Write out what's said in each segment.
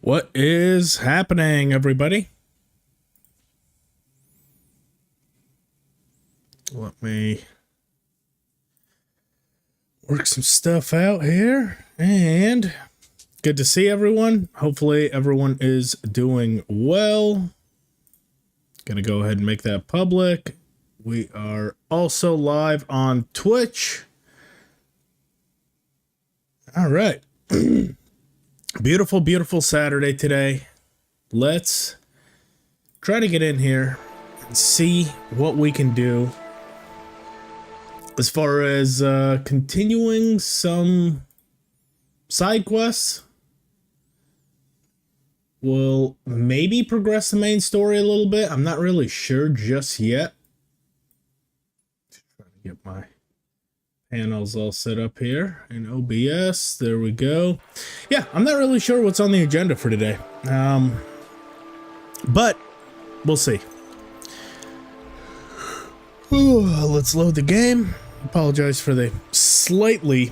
What is happening, everybody? Let me work some stuff out here, and good to see everyone. Hopefully everyone is doing well. Gonna go ahead and make that public. We are also live on Twitch. All right. Beautiful, beautiful Saturday today. Let's try to get in here and see what we can do as far as continuing some side quests. We'll maybe progress the main story a little bit. I'm not really sure just yet. Trying to get my panels all set up here in OBS. There we go. Yeah, I'm not really sure what's on the agenda for today. But we'll see. Let's load the game. Apologize for the slightly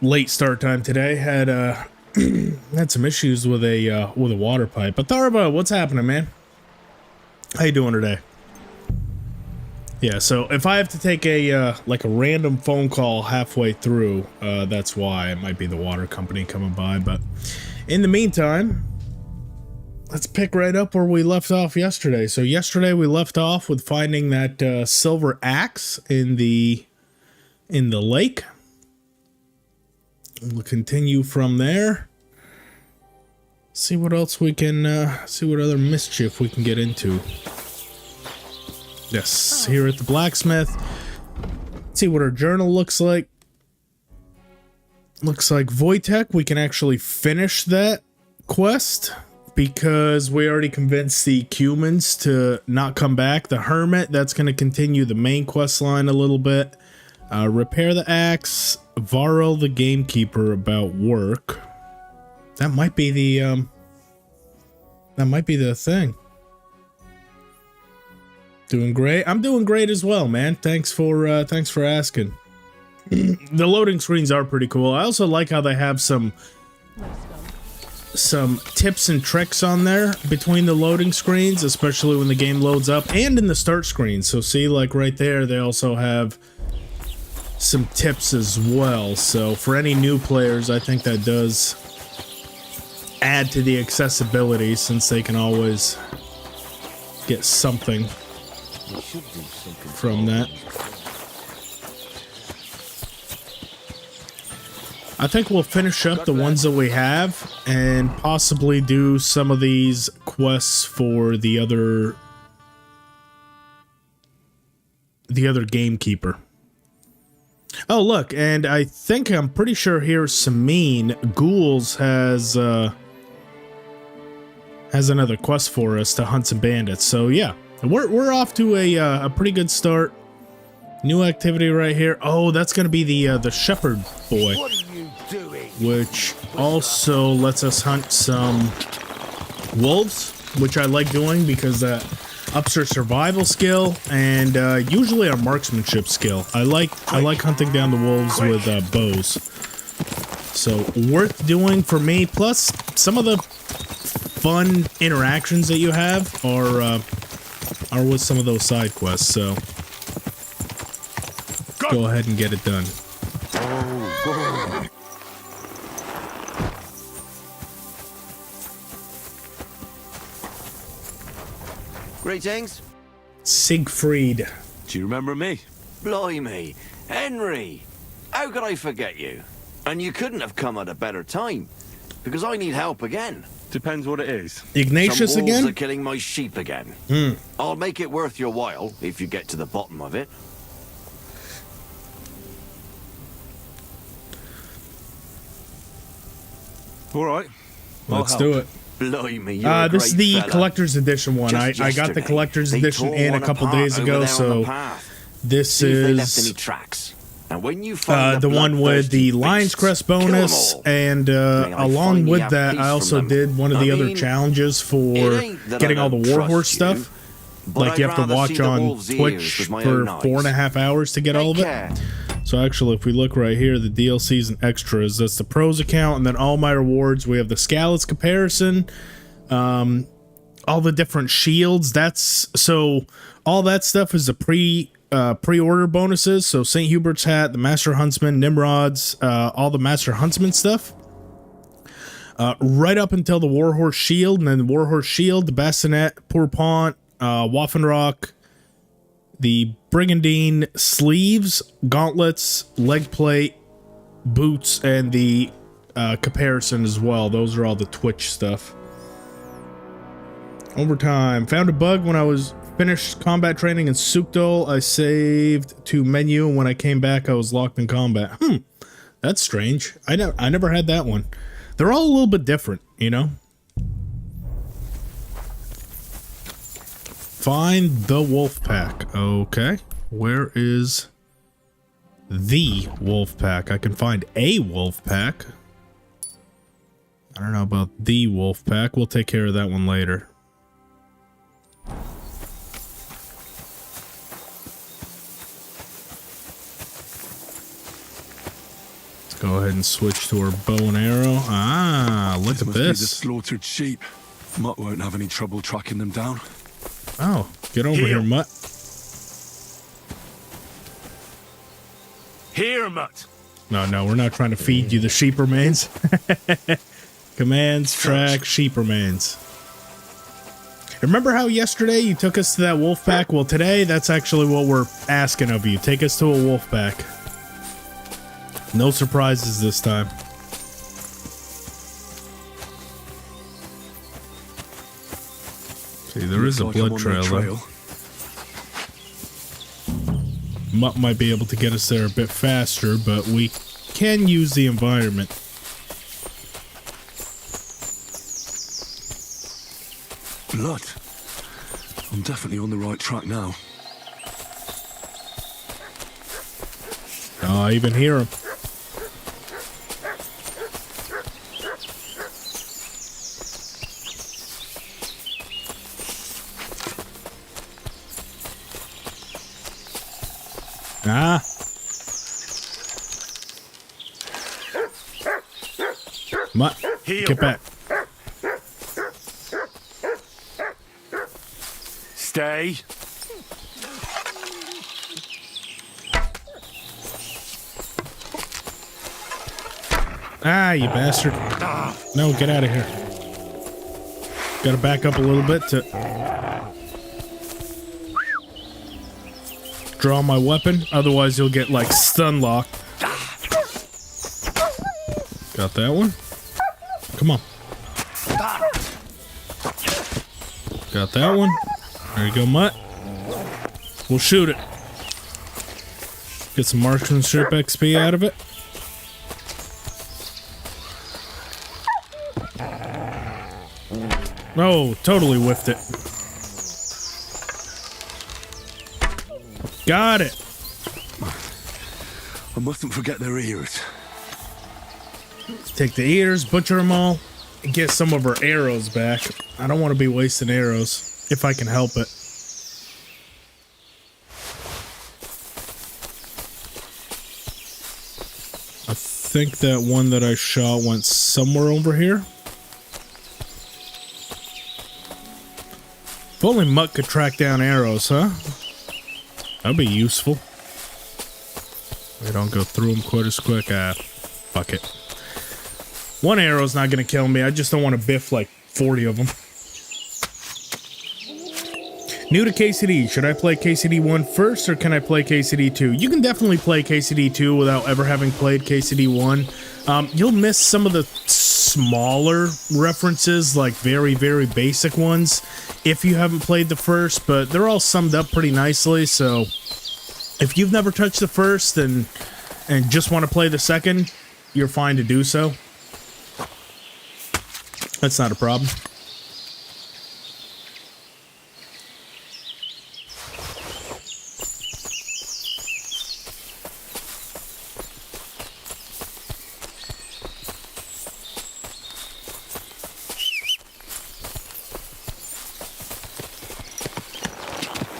late start time today. Had had some issues with a water pipe. But Tharba, what's happening, man? How you doing today? Yeah, so if I have to take a like a random phone call halfway through, that's why. It might be the water company coming by. But in the meantime, let's pick right up where we left off yesterday. So yesterday we left off with finding that silver axe in the lake. We'll continue from there. See what else we can see what other mischief we can get into. Yes, here at the blacksmith. See what our journal looks like. Looks like Wojtek, we can actually finish that quest because we already convinced the humans to not come back. The Hermit, that's going to continue the main quest line a little bit. Repair the axe. Varro the gamekeeper about work. That might be the thing. Doing great. I'm doing great as well, man. Thanks for asking. The loading screens are pretty cool. I also like how they have some tips and tricks on there between the loading screens, especially when the game loads up, and in the start screen. So see, like right there, they also have some tips as well. So for any new players, I think that does add to the accessibility, since they can always get something from that. I think we'll finish up the ones that we have and possibly do some of these quests for the other gamekeeper. Oh, look, and I think I'm pretty sure here Sameen Ghouls has another quest for us to hunt some bandits. So yeah, we're off to a pretty good start. New activity right here. Oh, that's gonna be the shepherd boy, which also lets us hunt some wolves, which I like doing because that ups our survival skill and usually our marksmanship skill. I like hunting down the wolves with bows. So worth doing for me. Plus some of the fun interactions that you have are with some of those side quests. So go ahead and get it done. Greetings. Siegfried. Do you remember me? Blimey. Henry. How could I forget you? And you couldn't have come at a better time, because I need help again. Depends what it is. Ignatius Some wolves again? are killing my sheep again. I'll make it worth your while if you get to the bottom of it. All right. Let's do it. Blimey, you're a this is great the fella. collector's edition one. I Just got the yesterday, collector's they edition tore in a one couple apart days over ago, there on the so path. this See if they left any is tracks. And when you find the one with the Lion's Crest bonus, and along with that, I also did one of the other challenges for getting all the Warhorse stuff. Like you have to watch on Twitch for 4.5 hours to get all of it. So actually, if we look right here, the DLCs and extras, that's the pros account, and then all my rewards, we have the Scallots comparison, all the different shields. So all that stuff is the pre-order bonuses. So St. Hubert's hat, the Master Huntsman, Nimrods, all the Master Huntsman stuff. Right up until the Warhorse Shield, and then the Warhorse Shield, the Bassinet, Pourpont, Waffenrock, the Brigandine sleeves, gauntlets, leg plate, boots, and the comparison as well. Those are all the Twitch stuff. Overtime. Found a bug when I was finished combat training in Sukdol. I saved to menu, and when I came back, I was locked in combat. That's strange. I never had that one. They're all a little bit different, you know? Find the wolf pack. Okay. Where is the wolf pack? I can find a wolf pack. I don't know about the wolf pack. We'll take care of that one later. Let's go ahead and switch to our bow and arrow. Ah, look at Must be the this. slaughtered sheep. Mutt won't have any trouble tracking them down. Oh, get over here, Mutt. Here, Mutt. No, we're not trying to feed you the sheep remains. Commands, track, sheep remains. Remember how yesterday you took us to that wolf pack? Well, today, that's actually what we're asking of you. Take us to a wolf pack. No surprises this time. See, there is a blood trail, though. Mutt might be able to get us there a bit faster, but we can use the environment. Blood. I'm definitely on the right track now. Oh, I even hear him. Ah. Mutt, get back. Stay. Ah, you bastard. No, get out of here. Gotta back up a little bit to draw my weapon, otherwise you'll get like stun locked. Got that one. Come on. Got that one. There you go, Mutt. We'll shoot it. Get some marksmanship XP out of it. Oh, totally whiffed it. Got it. I mustn't forget their ears. Take the ears, butcher them all, and get some of our arrows back. I don't want to be wasting arrows, if I can help it. I think that one that I shot went somewhere over here. If only Mutt could track down arrows, huh? That'd be useful. They don't go through them quite as quick. Ah, fuck it. One arrow's not gonna kill me. I just don't want to biff like 40 of them. New to KCD. Should I play KCD 1 first or can I play KCD 2? You can definitely play KCD 2 without ever having played KCD 1. You'll miss some of the smaller references, like very, very basic ones, if you haven't played the first, but they're all summed up pretty nicely, so if you've never touched the first and just want to play the second, you're fine to do so. That's not a problem.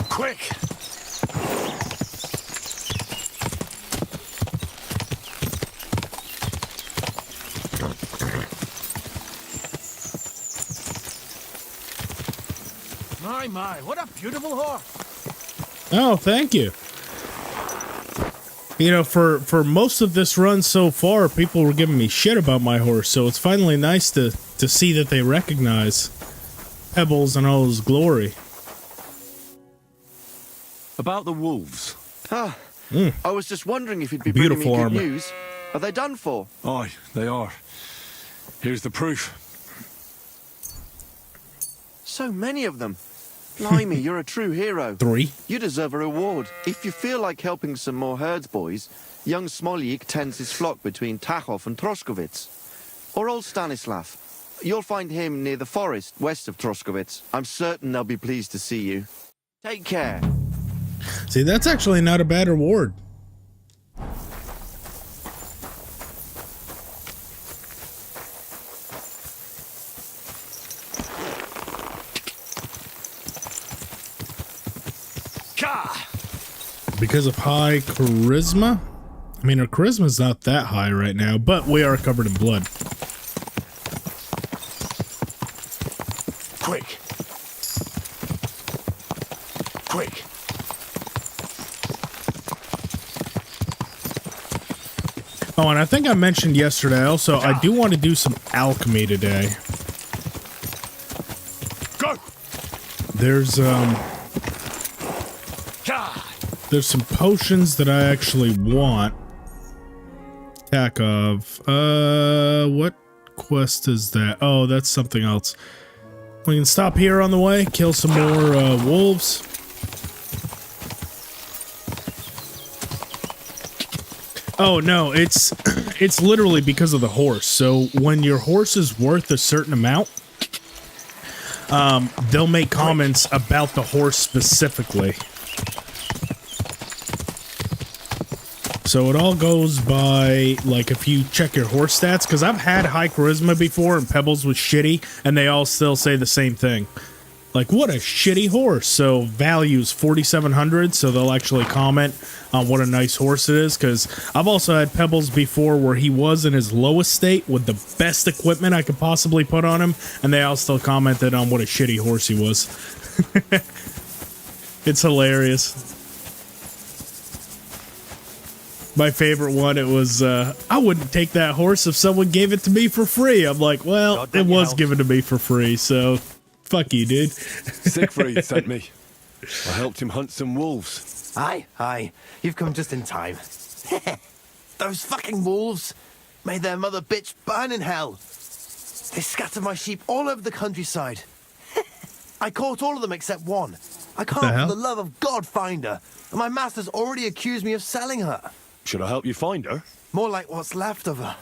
Quick! My, what a beautiful horse. Oh, thank you. You know, for most of this run so far, people were giving me shit about my horse, so it's finally nice to see that they recognize Pebbles and all his glory. About the wolves. Ah, I was just wondering if you'd be Beautiful bringing me armor. good news. Are they done for? Aye, they are. Here's the proof. So many of them. Blimey, you're a true hero. 3. You deserve a reward. If you feel like helping some more herds boys, young Smoljik tends his flock between Tachov and Troskowitz. Or old Stanislav. You'll find him near the forest west of Troskowitz. I'm certain they'll be pleased to see you. Take care. See, that's actually not a bad reward. Because of high charisma? I mean, our charisma's not that high right now, but we are covered in blood. Quick. Quick. Oh, and I think I mentioned yesterday also, I do want to do some alchemy today. Go. There's some potions that I actually want. Attack of, what quest is that? Oh, that's something else. We can stop here on the way, kill some more, wolves. Oh, no, it's literally because of the horse. So when your horse is worth a certain amount, they'll make comments about the horse specifically. So it all goes by, like, if you check your horse stats, because I've had high charisma before and Pebbles was shitty, and they all still say the same thing. Like, what a shitty horse. So value's 4,700, so they'll actually comment on what a nice horse it is, because I've also had Pebbles before where he was in his lowest state with the best equipment I could possibly put on him, and they all still commented on what a shitty horse he was. It's hilarious. My favorite one, it was, I wouldn't take that horse if someone gave it to me for free. I'm like, well, it was given to me for free, so fuck you, dude. Siegfried sent me. I helped him hunt some wolves. Aye. You've come just in time. Those fucking wolves. May their mother bitch burn in hell. They scattered my sheep all over the countryside. I caught all of them except one. I can't, for the love of God, find her. And my master's already accused me of selling her. Should I help you find her? More like what's left of her.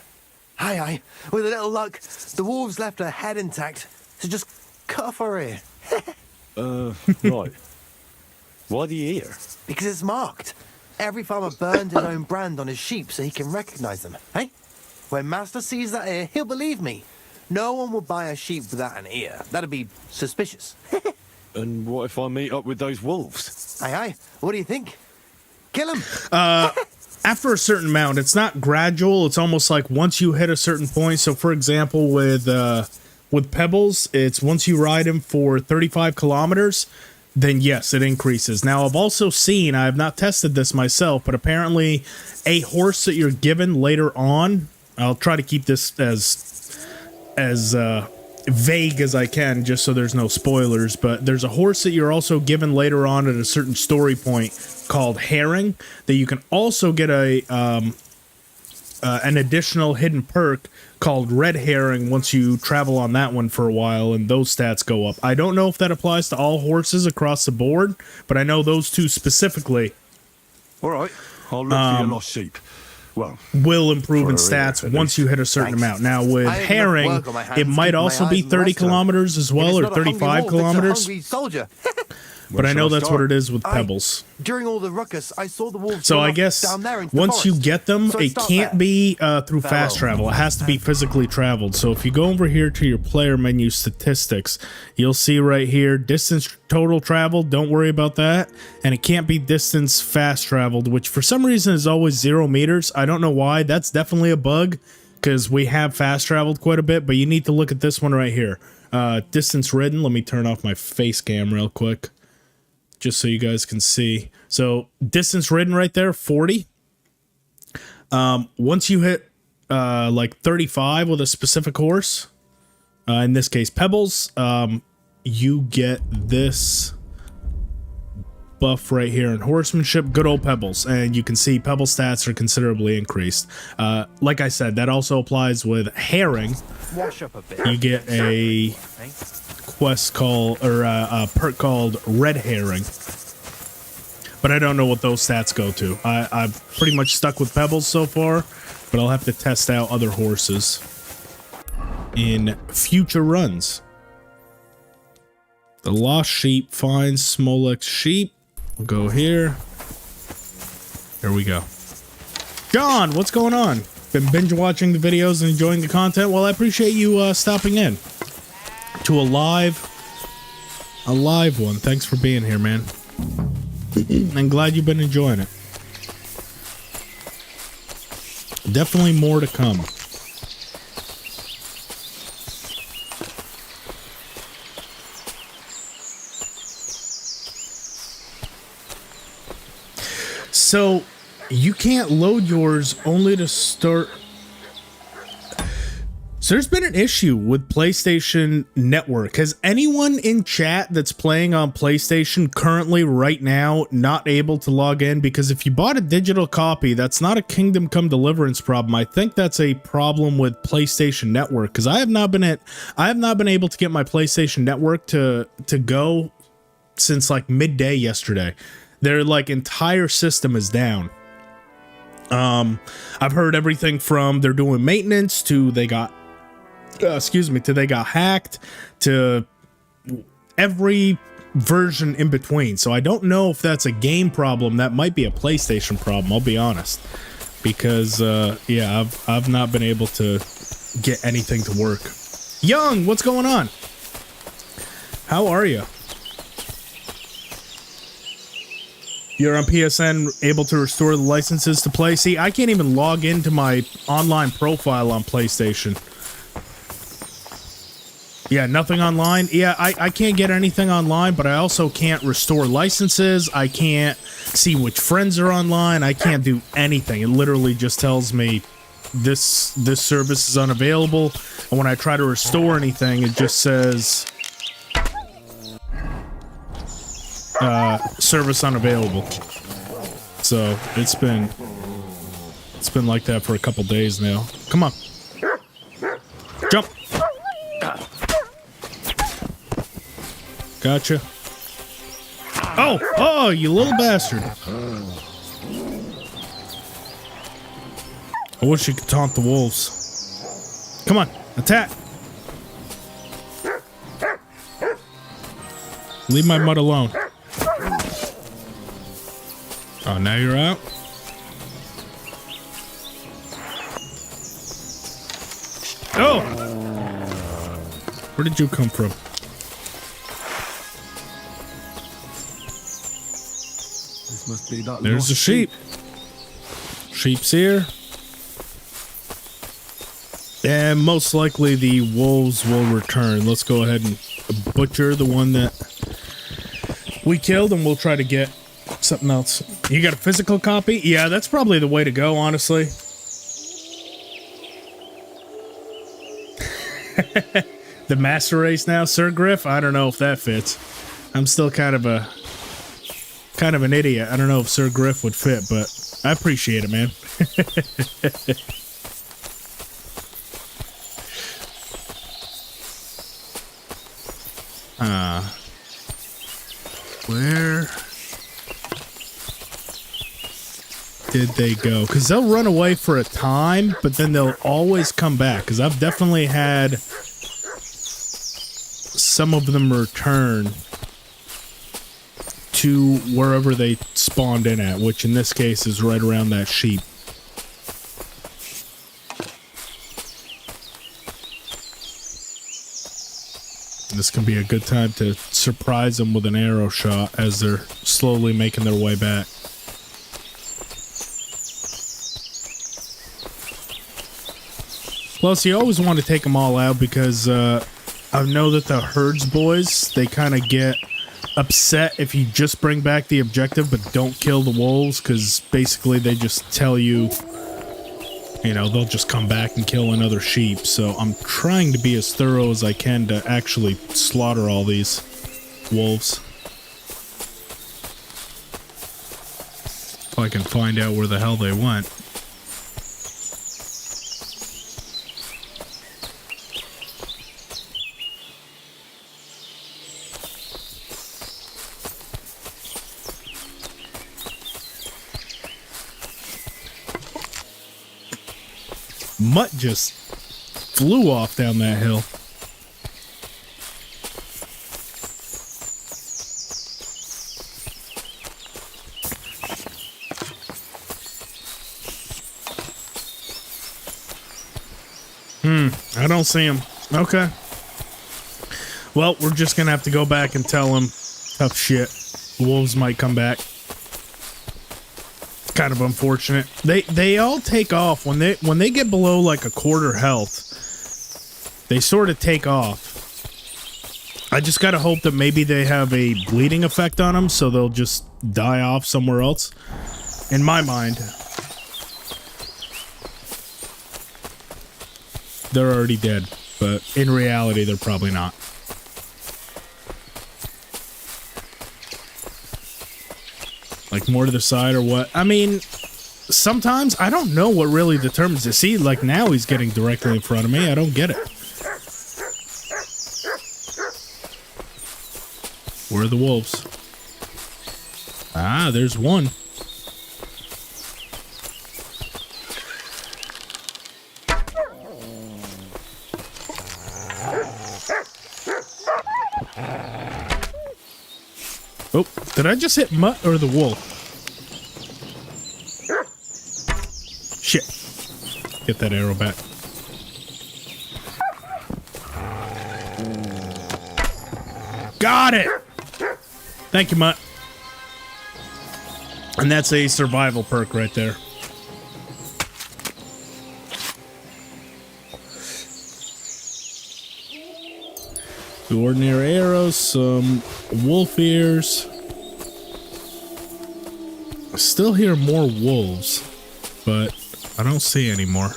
Aye. With a little luck, the wolves left her head intact. So just cut off her ear. Right. Why the ear? Because it's marked. Every farmer burned his own brand on his sheep so he can recognize them, hey? When Master sees that ear, he'll believe me. No one will buy a sheep without an ear. That'd be suspicious. And what if I meet up with those wolves? Aye. What do you think? Kill him. After a certain amount, it's not gradual. It's almost like once you hit a certain point. So, for example, with Pebbles, it's once you ride him for 35 kilometers, then yes, it increases. Now, I've also seen, I have not tested this myself, but apparently a horse that you're given later on, I'll try to keep this as vague as I can, just so there's no spoilers, but there's a horse that you're also given later on at a certain story point called Herring that you can also get an additional hidden perk called Red Herring once you travel on that one for a while, and those stats go up. I don't know if that applies to all horses across the board, but I know those two specifically. All right, I'll look for your lost sheep. Well, will improve in for a stats rear, at once least. you hit a certain Thanks. amount. Now with I have enough Herring, work on my hands it might keeping my also be eyes on the 30 rest of them. kilometers as If well, it's or not a hungry 35 wolf, it's a kilometers. hungry soldier. But I know shall I that's what start? it is with Aye. Pebbles. During all the ruckus, I saw the wolves. So run I off guess down there into the once you forest. get them, So I it stopped can't there. be through fast Farewell. travel. It has to be physically traveled. So if you go over here to your player menu statistics, you'll see right here, distance total traveled. Don't worry about that. And it can't be distance fast traveled, which for some reason is always 0 meters. I don't know why. That's definitely a bug. because we have fast traveled quite a bit, but you need to look at this one right here. Distance ridden. Let me turn off my face cam real quick, just so you guys can see. So distance ridden right there, 40. Once you hit like 35 with a specific horse, in this case Pebbles, you get this buff right here in Horsemanship, good old Pebbles, and you can see Pebble stats are considerably increased. Like I said, that also applies with Herring. Wash up a bit. You get a quest called, or a perk called Red Herring, but I don't know what those stats go to. I've pretty much stuck with Pebbles so far, but I'll have to test out other horses in future runs. The Lost Sheep finds Smolek's sheep. We'll go here. Here we go. John, what's going on? Been binge watching the videos and enjoying the content? Well, I appreciate you stopping in to a live one. Thanks for being here, man. I'm glad you've been enjoying it. Definitely more to come. So, you can't load yours only to start. So there's been an issue with PlayStation Network. Has anyone in chat that's playing on PlayStation currently right now not able to log in? Because if you bought a digital copy, that's not a Kingdom Come Deliverance problem. I think that's a problem with PlayStation Network, because I have not been able to get my PlayStation Network to go since like midday yesterday. Their like entire system is down. I've heard everything from they're doing maintenance to they got to they got hacked to every version in between. So I don't know if that's a game problem. That might be a PlayStation problem, I'll be honest, because yeah, I've not been able to get anything to work. Young, what's going on? How are you? You're on PSN, able to restore the licenses to play. See, I can't even log into my online profile on PlayStation. Yeah, nothing online. Yeah, I can't get anything online, but I also can't restore licenses. I can't see which friends are online. I can't do anything. It literally just tells me this service is unavailable. And when I try to restore anything, it just says service unavailable. So it's been like that for a couple days now. Come on, jump. Gotcha. Oh, you little bastard. I wish you could taunt the wolves. Come on, attack. Leave my mud alone. Oh, now you're out? Oh! Where did you come from? This must be that. There's the sheep. Sheep's here. And most likely the wolves will return. Let's go ahead and butcher the one that we killed, and we'll try to get something else. You got a physical copy? Yeah, that's probably the way to go, honestly. The master race now, Sir Griff? I don't know if that fits. I'm still kind of an idiot. I don't know if Sir Griff would fit, but I appreciate it, man. Where did they go? Because they'll run away for a time, but then they'll always come back. Because I've definitely had some of them return to wherever they spawned in at, which in this case is right around that sheep. This can be a good time to surprise them with an arrow shot as they're slowly making their way back. Plus, you always want to take them all out because I know that the herds boys, they kind of get upset if you just bring back the objective but don't kill the wolves, because basically they just tell you, you know, they'll just come back and kill another sheep. So I'm trying to be as thorough as I can to actually slaughter all these wolves. If I can find out where the hell they went. Mutt just flew off down that hill. I don't see him. Okay. Well, we're just gonna have to go back and tell him tough shit. The wolves might come back. Kind of unfortunate. They all take off when they get below like a quarter health. They sort of take off. I just gotta hope that maybe they have a bleeding effect on them, so they'll just die off somewhere else. In my mind, they're already dead, but in reality, they're probably not. Like more to the side or what? I mean, sometimes I don't know what really determines it. See, like now he's getting directly in front of me. I don't get it. Where are the wolves? Ah, there's one. Oh, did I just hit Mutt or the wolf? Shit. Get that arrow back. Got it! Thank you, Mutt. And that's a survival perk right there. The ordinary arrows, some wolf ears. I still hear more wolves, but I don't see any more.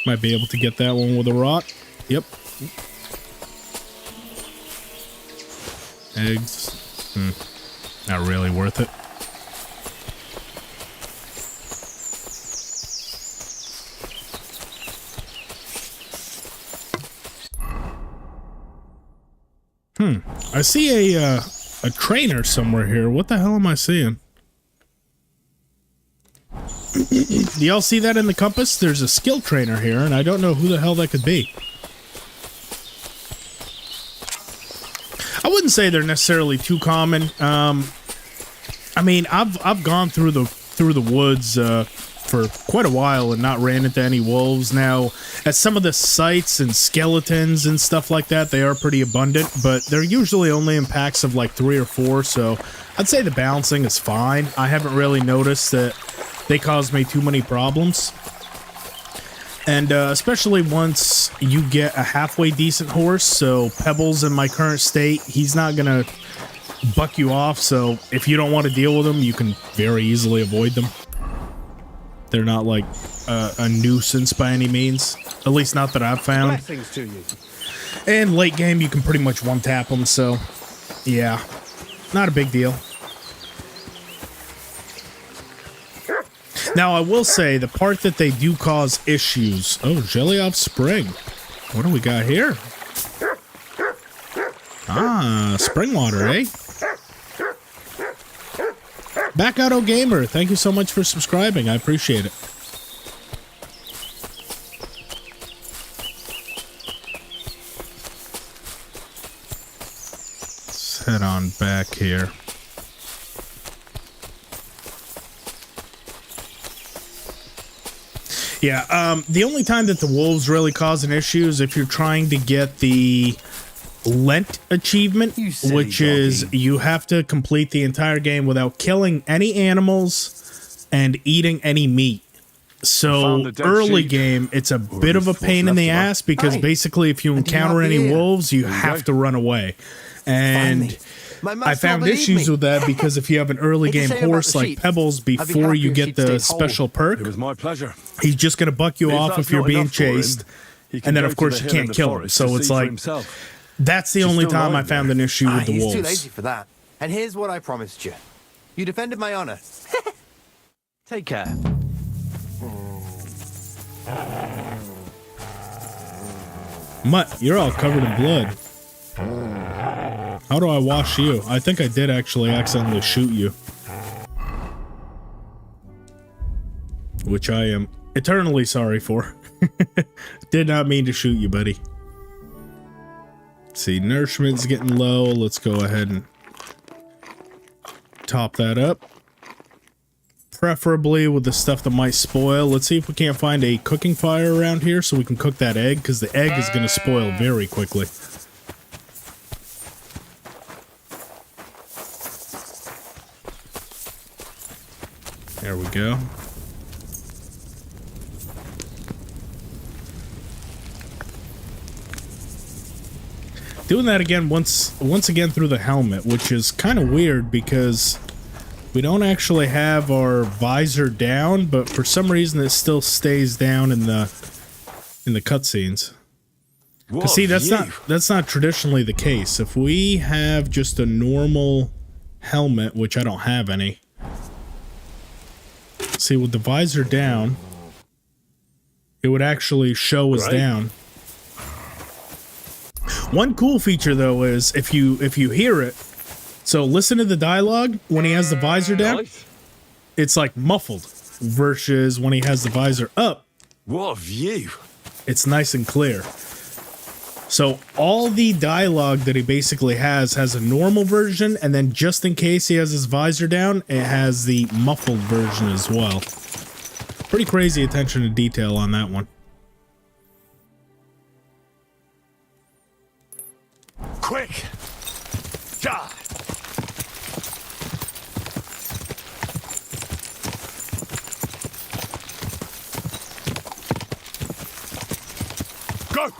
Might be able to get that one with a rock. Yep. Eggs. Not really worth it. I see a trainer somewhere here. What the hell am I seeing? Do y'all see that in the compass? There's a skill trainer here, and I don't know who the hell that could be. I wouldn't say they're necessarily too common. I mean, I've gone through the woods for quite a while and not ran into any wolves. Now, at some of the sites and skeletons and stuff like that, they are pretty abundant, but they're usually only in packs of like 3 or 4, so I'd say the balancing is fine. I haven't really noticed that they cause me too many problems. And especially once you get a halfway decent horse, so Pebbles in my current state, he's not gonna buck you off, so if you don't want to deal with them, you can very easily avoid them. They're not like a nuisance by any means, at least not that I've found. Blessings to you. And late game, you can pretty much one-tap them, so yeah, not a big deal. Now, I will say, the part that they do cause issues... Oh, Jelly off Spring. What do we got here? Ah, spring water, eh? Back Auto Gamer, thank you so much for subscribing. I appreciate it. Let's head on back here. Yeah, the only time that the wolves really cause an issue is if you're trying to get the Lent achievement, You silly which is doggy. you have to complete the entire game without killing any animals and eating any meat. So Found the dead early sheep. game, it's a Or bit at of a least what's pain in left the of her. ass because Hey, basically if you and do you encounter have any beer? wolves, you There you have go. to run away. And Finally. My I master found will believe issues me. with that because if you have an early It's a game shame about horse the like sheep. Pebbles I'd be before happier you if get she'd the stayed special whole. perk, It was my pleasure. he's just going to buck you If off that's if you're not being enough for him, chased. he can And then, go of to course, the you hill in can't the kill him. forest So to it's see for like, himself. that's the She's only still time I lying found there. an issue with the He's too wolves. lazy for that. And here's what I promised you. You defended my honor. Take care. Mutt, you're all covered in blood. How do I wash you? I think I did actually accidentally shoot you. Which I am eternally sorry for. Did not mean to shoot you, buddy. Let's see, nourishment's getting low. Let's go ahead and top that up. Preferably with the stuff that might spoil. Let's see if we can't find a cooking fire around here so we can cook that egg, because the egg is going to spoil very quickly. There we go. Doing that again once again through the helmet, which is kind of weird because we don't actually have our visor down, but for some reason it still stays down in the cutscenes. What See, that's view. that's not traditionally the case. If we have just a normal helmet, which I don't have any. See, with the visor down, it would actually show us Right. down. One cool feature though is if you hear it, so listen to the dialogue when he has the visor down, Nice. it's like muffled versus when he has the visor up, What a view. it's nice and clear. So all the dialogue that he basically has a normal version, and then just in case he has his visor down, it has the muffled version as well. Pretty crazy attention to detail on that one. Quick. God. Go.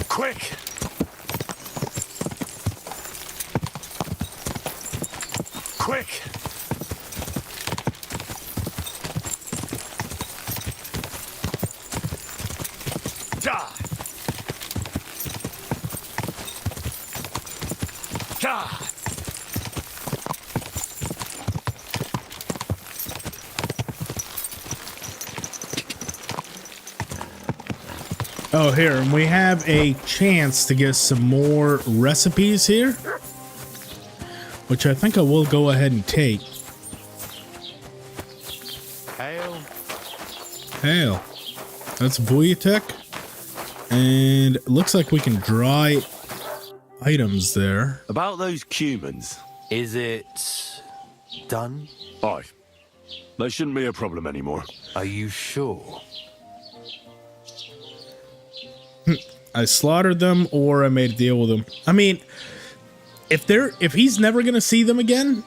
Quick. Quick. Die. God. Oh, here, and we have a chance to get some more recipes here, which I think I will go ahead and take. Hail. Hail. That's Vuyatek. And it looks like we can dry items there. About those cumans. Is it done? Aye. They shouldn't be a problem anymore. Are you sure? I slaughtered them or I made a deal with them. I mean, if he's never going to see them again,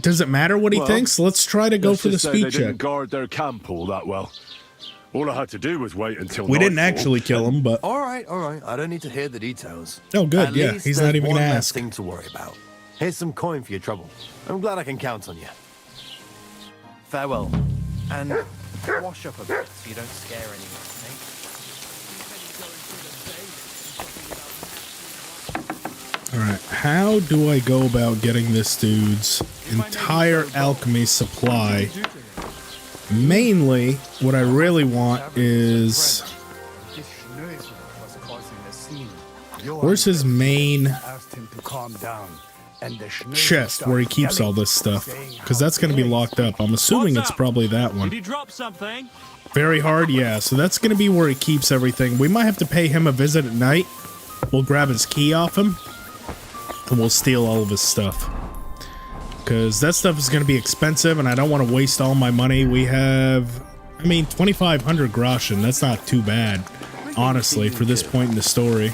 does it matter what he Well, thinks? Let's try to go Let's for the just say speed they check. didn't guard their camp all that well. All I had to do was wait until We didn't nightfall. actually kill him, but... All right. I don't need to hear the details. Oh, good, At yeah, least he's not there's even one gonna less ask. thing to worry about. Here's some coin for your trouble. I'm glad I can count on you. Farewell. And wash up a bit so you don't scare anyone, eh? Alright, how do I go about getting this dude's entire alchemy supply? Mainly, what I really want is... Where's his main chest where he keeps all this stuff? Because that's going to be locked up. I'm assuming it's probably that one. Did he drop something? Very hard, yeah. So that's going to be where he keeps everything. We might have to pay him a visit at night. We'll grab his key off him. And we'll steal all of his stuff. Because that stuff is going to be expensive, and I don't want to waste all my money. We have I mean, 2,500 groschen, that's not too bad, honestly, for this point in the story.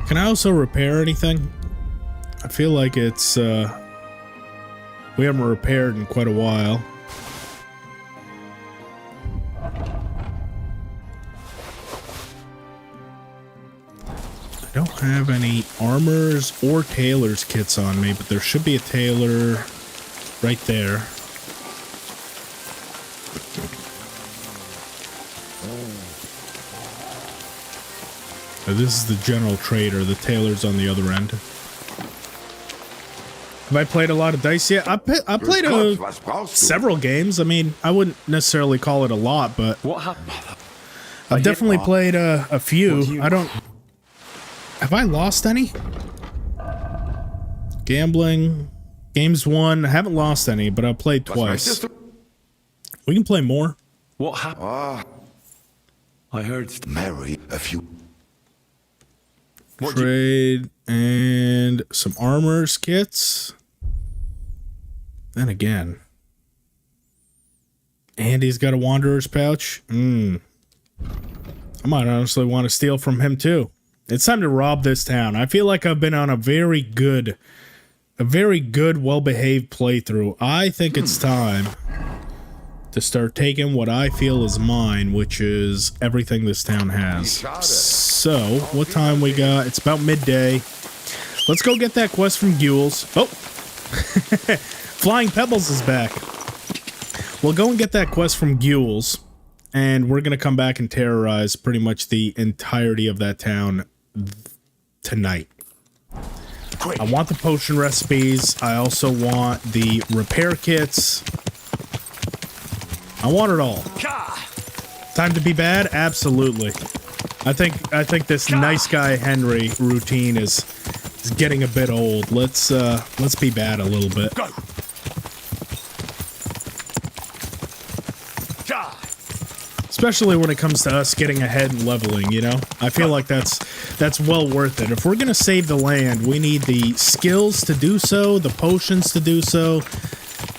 Can I also repair anything? I feel like it's, we haven't repaired in quite a while. I don't have any armors or tailor's kits on me, but there should be a tailor right there. This is the general trader. The tailor's on the other end. Have I played a lot of dice yet? I played several games. I mean, I wouldn't necessarily call it a lot, but What happened? I've definitely played a few. I don't... Have I lost any? Gambling. Games 1. I haven't lost any, but I've played twice. We can play more. What happened? I heard Marry a few. Trade and some armors kits. Then again. Andy's got a wanderer's pouch. I might honestly want to steal from him too. It's time to rob this town. I feel like I've been on a very good, well-behaved playthrough. I think it's time to start taking what I feel is mine, which is everything this town has. So, what time we got? It's about midday. Let's go get that quest from Gules. Oh! Flying Pebbles is back. We'll go and get that quest from Gules, and we're going to come back and terrorize pretty much the entirety of that town tonight. I want the potion recipes. I also want the repair kits. I want it all. Time to be bad? Absolutely. I think this nice guy Henry routine is getting a bit old. Let's be bad a little bit. Go. Especially when it comes to us getting ahead and leveling, you know? I feel like that's well worth it. If we're gonna save the land, we need the skills to do so, the potions to do so,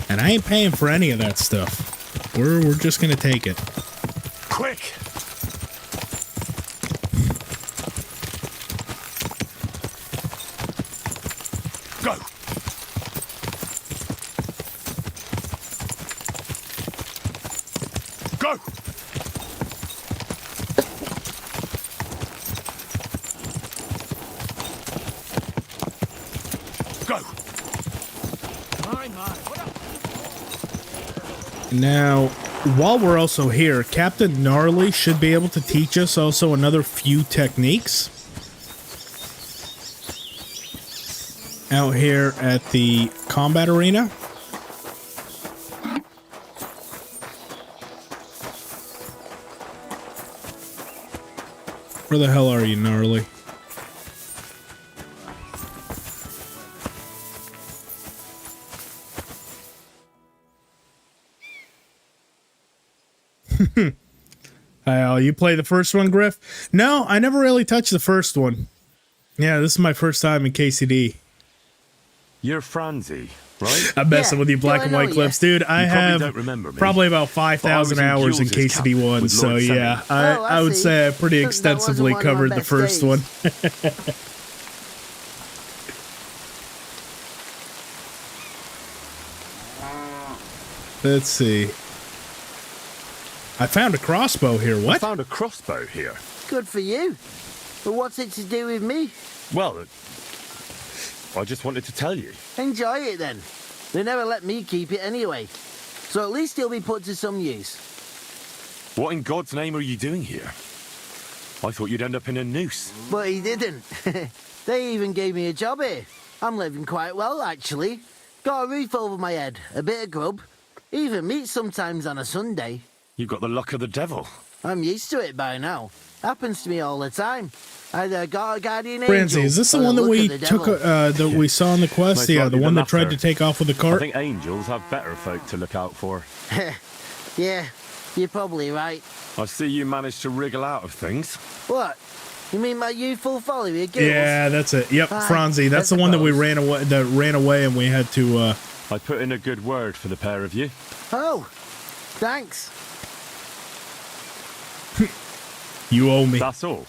and I ain't paying for any of that stuff. We're just gonna take it. Quick! Go! Go! Go! Now, while we're also here, Captain Gnarly should be able to teach us also another few techniques. Out here at the combat arena. Where the hell are you, Gnarly? Hi, Al. You play the first one, Griff? No, I never really touched the first one. Yeah, this is my first time in KCD. You're Franzi, right? I'm messing with you, black and white clips, dude. I have don't remember me, probably about 5,000 but I was hours in in Giles's KCD camp 1, with so Lord yeah, I would say I pretty extensively covered the first one. Let's see. I found a crossbow here. I What? found a crossbow here. Good for you. But what's it to do with me? Well, I just wanted to tell you. Enjoy it then. They never let me keep it anyway. So at least it'll be put to some use. What in God's name are you doing here? I thought you'd end up in a noose. But he didn't. They even gave me a job here. I'm living quite well, actually. Got a roof over my head, a bit of grub, even meat sometimes on a Sunday. You've got the luck of the devil. I'm used to it by now. Happens to me all the time. Either got a guardian Francie, angel, is this the or one that look we of the took, devil. that we saw in the quest? Most Yeah, the likely one the that tried to latter. take off with the I cart? think angels have better folk to look out for. Yeah, you're probably right. I see you managed to wriggle out of things. What? You mean my youthful folly with gills? Yeah, that's it. Yep, Aye, Franzi. That's I the one that we suppose. ran away and we had to I put in a good word for the pair of you. Oh, thanks. You owe me. That's all.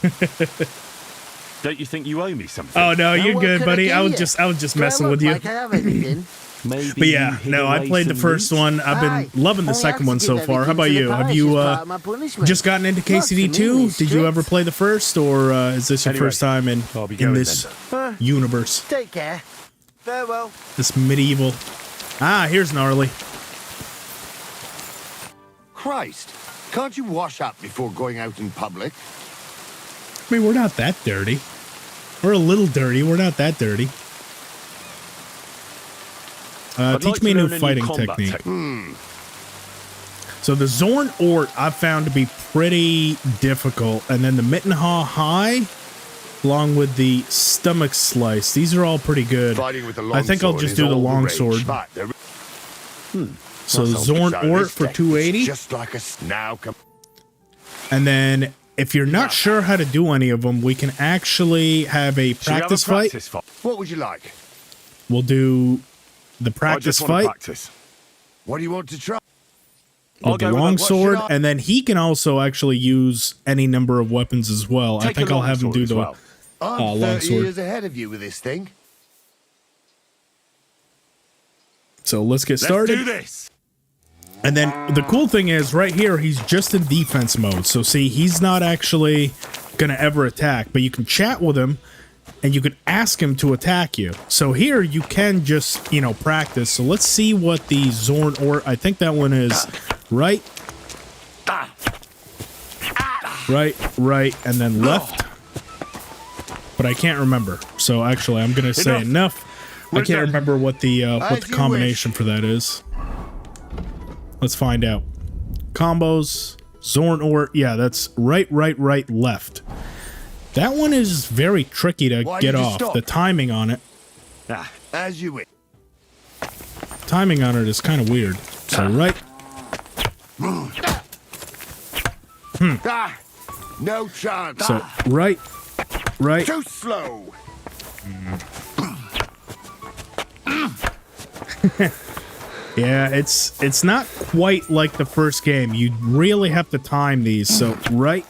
Don't you think you owe me something? Oh no, you're what good, can I buddy. do I was you? just Do I messing look with you. like I have anything? Maybe But yeah, you hid no, I away played the some first loot? one. I've Aye. been loving the Only second had one to so give far. How everything about to the you? Have parish you as part of my punishment. just gotten into Not for me, KCD2? it's Did you ever strict. play the first, or is this your Anyway, first time in I'll be going this universe, Take care. Farewell. this medieval? Ah, here's Gnarly. Christ, can't you wash up before going out in public? I mean, we're not that dirty. We're a little dirty. We're not that dirty. I'd Teach like me a to new learn fighting combat technique. tech- So the Zorn Ort I've found to be pretty difficult, and then the Mittenhaw High, along with the Stomach Slice, these are all pretty good. Fighting with the I think I'll longsword just is do the all longsword. rage, but So Zorn Ort for 280, Just like a now come. and then if you're not sure how to do any of them, we can actually have a Should we have a practice fight. practice fight? What would you like? We'll do the I practice just want to fight practice. What do you want to try? I'll with the go with a- longsword, what should I- and then he can also actually use any number of weapons as well. I Take think a I'll have him longsword do as the. well. I'm 30 longsword. years ahead of you with this thing. So let's get Let's started. do this. And then the cool thing is, right here, he's just in defense mode. So see, he's not actually gonna ever attack, but you can chat with him, and you can ask him to attack you. So here, you can just, you know, practice. So let's see what the Zorn Ort. I think that one is right, right, and then left. But I can't remember. So actually, I'm gonna say enough. I Where's can't that? remember what the As you combination for that is. Let's find out. Combos, Zorn Ort. Yeah, that's right, left. That one is very tricky to Why get did you off. stop? The timing on it. As you wish. Timing on it is kind of weird. So right. Ah, no chance. So right. Too slow. Yeah, it's not quite like the first game. You really have to time these. So right.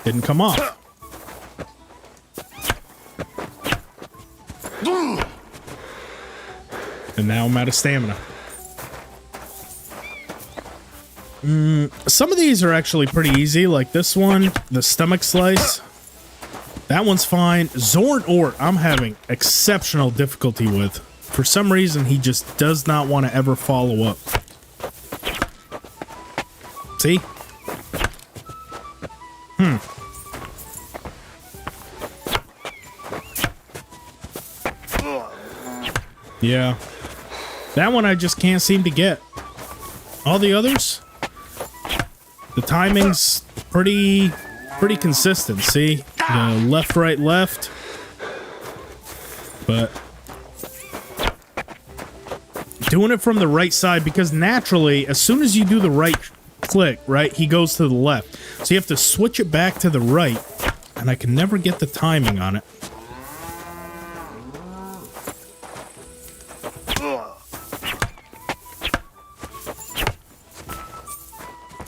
Didn't come off. And now I'm out of stamina. Some of these are actually pretty easy, like this one, the stomach slice. That one's fine. Zorn Ort, I'm having exceptional difficulty with. For some reason, he just does not want to ever follow up. See? Yeah. That one I just can't seem to get. All the others, the timing's pretty consistent. See? The left, right, left. But doing it from the right side, because naturally, as soon as you do the right click, right, he goes to the left. So you have to switch it back to the right, and I can never get the timing on it.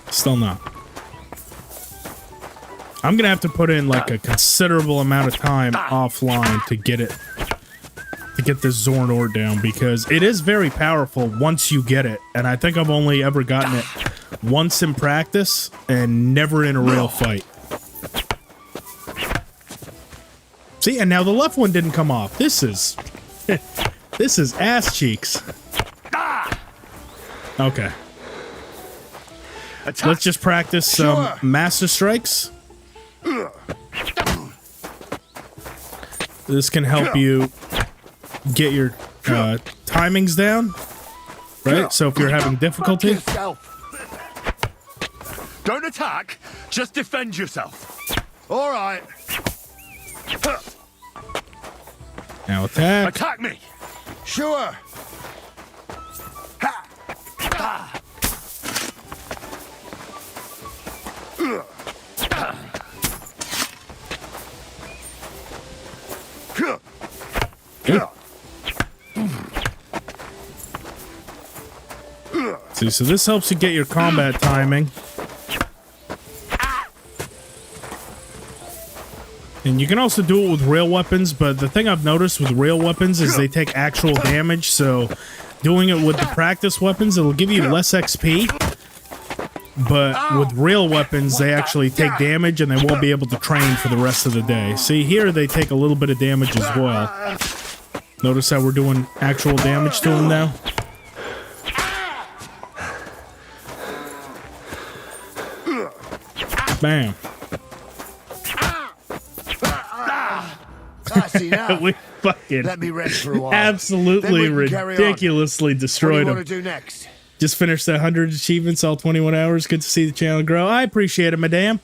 Still not. I'm gonna have to put in like a considerable amount of time offline to get it, to get this Zorn Ort down, because it is very powerful once you get it, and I think I've only ever gotten it once in practice and never in a real fight. See, and now the left one didn't come off. This is this is ass cheeks. Okay. Attack. Let's just practice some Sure. master strikes. This can help you get your timings down, right? So if you're having difficulty, Yourself. Don't attack. Just defend yourself. All right. now attack. Attack me. Sure. See, so this helps you get your combat timing. And you can also do it with real weapons, but the thing I've noticed with real weapons is they take actual damage, so doing it with the practice weapons, it'll give you less XP. But with real weapons, they actually take damage and they won't be able to train for the rest of the day. See, here they take a little bit of damage as well. Notice how we're doing actual damage to them now? Bam. I see now. We fucking Let me rest for a while. absolutely Then we can carry on. ridiculously What do destroyed you him. want to do next? Just finished that 100 achievements, all 21 hours. Good to see the channel grow. I appreciate it, madame.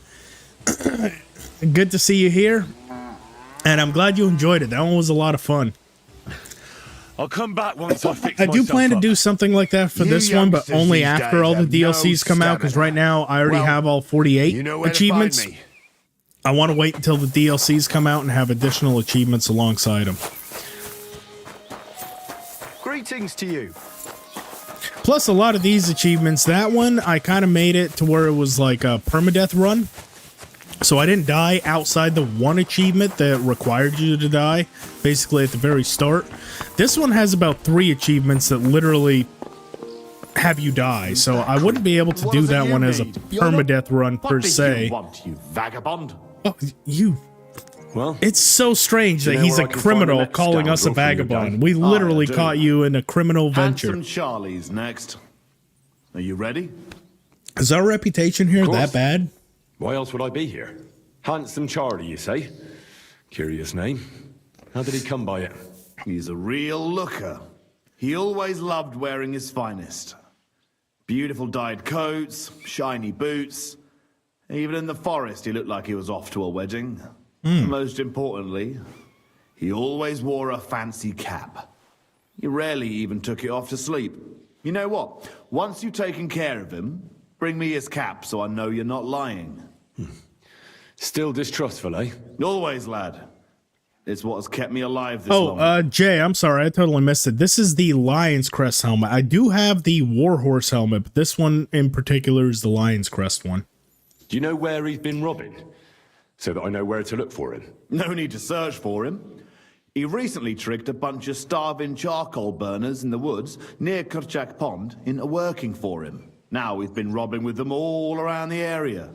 Good to see you here. And I'm glad you enjoyed it. That one was a lot of fun. I'll come back once I fix I do myself plan to up. do something like that for You this one, but youngsters only these after days all the have no DLCs come out, because right now I already Well, have all 48 You know where achievements. to find me. I want to wait until the DLCs come out and have additional achievements alongside them. Greetings to you. Plus, a lot of these achievements, that one, I kind of made it to where it was like a permadeath run. So I didn't die outside the one achievement that required you to die, basically at the very start. This one has about 3 achievements that literally have you die, so I wouldn't be able to What do is it that you one as a need? You're permadeath run What per did se. you want, you vagabond? Oh, you... Well, It's so strange that know he's where a I can find criminal the next calling us a scoundrel for you, vagabond. Dave? We literally I do. caught you in a criminal venture. Handsome Charlie's next. Are you ready? Is our reputation here course. that bad? why else would I be here? Handsome Charlie, you say? Curious name. How did he come by it? He's a real looker. He always loved wearing his finest. Beautiful dyed coats, shiny boots. Even in the forest, he looked like he was off to a wedding. Most importantly, he always wore a fancy cap. He rarely even took it off to sleep. You know what? Once you've taken care of him, bring me his cap so I know you're not lying. Still distrustful, eh? Always, lad. It's what has kept me alive this long. Jay, I'm sorry, I totally missed it. This is the Lion's Crest helmet. I do have the Warhorse helmet, but this one in particular is the Lion's Crest one. Do you know where he's been robbing? So that I know where to look for him. No need to search for him. He recently tricked a bunch of starving charcoal burners in the woods near Kurchak Pond into working for him. Now we've been robbing with them all around the area.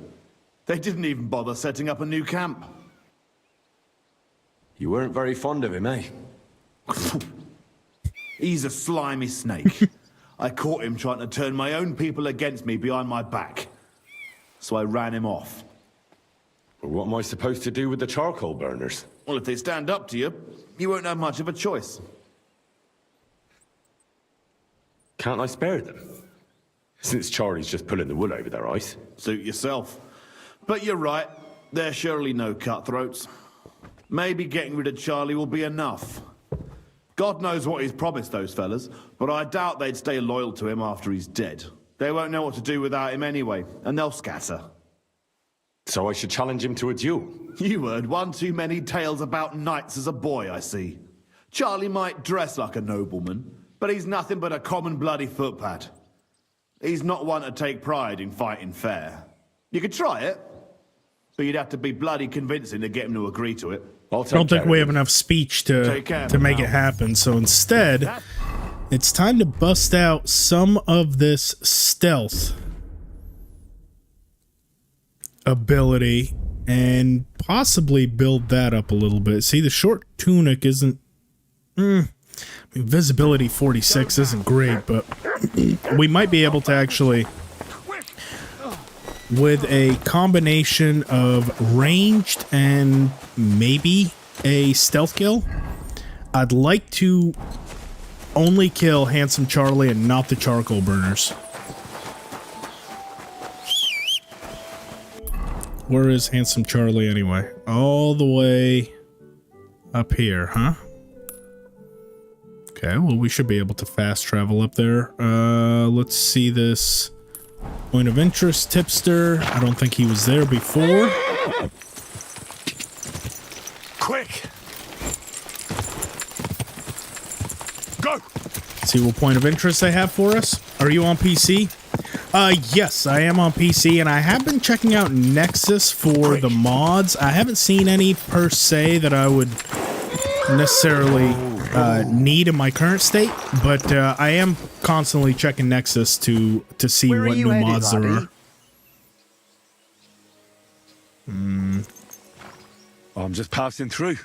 They didn't even bother setting up a new camp. You weren't very fond of him, eh? He's a slimy snake. I caught him trying to turn my own people against me behind my back. So I ran him off. Well, what am I supposed to do with the charcoal burners? Well, if they stand up to you, you won't have much of a choice. Can't I spare them? Since Charlie's just pulling the wool over their eyes. Suit yourself. But you're right, there's surely no cutthroats. Maybe getting rid of Charlie will be enough. God knows what he's promised those fellas, but I doubt they'd stay loyal to him after he's dead. They won't know what to do without him anyway, and they'll scatter. So I should challenge him to a duel. You heard one too many tales about knights as a boy, I see. Charlie might dress like a nobleman, but he's nothing but a common bloody footpad. He's not one to take pride in fighting fair. You could try it, but you'd have to be bloody convincing to get him to agree to it. I'll I don't take think care we of have him. enough speech Take care to make now. it happen. So instead, it's time to bust out some of this stealth ability and possibly build that up a little bit. See, the short tunic isn't... I mean, visibility 46 isn't great, but we might be able to actually... with a combination of ranged and maybe a stealth kill. I'd like to only kill Handsome Charlie and not the charcoal burners. Where is Handsome Charlie anyway? All the way up here, huh? Okay, well, we should be able to fast travel up there. Let's see this. Point of interest, tipster. I don't think he was there before. Quick! Go! See what point of interest they have for us. Are you on PC? Yes, I am on PC, and I have been checking out Nexus for the mods. I haven't seen any per se that I would necessarily need in my current state, but I am constantly checking Nexus to see Where what are you new headed, mods there laddie? are. I'm just passing through.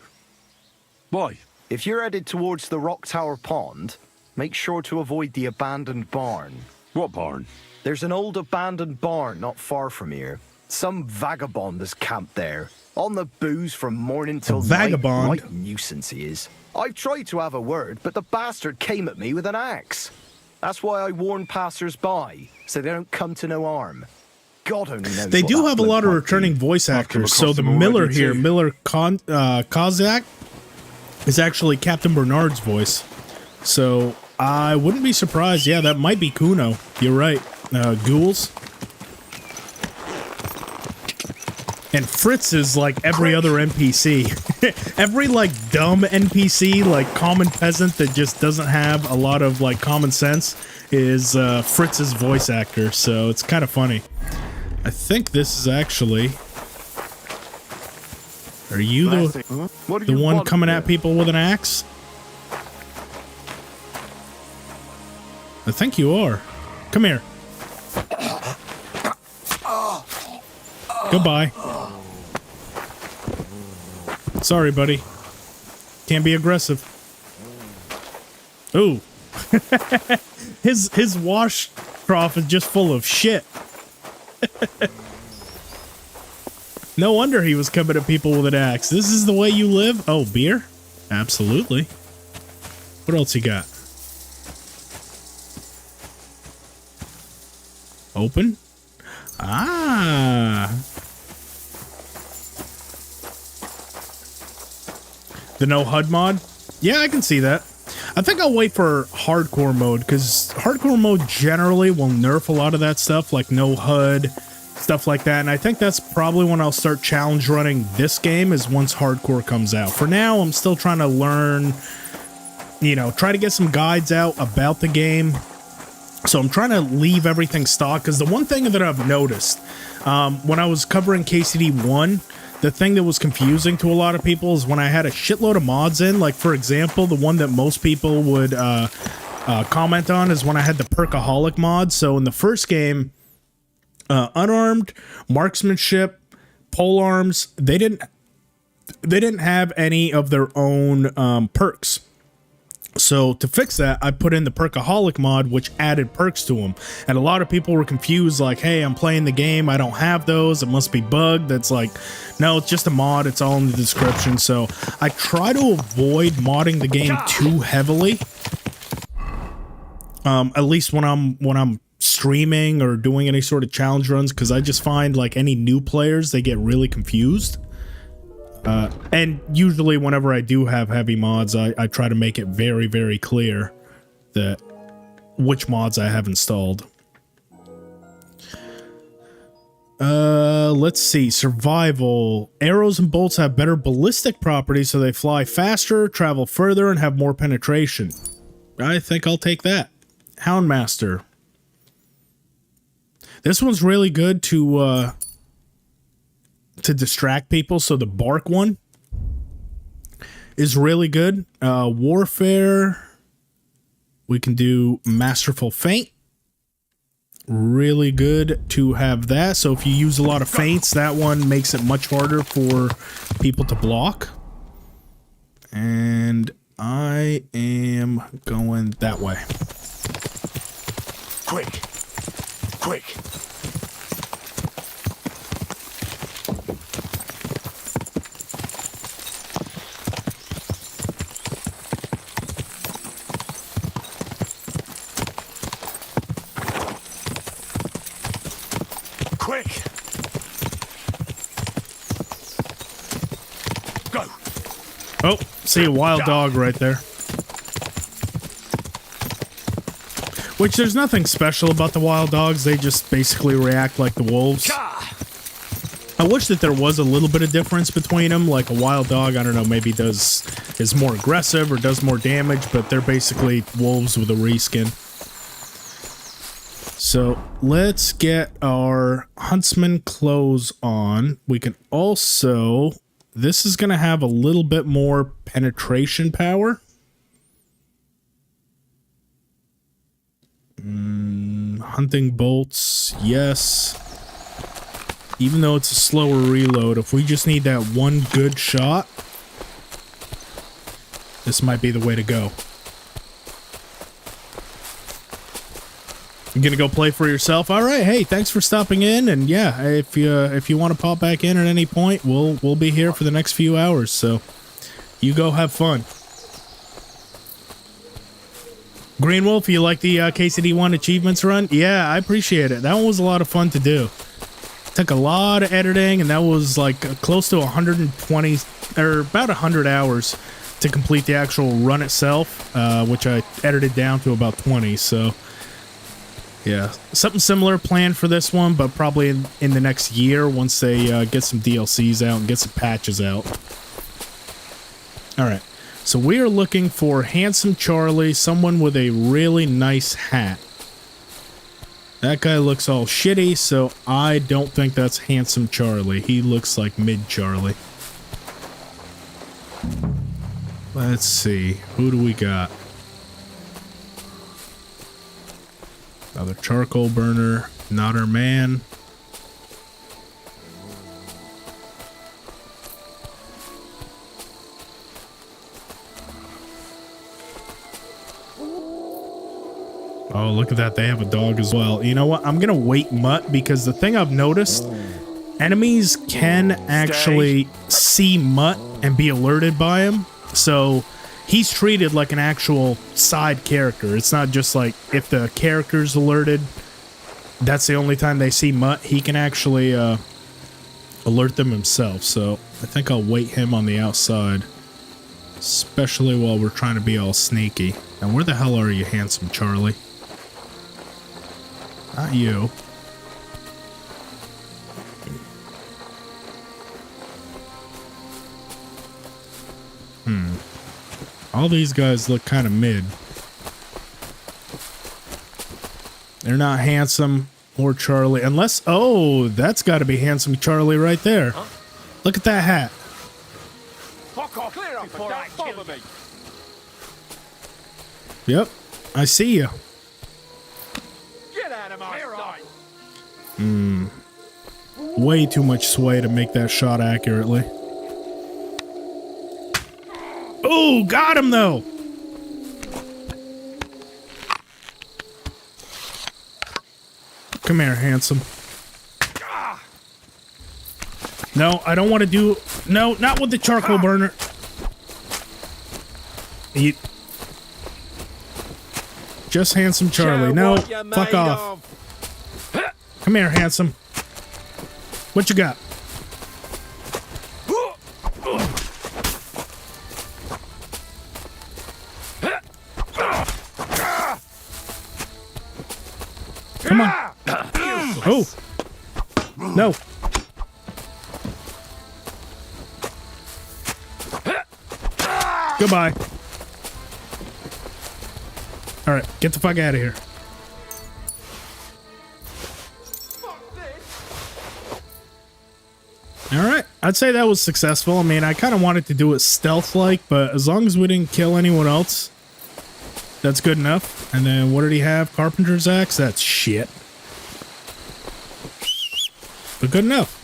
Why? If you're headed towards the Rock Tower Pond, make sure to avoid the abandoned barn. What barn? There's an old abandoned barn not far from here. Some vagabond has camped there, on the booze from morning till vagabond? night. Right nuisance he is. I've tried to have a word, but the bastard came at me with an axe. That's why I warn passers-by, so they don't come to no harm. God only knows They what do that have a lot of bloke might returning be. voice I've come actors. So across the them Miller already, here, too. Miller Kozak, is actually Captain Bernard's voice. So I wouldn't be surprised. Yeah, that might be Kuno. You're right. Ghouls. And Fritz is like every other NPC. Every like dumb NPC, like common peasant that just doesn't have a lot of like common sense is Fritz's voice actor. So it's kind of funny. I think this is actually... Are you What do the you one want coming here? at people with an axe? I think you are. Come here. Goodbye. Sorry, buddy. Can't be aggressive. Ooh. his wash trough is just full of shit. No wonder he was coming at people with an axe. This is the way you live? Oh, beer? Absolutely. What else you got? Open? Ah. The no HUD mod? Yeah, I can see that. I think I'll wait for hardcore mode, because hardcore mode generally will nerf a lot of that stuff, like no HUD, stuff like that, and I think that's probably when I'll start challenge running this game, is once hardcore comes out. For now, I'm still trying to learn, you know, try to get some guides out about the game. So I'm trying to leave everything stock, because the one thing that I've noticed, when I was covering KCD 1, the thing that was confusing to a lot of people is when I had a shitload of mods in, like, for example, the one that most people would comment on is when I had the Perkaholic mod. So in the first game, unarmed, marksmanship, polearms, they didn't have any of their own perks. So to fix that, I put in the Perkaholic mod, which added perks to them. And a lot of people were confused, like, hey, I'm playing the game, I don't have those, it must be bugged. That's like, no, it's just a mod, it's all in the description. So I try to avoid modding the game too heavily. At least when I'm streaming or doing any sort of challenge runs, because I just find, like, any new players, they get really confused. And usually whenever I do have heavy mods, I try to make it very, very clear that which mods I have installed. Let's see. Survival. Arrows and bolts have better ballistic properties, so they fly faster, travel further, and have more penetration. I think I'll take that. Houndmaster. This one's really good to distract people, so the bark one is really good. Warfare, we can do Masterful Feint. Really good to have that. So if you use a lot of feints, that one makes it much harder for people to block. And I am going that way. Quick! Quick! Quick! Go! Oh, see a wild dog right there. Which, there's nothing special about the wild dogs. They just basically react like the wolves. I wish that there was a little bit of difference between them. Like a wild dog, I don't know, maybe is more aggressive or does more damage, but they're basically wolves with a reskin. So let's get our huntsman clothes on. We can also, this is going to have a little bit more penetration power. Hunting bolts, yes. Even though it's a slower reload, if we just need that one good shot, this might be the way to go. You gonna go play for yourself? All right, hey, thanks for stopping in, and yeah, if you want to pop back in at any point, we'll be here for the next few hours. So you go have fun. Green Wolf, you like the KCD1 achievements run? Yeah, I appreciate it. That one was a lot of fun to do. Took a lot of editing, and that was like close to 120 or about 100 hours to complete the actual run itself, which I edited down to about 20. So yeah, something similar planned for this one, but probably in the next year once they get some DLCs out and get some patches out. All right. So we are looking for Handsome Charlie, someone with a really nice hat. That guy looks all shitty, so I don't think that's Handsome Charlie. He looks like Mid Charlie. Let's see. Who do we got? Another charcoal burner. Not our man. Oh, look at that. They have a dog as well. You know what? I'm going to wait Mutt because the thing I've noticed, enemies can actually see Mutt and be alerted by him. So he's treated like an actual side character. It's not just like if the character's alerted, that's the only time they see Mutt. He can actually alert them himself. So I think I'll wait him on the outside, especially while we're trying to be all sneaky. Now, where the hell are you, Handsome Charlie? Not you. All these guys look kind of mid. They're not Handsome or Charlie. Unless... Oh, that's got to be Handsome Charlie right there. Huh? Look at that hat. Fuck off. Clear up before I kill me. Yep. I see you. Get out of my sight. Way too much sway to make that shot accurately. Oh, got him though. Come here, Handsome. No, I don't want to do... No, not with the charcoal burner. You... Just Handsome Charlie. No, fuck off. Come here, Handsome. What you got? Come on. Oh. No. Goodbye. All right, get the fuck out of here. All right, I'd say that was successful. I mean, I kind of wanted to do it stealth-like, but as long as we didn't kill anyone else, that's good enough. And then what did he have? Carpenter's axe? That's shit. But good enough.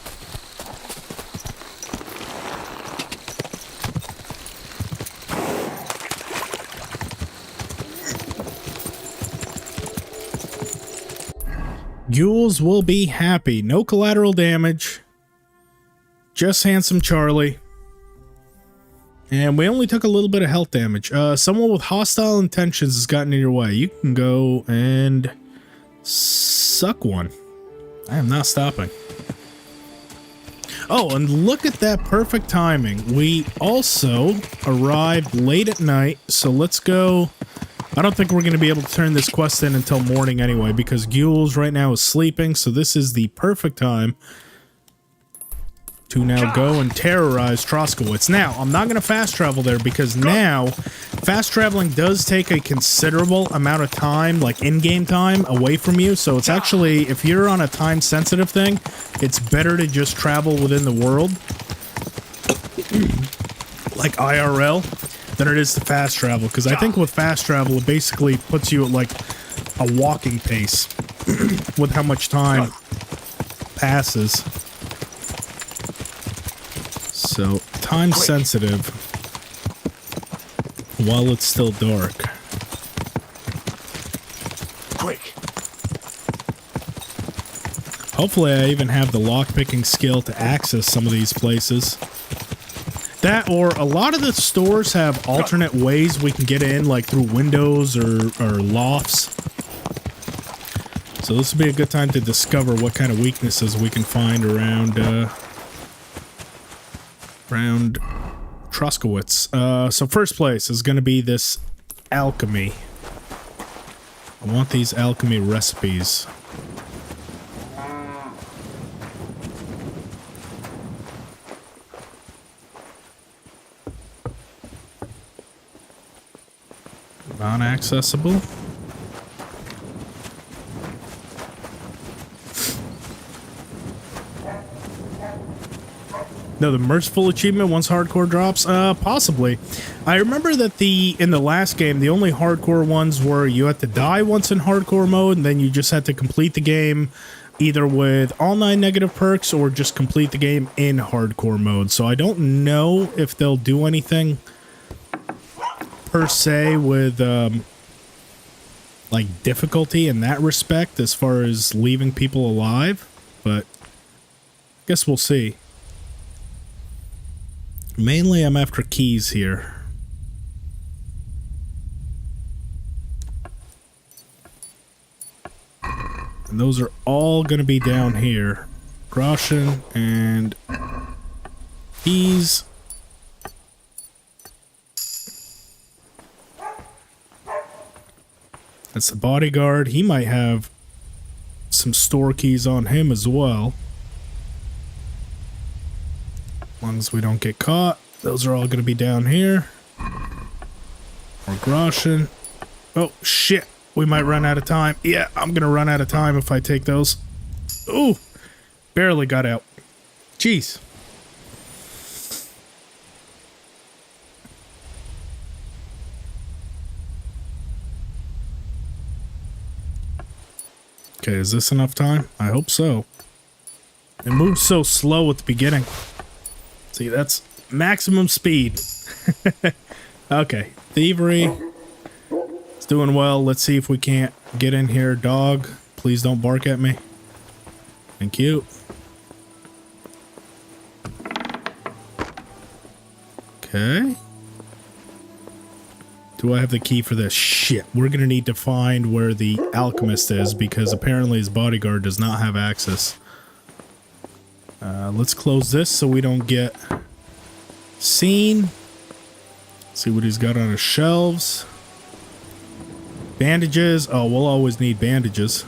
Ghouls will be happy. No collateral damage. Just Handsome Charlie. And we only took a little bit of health damage. Someone with hostile intentions has gotten in your way. You can go and suck one. I am not stopping. Oh, and look at that perfect timing. We also arrived late at night, so let's go. I don't think we're going to be able to turn this quest in until morning anyway, because Ghouls right now is sleeping, so this is the perfect time to now go and terrorize Troskowitz. Now, I'm not going to fast travel there because now fast traveling does take a considerable amount of time, like in-game time, away from you. So it's actually, if you're on a time-sensitive thing, it's better to just travel within the world, like IRL, than it is to fast travel. Because I think with fast travel, it basically puts you at like a walking pace with how much time passes. So, time sensitive while it's still dark. Quick. Hopefully I even have the lockpicking skill to access some of these places. That, or a lot of the stores have alternate ways we can get in, like through windows or lofts. So this would be a good time to discover what kind of weaknesses we can find around Troskowitz. So first place is going to be this alchemy. I want these alchemy recipes. Non-accessible. No, the Merciful achievement once hardcore drops? Possibly. I remember that in the last game, the only hardcore ones were you had to die once in hardcore mode, and then you just had to complete the game either with all 9 negative perks or just complete the game in hardcore mode. So I don't know if they'll do anything per se with like difficulty in that respect as far as leaving people alive, but I guess we'll see. Mainly I'm after keys here. And those are all going to be down here. Groschen and keys. That's the bodyguard. He might have some store keys on him as well. As long as we don't get caught. Those are all going to be down here. Or Groschen. Oh, shit. We might run out of time. Yeah, I'm going to run out of time if I take those. Ooh. Barely got out. Jeez. Okay, is this enough time? I hope so. It moves so slow at the beginning. See, that's maximum speed. Okay, Thievery. It's doing well. Let's see if we can't get in here. Dog, please don't bark at me. Thank you. Okay. Do I have the key for this? Shit, we're gonna need to find where the alchemist is because apparently his bodyguard does not have access. Let's close this so we don't get seen. See what he's got on his shelves. Bandages. Oh, we'll always need bandages.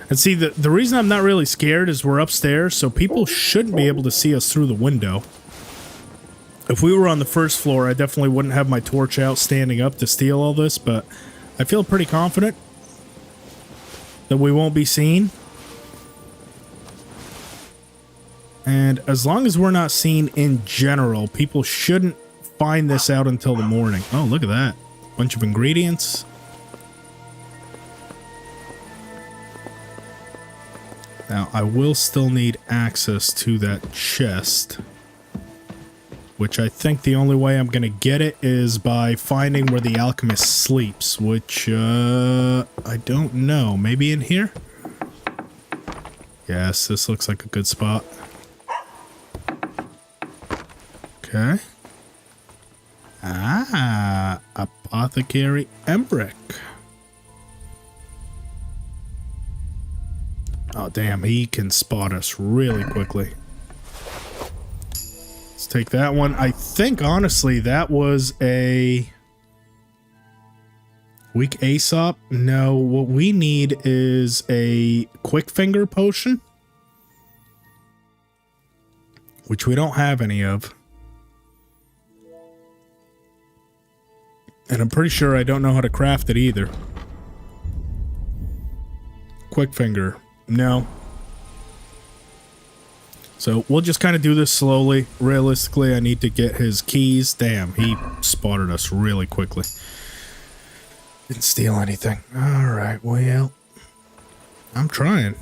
And see, the reason I'm not really scared is we're upstairs, so people shouldn't be able to see us through the window. If we were on the first floor, I definitely wouldn't have my torch out standing up to steal all this, but I feel pretty confident that we won't be seen. And as long as we're not seen in general, people shouldn't find this out until the morning. Oh, look at that. Bunch of ingredients. Now, I will still need access to that chest, which I think the only way I'm going to get it is by finding where the alchemist sleeps, which, I don't know. Maybe in here? Yes, this looks like a good spot. Okay. Ah, Apothecary Embrick. Oh, damn, he can spot us really quickly. Let's take that one. I think, honestly, that was a weak Aesop. No, what we need is a quick finger potion. which we don't have any of. And I'm pretty sure I don't know how to craft it either. Quick finger. No. So we'll just kind of do this slowly. Realistically, I need to get his keys. Damn, he spotted us really quickly. Didn't steal anything. Alright, well, I'm trying.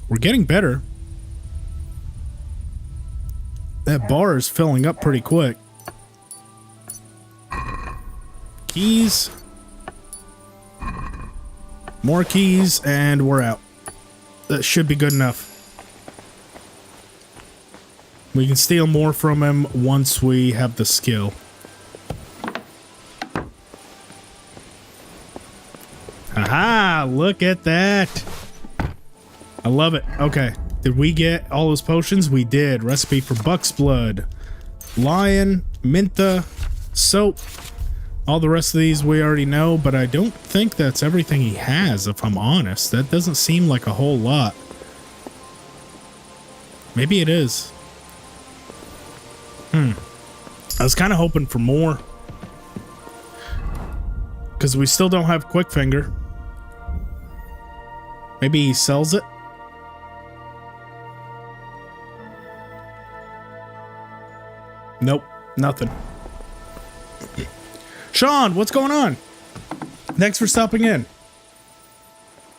We're getting better. That bar is filling up pretty quick. Keys. More keys, and we're out. That should be good enough. We can steal more from him once we have the skill. Haha, look at that. I love it. Okay. Did we get all those potions? We did. Recipe for Buck's Blood. Lion, Minta, Soap. All the rest of these we already know, but I don't think that's everything he has, if I'm honest. That doesn't seem like a whole lot. Maybe it is. I was kind of hoping for more. Because we still don't have Quick Finger. Maybe he sells it? Nope, nothing. Sean, what's going on? Thanks for stopping in.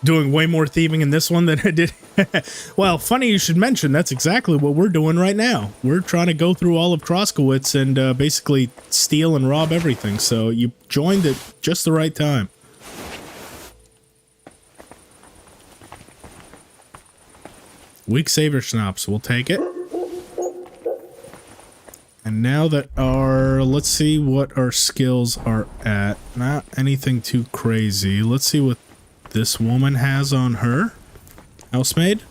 Doing way more thieving in this one than I did. Well, funny you should mention, that's exactly what we're doing right now. We're trying to go through all of Troskowitz and basically steal and rob everything, so you joined at just the right time. Weak Saver Schnapps, we'll take it. And now that let's see what our skills are at. Not anything too crazy. Let's see what this woman has on her. Housemaid.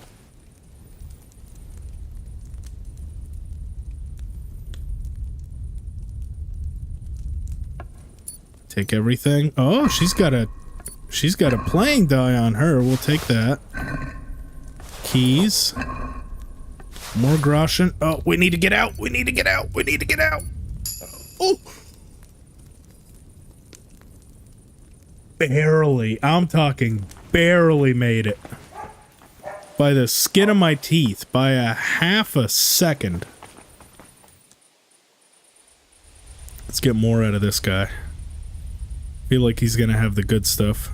Take everything. Oh, she's got a playing die on her. We'll take that. Keys. More groschen. Oh, we need to get out. We need to get out. We need to get out. Oh. Barely. I'm talking barely made it. By the skin of my teeth. By a half a second. Let's get more out of this guy. Feel like he's gonna have the good stuff.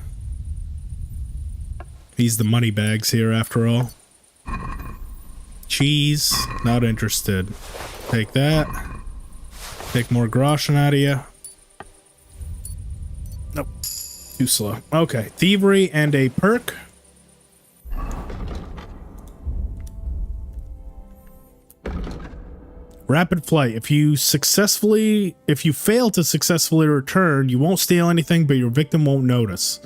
He's the money bags here after all. Cheese, not interested. Take that. Take more groschen out of you. Nope. Too slow. Okay. Thievery and a perk. Rapid flight. If you fail to successfully return, you won't steal anything, but your victim won't notice.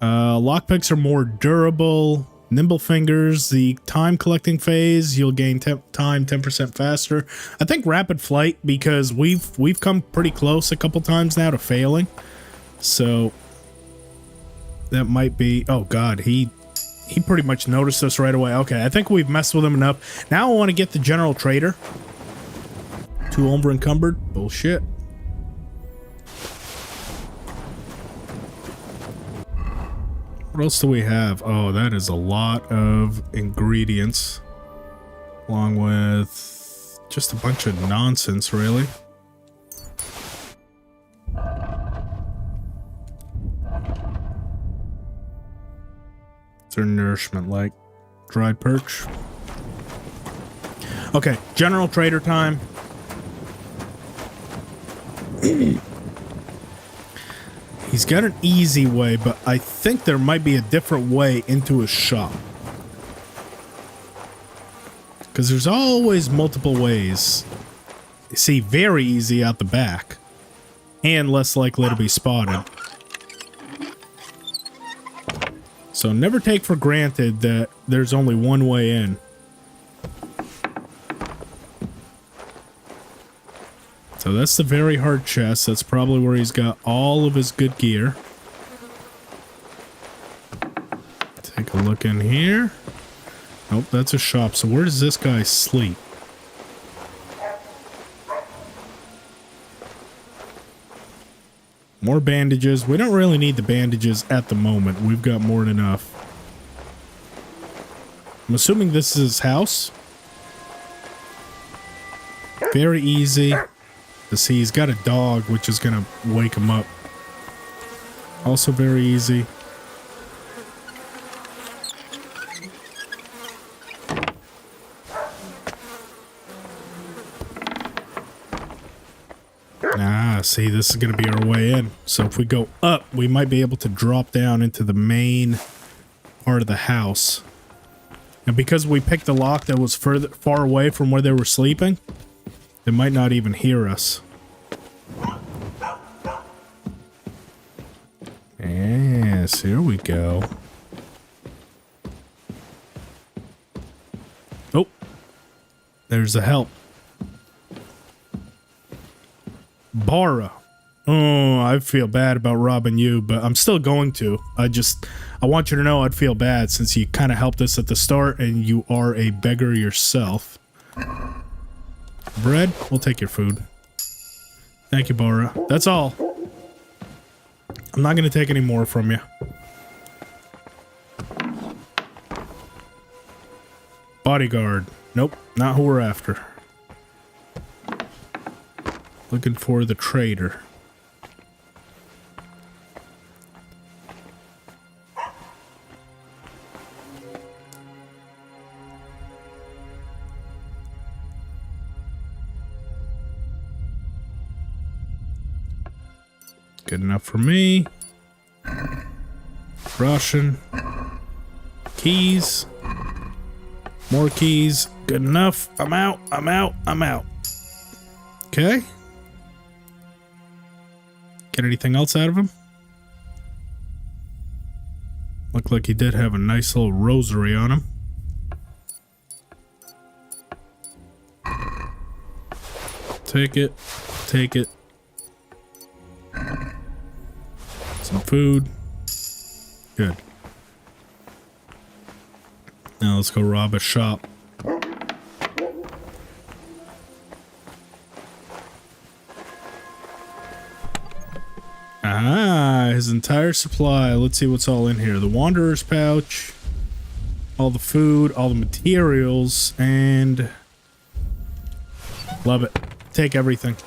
Lockpicks are more durable. Nimble fingers, the time collecting phase, you'll gain time 10% faster. I think rapid flight, because we've come pretty close a couple times now to failing. So that might be, oh god, he pretty much noticed us right away. Okay, I think we've messed with him enough. Now I want to get the general trader. Too over encumbered? Bullshit. What else do we have? Oh, that is a lot of ingredients. Along with just a bunch of nonsense, really. What's their nourishment like? Dried perch? Okay, general trader time. He's got an easy way, but I think there might be a different way into his shop. Because there's always multiple ways. You see, very easy out the back. And less likely to be spotted. So never take for granted that there's only one way in. So that's the very hard chest. That's probably where he's got all of his good gear. look in here. Nope, that's a shop. So where does this guy sleep? More bandages. We don't really need the bandages at the moment. We've got more than enough. I'm assuming this is his house. Very easy to see. He's got a dog, which is going to wake him up. Also very easy. Ah, see, this is going to be our way in. So if we go up, we might be able to drop down into the main part of the house. And because we picked a lock that was far away from where they were sleeping, they might not even hear us. Yes, here we go. Oh, there's the help. Bara. Oh, I feel bad about robbing you, but I'm still going to. I want you to know I'd feel bad since you kind of helped us at the start and you are a beggar yourself. Bread? We'll take your food. Thank you, Bara. That's all. I'm not going to take any more from you. Bodyguard. Nope, not who we're after. Looking for the trader. Good enough for me. Russian. Keys. More keys. Good enough. I'm out. I'm out. I'm out. Okay. Get anything else out of him? Looked like he did have a nice little rosary on him. Take it. Take it. Some food. Good. Now let's go rob a shop. Ah, his entire supply. Let's see what's all in here. The Wanderer's pouch, all the food, all the materials, and love it. Take everything.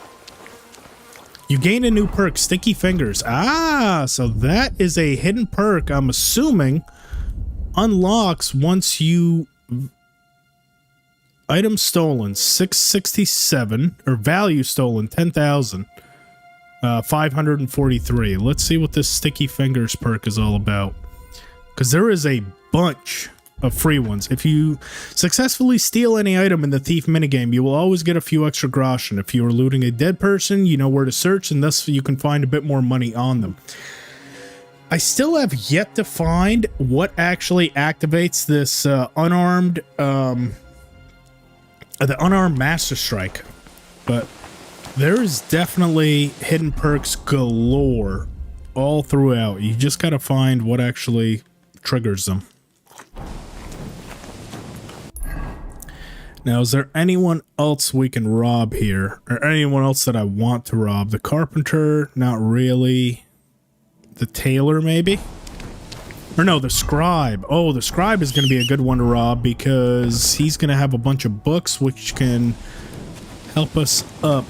You gain a new perk, Sticky Fingers. Ah, so that is a hidden perk, I'm assuming, unlocks once you... Item stolen, 667, or value stolen, 10,000. 543. Let's see what this Sticky Fingers perk is all about. Because there is a bunch of free ones. If you successfully steal any item in the thief minigame, you will always get a few extra groschen. If you are looting a dead person, you know where to search, and thus you can find a bit more money on them. I still have yet to find what actually activates this the unarmed Master Strike, but there is definitely hidden perks galore all throughout. You just gotta find what actually triggers them. Now, is there anyone else we can rob here? Or anyone else that I want to rob? The carpenter? Not really. The tailor, maybe? Or no, the scribe. Oh, the scribe is going to be a good one to rob because he's going to have a bunch of books which can help us up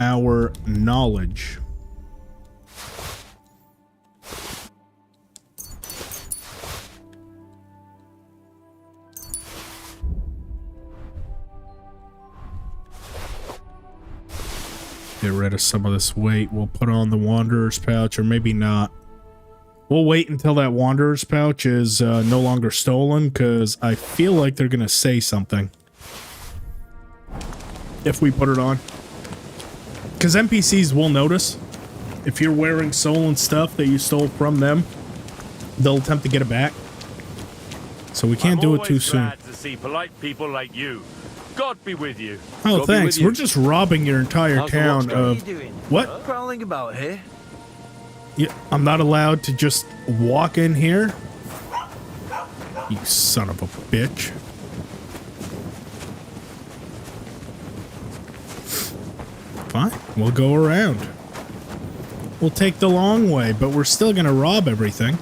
our knowledge. Get rid of some of this weight. We'll put on the Wanderer's pouch, or maybe not. We'll wait until that Wanderer's pouch is no longer stolen, because I feel like they're going to say something if we put it on. Because NPCs will notice. If you're wearing stolen stuff that you stole from them, they'll attempt to get it back. So we can't do it too soon. To see polite people like you. God be with you. Oh, God thanks. you. We're just robbing your entire town of... What are you doing? What? Crawling about here? Yeah, I'm not allowed to just walk in here? You son of a bitch. Fine, we'll go around. We'll take the long way, but we're still gonna rob everything.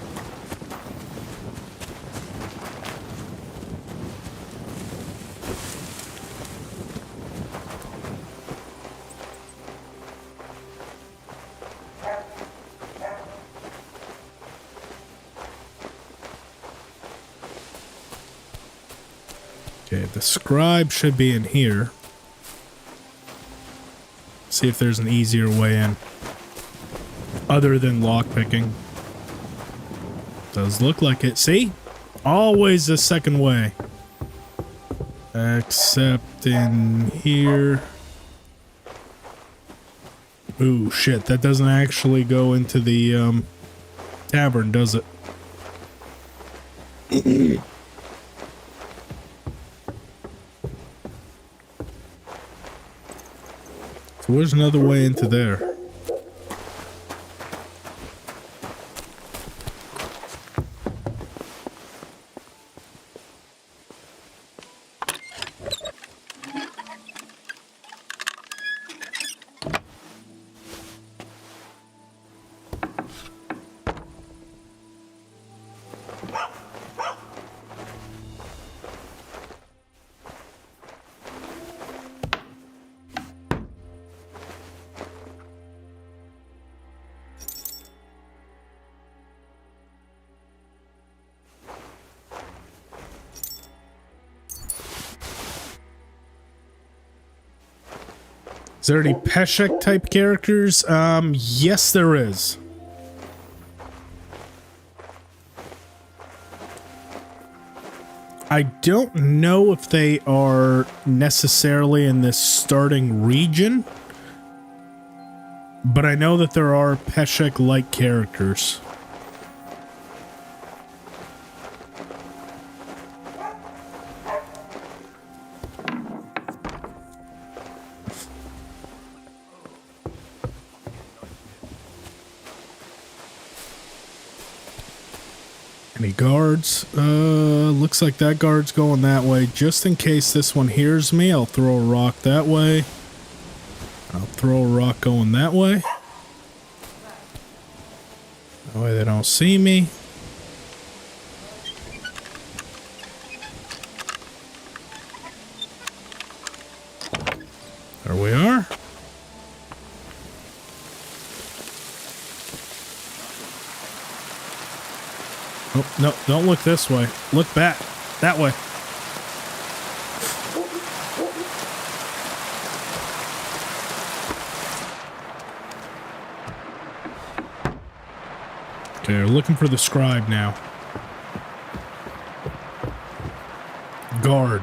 Okay, the scribe should be in here. See if there's an easier way in. Other than lockpicking. Does look like it. See? Always the second way. Except in here. Ooh, shit. That doesn't actually go into the tavern, does it? So where's another way into there? Is there any Peshek type characters? Yes, there is. I don't know if they are necessarily in this starting region, but I know that there are Peshek-like characters. Any guards? Looks like that guard's going that way. Just in case this one hears me, I'll throw a rock that way. I'll throw a rock going that way. That way they don't see me. There we are. Oh, no, don't look this way. Look back. That way. Okay, we're looking for the scribe now. Guard.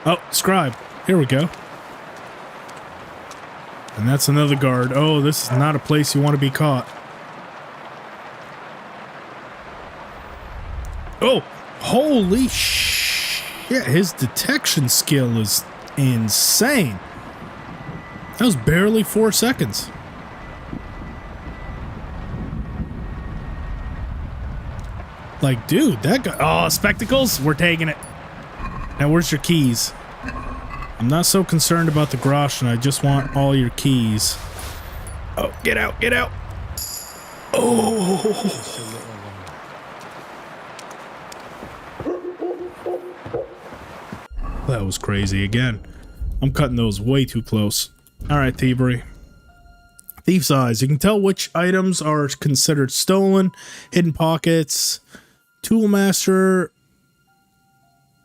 Oh, scribe. Here we go. And that's another guard. Oh, this is not a place you want to be caught. Oh, holy shit, his detection skill is insane. That was barely 4 seconds. Like, dude, that guy... Oh, spectacles? We're taking it. Now, where's your keys? I'm not so concerned about the groschen. I just want all your keys. Oh, get out, get out. Oh... That was crazy again. I'm cutting those way too close. Alright, thievery. Thief's eyes. You can tell which items are considered stolen, hidden pockets, toolmaster,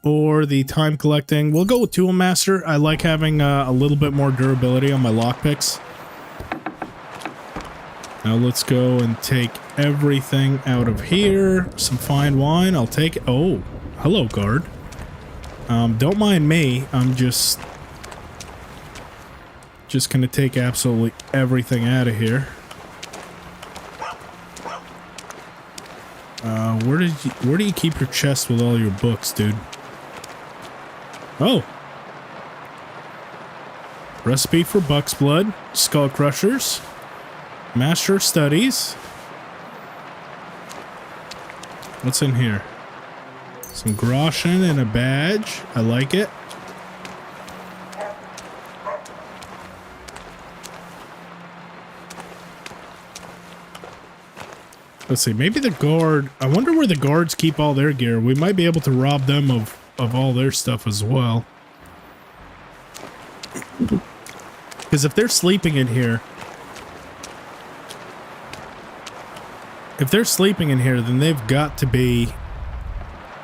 or the time collecting. We'll go with toolmaster. I like having a little bit more durability on my lockpicks. Now let's go and take everything out of here. Some fine wine. I'll take it. Oh, hello, guard. Don't mind me. I'm just gonna take absolutely everything out of here. Where do you keep your chest with all your books, dude? Oh. Recipe for Buck's Blood, Skull Crushers, Master of Studies. What's in here? Some groschen and a badge. I like it. Let's see, maybe the guard... I wonder where the guards keep all their gear. We might be able to rob them of all their stuff as well. Because if they're sleeping in here... If they're sleeping in here, then they've got to be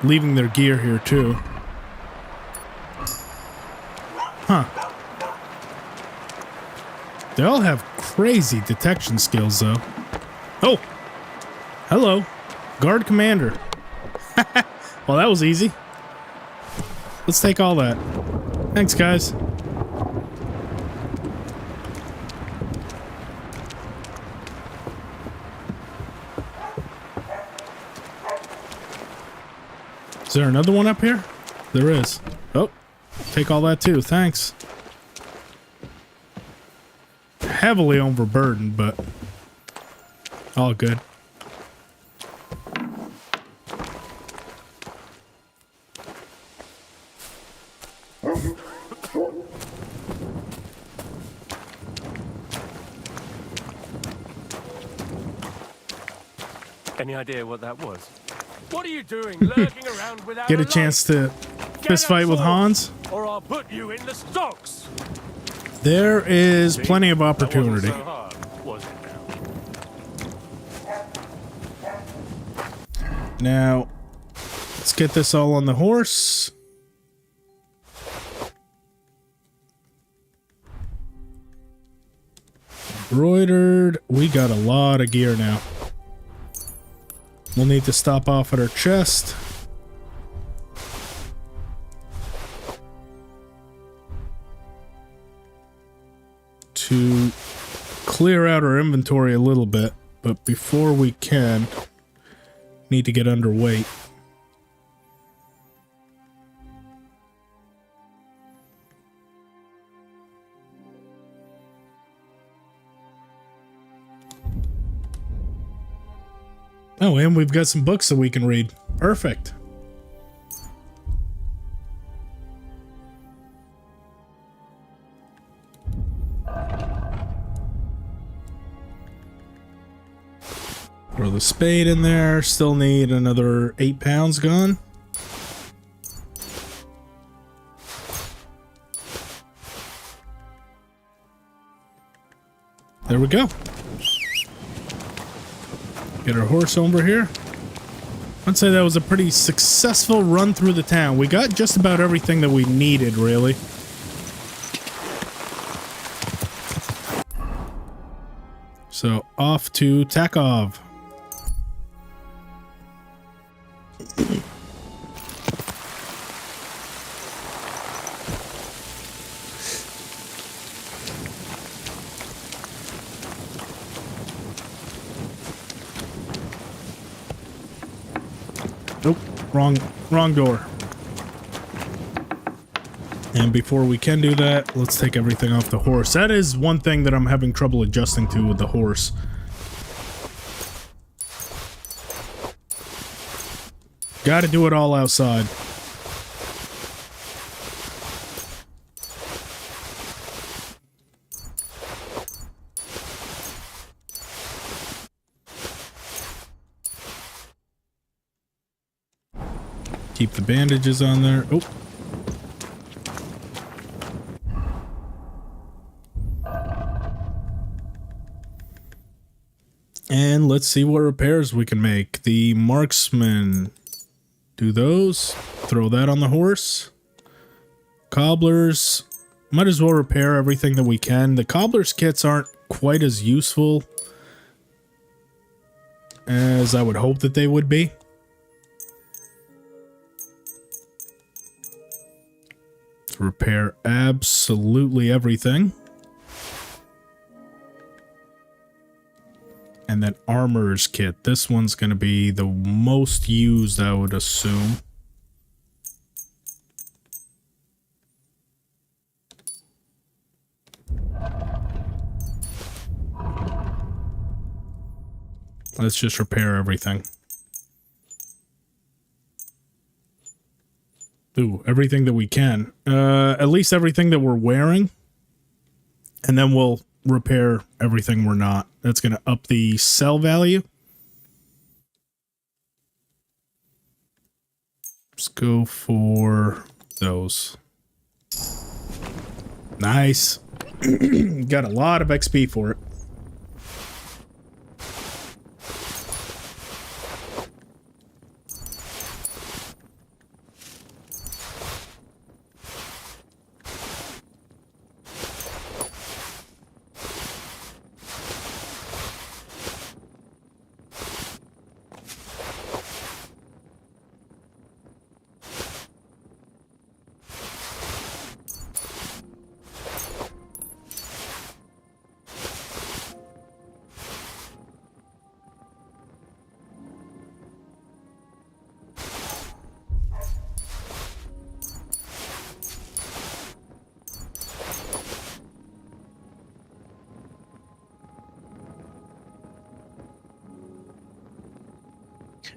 leaving their gear here too. Huh. They all have crazy detection skills though. Oh! Hello. Guard commander. Well, that was easy. Let's take all that. Thanks, guys. Is there another one up here? There is. Oh, take all that too. Thanks. Heavily overburdened, but all good. Any idea what that was? What are you doing lurking around without Get a chance to fist fight with Hans? Or I'll put you in the stocks. There is plenty of opportunity. That wasn't so hard, was it now? Now, let's get this all on the horse. Embroidered. We got a lot of gear now. We'll need to stop off at our chest. To clear out our inventory a little bit, but before we can, need to get underweight. Oh, and we've got some books that we can read. Perfect. Throw the spade in there. Still need another 8 pounds gone. There we go. Get our horse over here. I'd say that was a pretty successful run through the town. We got just about everything that we needed, really. So, off to Takov. Nope, wrong door. And before we can do that, let's take everything off the horse. That is one thing that I'm having trouble adjusting to with the horse. Gotta do it all outside. Keep the bandages on there. Oh. And let's see what repairs we can make. The marksman. Do those. Throw that on the horse. Cobblers. Might as well repair everything that we can. The cobbler's kits aren't quite as useful as I would hope that they would be. Repair absolutely everything. And then armorer's kit. This one's going to be the most used, I would assume. Let's just repair everything. Ooh, everything that we can. At least everything that we're wearing. And then we'll repair everything we're not. That's going to up the sell value. Let's go for those. Nice. Got a lot of XP for it.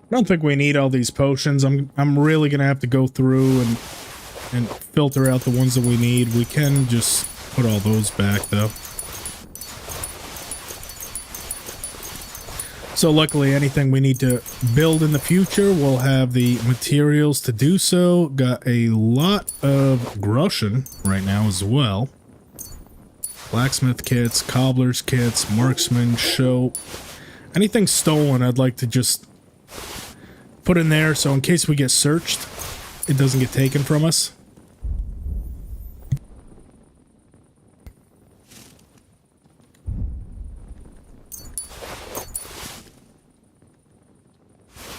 I don't think we need all these potions. I'm really gonna have to go through and filter out the ones that we need. We can just put all those back though. So luckily anything we need to build in the future, we'll have the materials to do so. Got a lot of groschen right now as well. Blacksmith kits, cobbler's kits, marksman, show. Anything stolen I'd like to just put in there so in case we get searched, it doesn't get taken from us.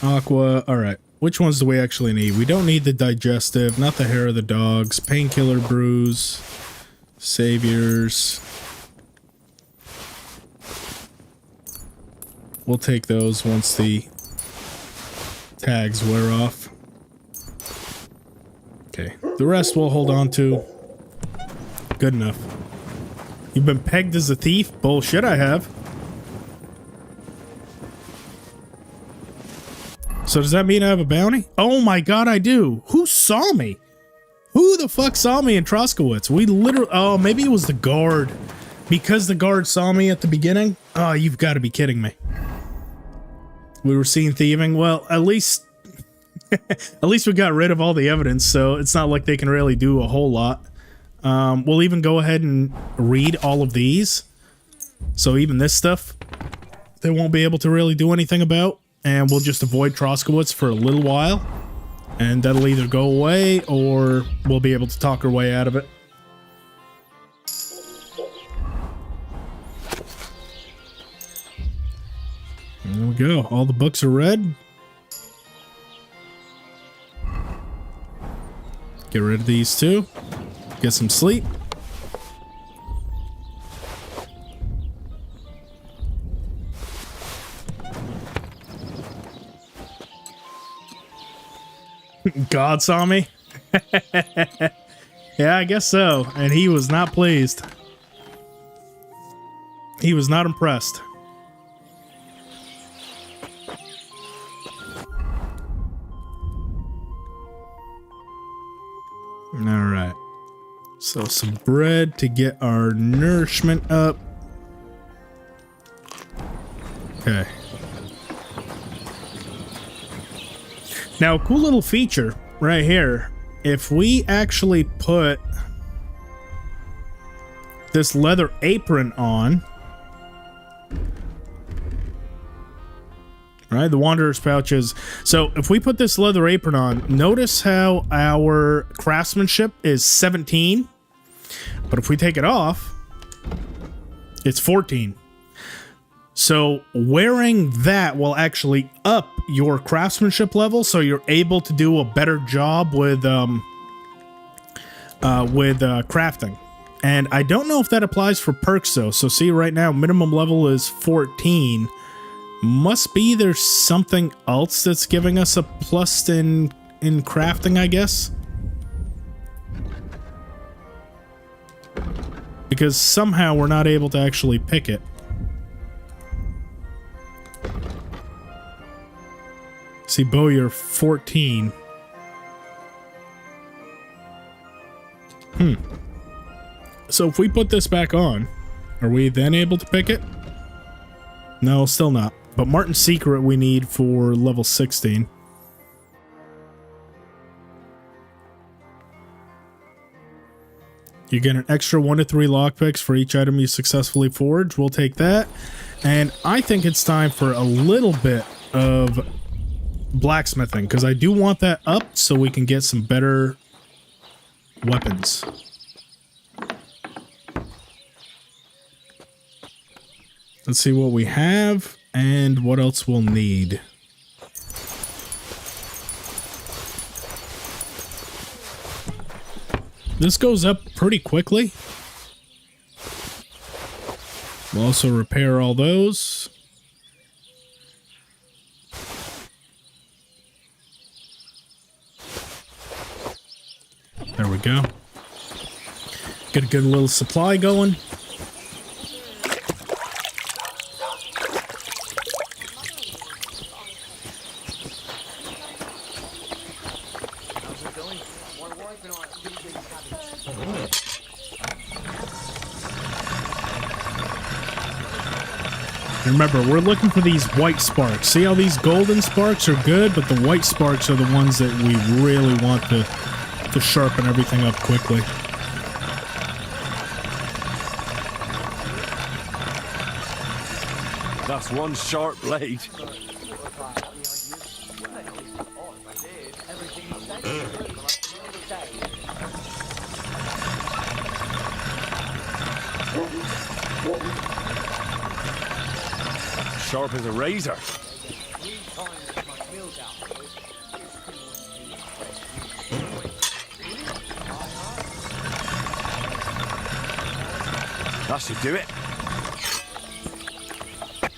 Aqua, alright. Which ones do we actually need? We don't need the digestive, not the hair of the dogs, painkiller brews, saviors. We'll take those once the tags wear off. Okay, the rest we'll hold on to. Good enough. You've been pegged as a thief? Bullshit, I have. So does that mean I have a bounty? Oh my god, I do. Who saw me? Who the fuck saw me in Troskowitz? We literally... Oh, maybe it was the guard. Because the guard saw me at the beginning? Oh, you've got to be kidding me. We were seen thieving. Well, at least we got rid of all the evidence, so it's not like they can really do a whole lot. We'll even go ahead and read all of these. So even this stuff, they won't be able to really do anything about. And we'll just avoid Troskowitz for a little while. And that'll either go away, or we'll be able to talk our way out of it. There we go. All the books are read. Get rid of these too. Get some sleep. God saw me? Yeah, I guess so. And he was not pleased. He was not impressed. Alright. So some bread to get our nourishment up. Okay. Now, a cool little feature right here. If we actually put this leather apron on, right, the Wanderer's pouches. So if we put this leather apron on, notice how our craftsmanship is 17, but if we take it off, it's 14. So wearing that will actually up your craftsmanship level, so you're able to do a better job with crafting. And I don't know if that applies for perks though. So see, right now minimum level is 14. Must be there's something else that's giving us a plus in crafting, I guess. Because somehow we're not able to actually pick it. See, Bo, you're 14. So if we put this back on, are we then able to pick it? No, still not. But Martin's Secret we need for level 16. You get an extra 1 to 3 lockpicks for each item you successfully forge. We'll take that. And I think it's time for a little bit of blacksmithing, because I do want that up so we can get some better weapons. Let's see what we have and what else we'll need. This goes up pretty quickly. We'll also repair all those. There we go. Get a good little supply going. Remember, we're looking for these white sparks. See how these golden sparks are good, but the white sparks are the ones that we really want to sharpen everything up quickly. That's one sharp blade. Sharp as a razor. That should do it.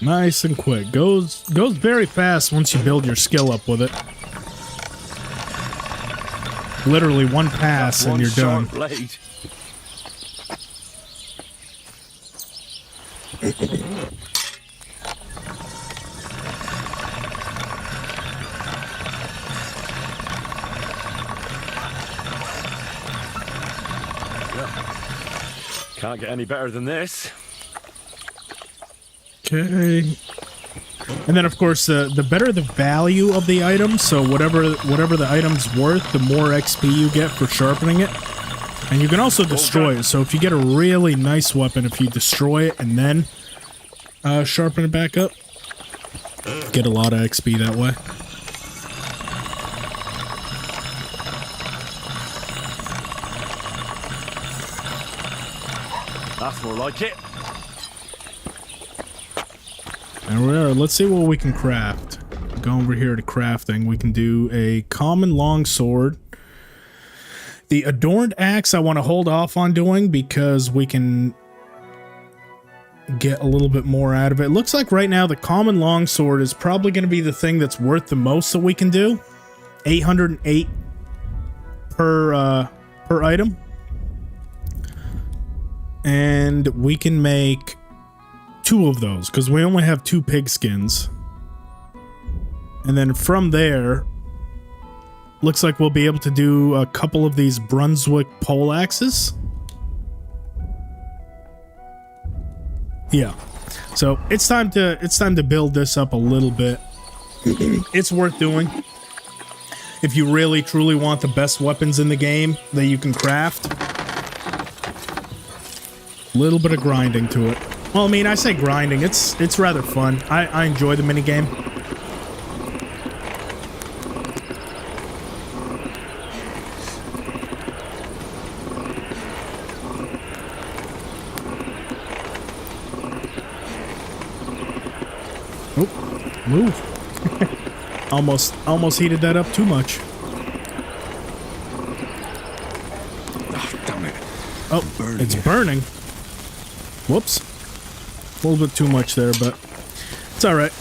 Nice and quick. Goes very fast once you build your skill up with it. Literally one pass and you're done. Blade. Can't get any better than this. Okay. And then, of course, the better the value of the item, so whatever the item's worth, the more XP you get for sharpening it. And you can also destroy it, so if you get a really nice weapon, if you destroy it and then sharpen it back up, get a lot of XP that way. That's more like it. And we are. Let's see what we can craft. Go over here to crafting. We can do a common longsword. The adorned axe I want to hold off on doing because we can get a little bit more out of it. It looks like right now the common longsword is probably going to be the thing that's worth the most that we can do. 808 per item. And we can make 2 of those because we only have 2 pig skins. And then from there, looks like we'll be able to do a couple of these Brunswick pole axes. Yeah. So it's time to build this up a little bit. It's worth doing. If you really truly want the best weapons in the game that you can craft. Little bit of grinding to it. Well, I mean, I say grinding. It's rather fun. I enjoy the minigame. Oh, move. almost heated that up too much. Oh, damn it. Oh, it's burning. Whoops. A little bit too much there, but it's all right.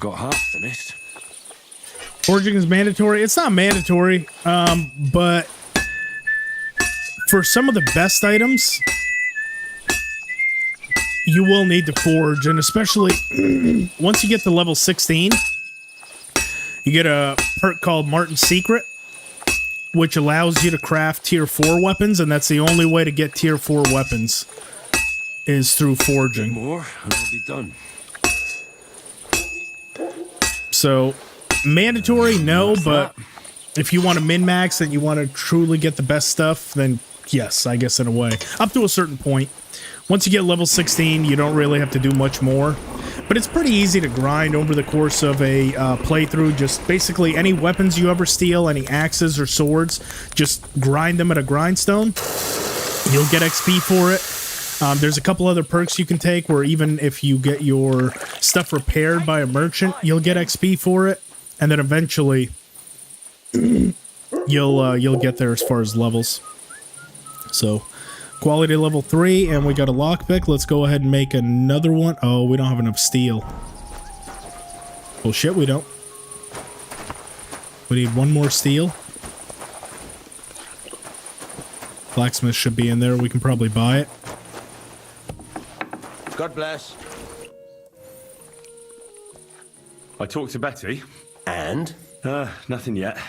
got half finished. Forging is mandatory. It's not mandatory, but for some of the best items, you will need to forge, and especially once you get to level 16, you get a perk called Martin's Secret, which allows you to craft tier 4 weapons, and that's the only way to get tier 4 weapons is through forging. More, and I'll be done. So, mandatory, no, but if you want to min-max and you want to truly get the best stuff, then yes, I guess in a way. Up to a certain point. Once you get level 16, you don't really have to do much more. But it's pretty easy to grind over the course of a playthrough. Just basically any weapons you ever steal, any axes or swords, just grind them at a grindstone. You'll get XP for it. There's a couple other perks you can take where even if you get your stuff repaired by a merchant, you'll get XP for it. And then eventually, you'll get there as far as levels. So, quality level 3, and we got a lockpick. Let's go ahead and make another one. Oh, we don't have enough steel. Oh shit, we don't. We need one more steel. Blacksmith should be in there. We can probably buy it. God bless. I talked to Betty. And? Nothing yet.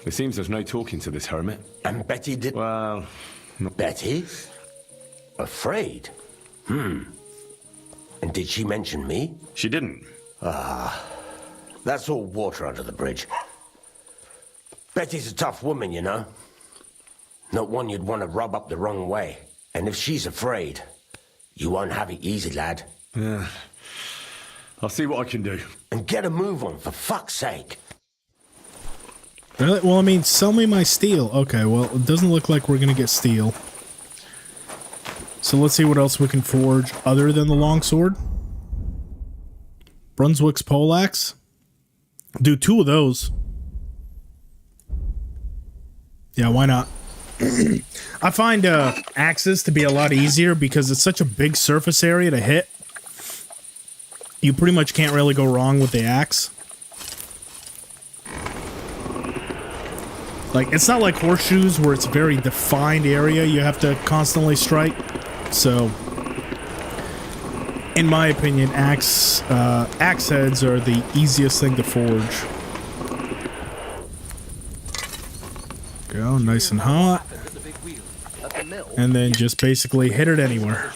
It seems there's no talking to this hermit. And Betty did... Well... Betty? Afraid? And did she mention me? She didn't. That's all water under the bridge. Betty's a tough woman, you know. Not one you'd want to rub up the wrong way. And if she's afraid, you won't have it easy, lad. Yeah. I'll see what I can do. And get a move on, for fuck's sake. Really? Well, I mean, sell me my steel. Okay, well, it doesn't look like we're going to get steel. So let's see what else we can forge other than the longsword. Brunswick's poleaxe. Do 2 of those. Yeah, why not? I find axes to be a lot easier because it's such a big surface area to hit. You pretty much can't really go wrong with the axe. Like, it's not like horseshoes where it's a very defined area you have to constantly strike. So, in my opinion, axe heads are the easiest thing to forge. Go, nice and hot. And then just basically hit it anywhere.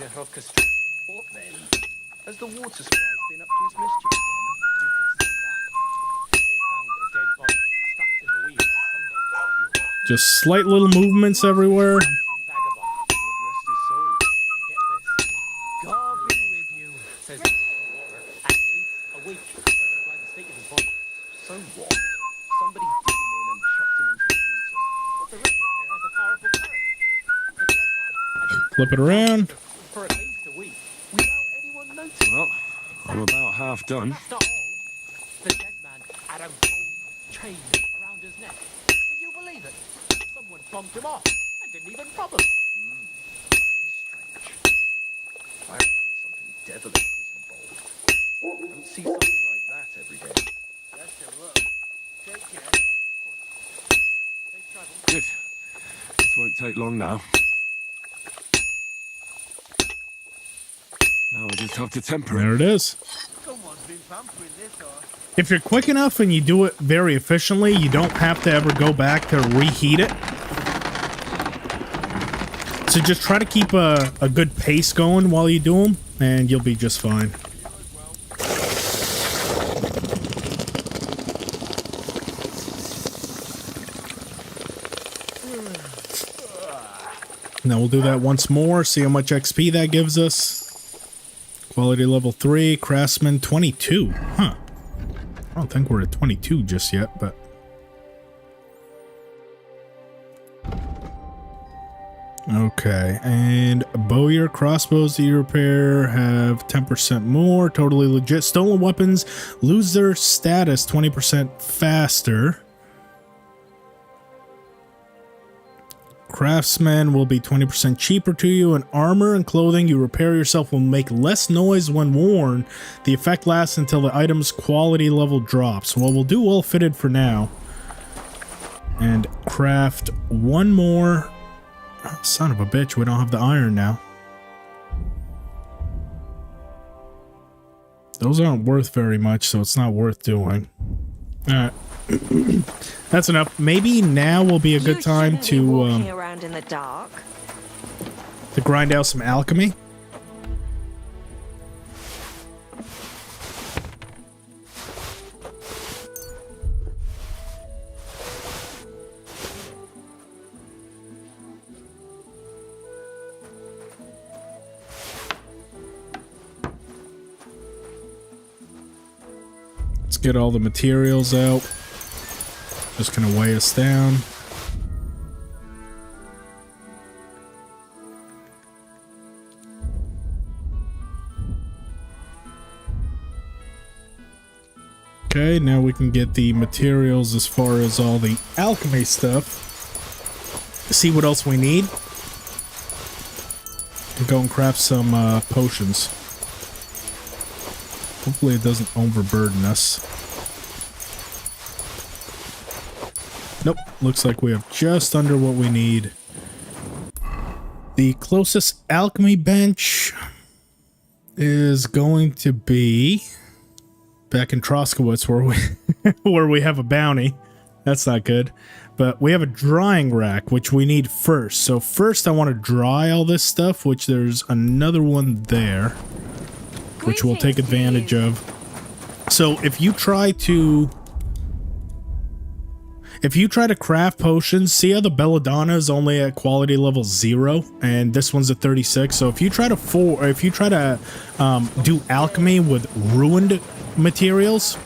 Has the water sprite been up to his mischief again? You could see that. They found a dead body stuck in the wheel on Sunday. Just slight little movements everywhere. Some vagabond, Lord rest his soul. Get this. God be with you, says the water. Actually, a week, judging by the state of his body. So what? Somebody did him in and chucked him into the water. But the river here has a powerful current. The dead man had been Flip it around. for at least a week without anyone noticing. Well, I'm about half done. That's not all. The dead man had a gold chain around his neck. Can you believe it? Someone bumped him off and didn't even rob him. That is strange. I reckon something devilish was involved. Don't see something like that every day. That's your luck. Take care. Safe travel. Good. This won't take long now. Now I just have to temper it. There it is. Someone's been pampering this, or... If you're quick enough and you do it very efficiently, you don't have to ever go back to reheat it. So just try to keep a good pace going while you do them, and you'll be just fine. Now we'll do that once more, see how much XP that gives us. Quality level 3, craftsman 22. Huh. I don't think we're at 22 just yet, but... Okay, and bowyer crossbows that you repair have 10% more, totally legit. Stolen weapons lose their status 20% faster. Craftsman will be 20% cheaper to you, and armor and clothing you repair yourself will make less noise when worn. The effect lasts until the item's quality level drops. Well, we'll do well fitted for now. And craft one more. Oh, son of a bitch, we don't have the iron now. Those aren't worth very much, so it's not worth doing. Alright. That's enough. Maybe now will be a good time to walking around in the dark. To grind out some alchemy. Let's get all the materials out. Just gonna weigh us down. Okay, now we can get the materials as far as all the alchemy stuff. See what else we need. And go and craft some potions. Hopefully it doesn't overburden us. Nope, looks like we have just under what we need. The closest alchemy bench is going to be back in Troskowitz, where we have a bounty. That's not good. But we have a drying rack, which we need first. So first I want to dry all this stuff, which there's another one there, which we'll take advantage of. So if you try to craft potions, see how the belladonna is only at quality level 0 and this one's at 36. So if you try to do alchemy with ruined materials,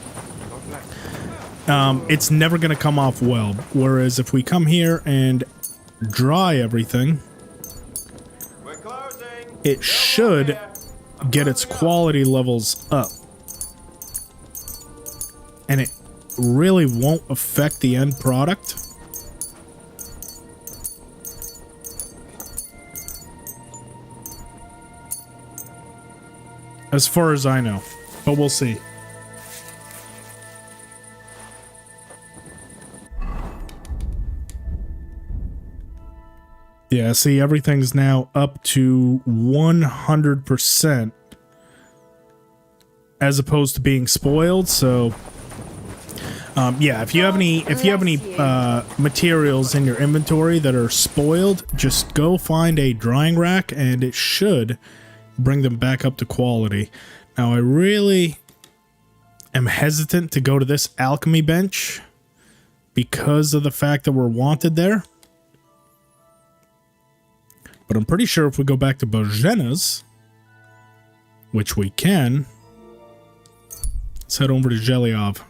it's never going to come off well. Whereas if we come here and dry everything, it should get its quality levels up. And it really won't affect the end product. As far as I know, but we'll see. Yeah, see, everything's now up to 100% as opposed to being spoiled, so yeah, if you have any materials in your inventory that are spoiled, just go find a drying rack and it should bring them back up to quality. Now, I really am hesitant to go to this alchemy bench because of the fact that we're wanted there. But I'm pretty sure if we go back to Bojena's, which we can, let's head over to Zhelyov.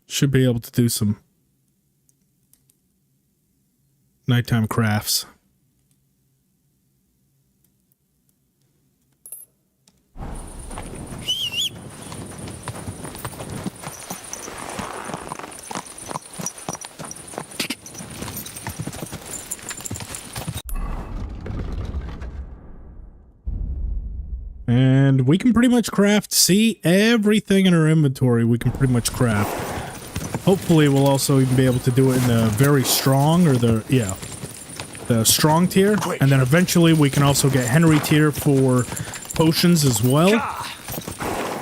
Should be able to do some nighttime crafts. And we can pretty much craft, see, everything in our inventory we can pretty much craft. Hopefully we'll also even be able to do it in the very strong, or the strong tier. And then eventually we can also get Henry tier for potions as well,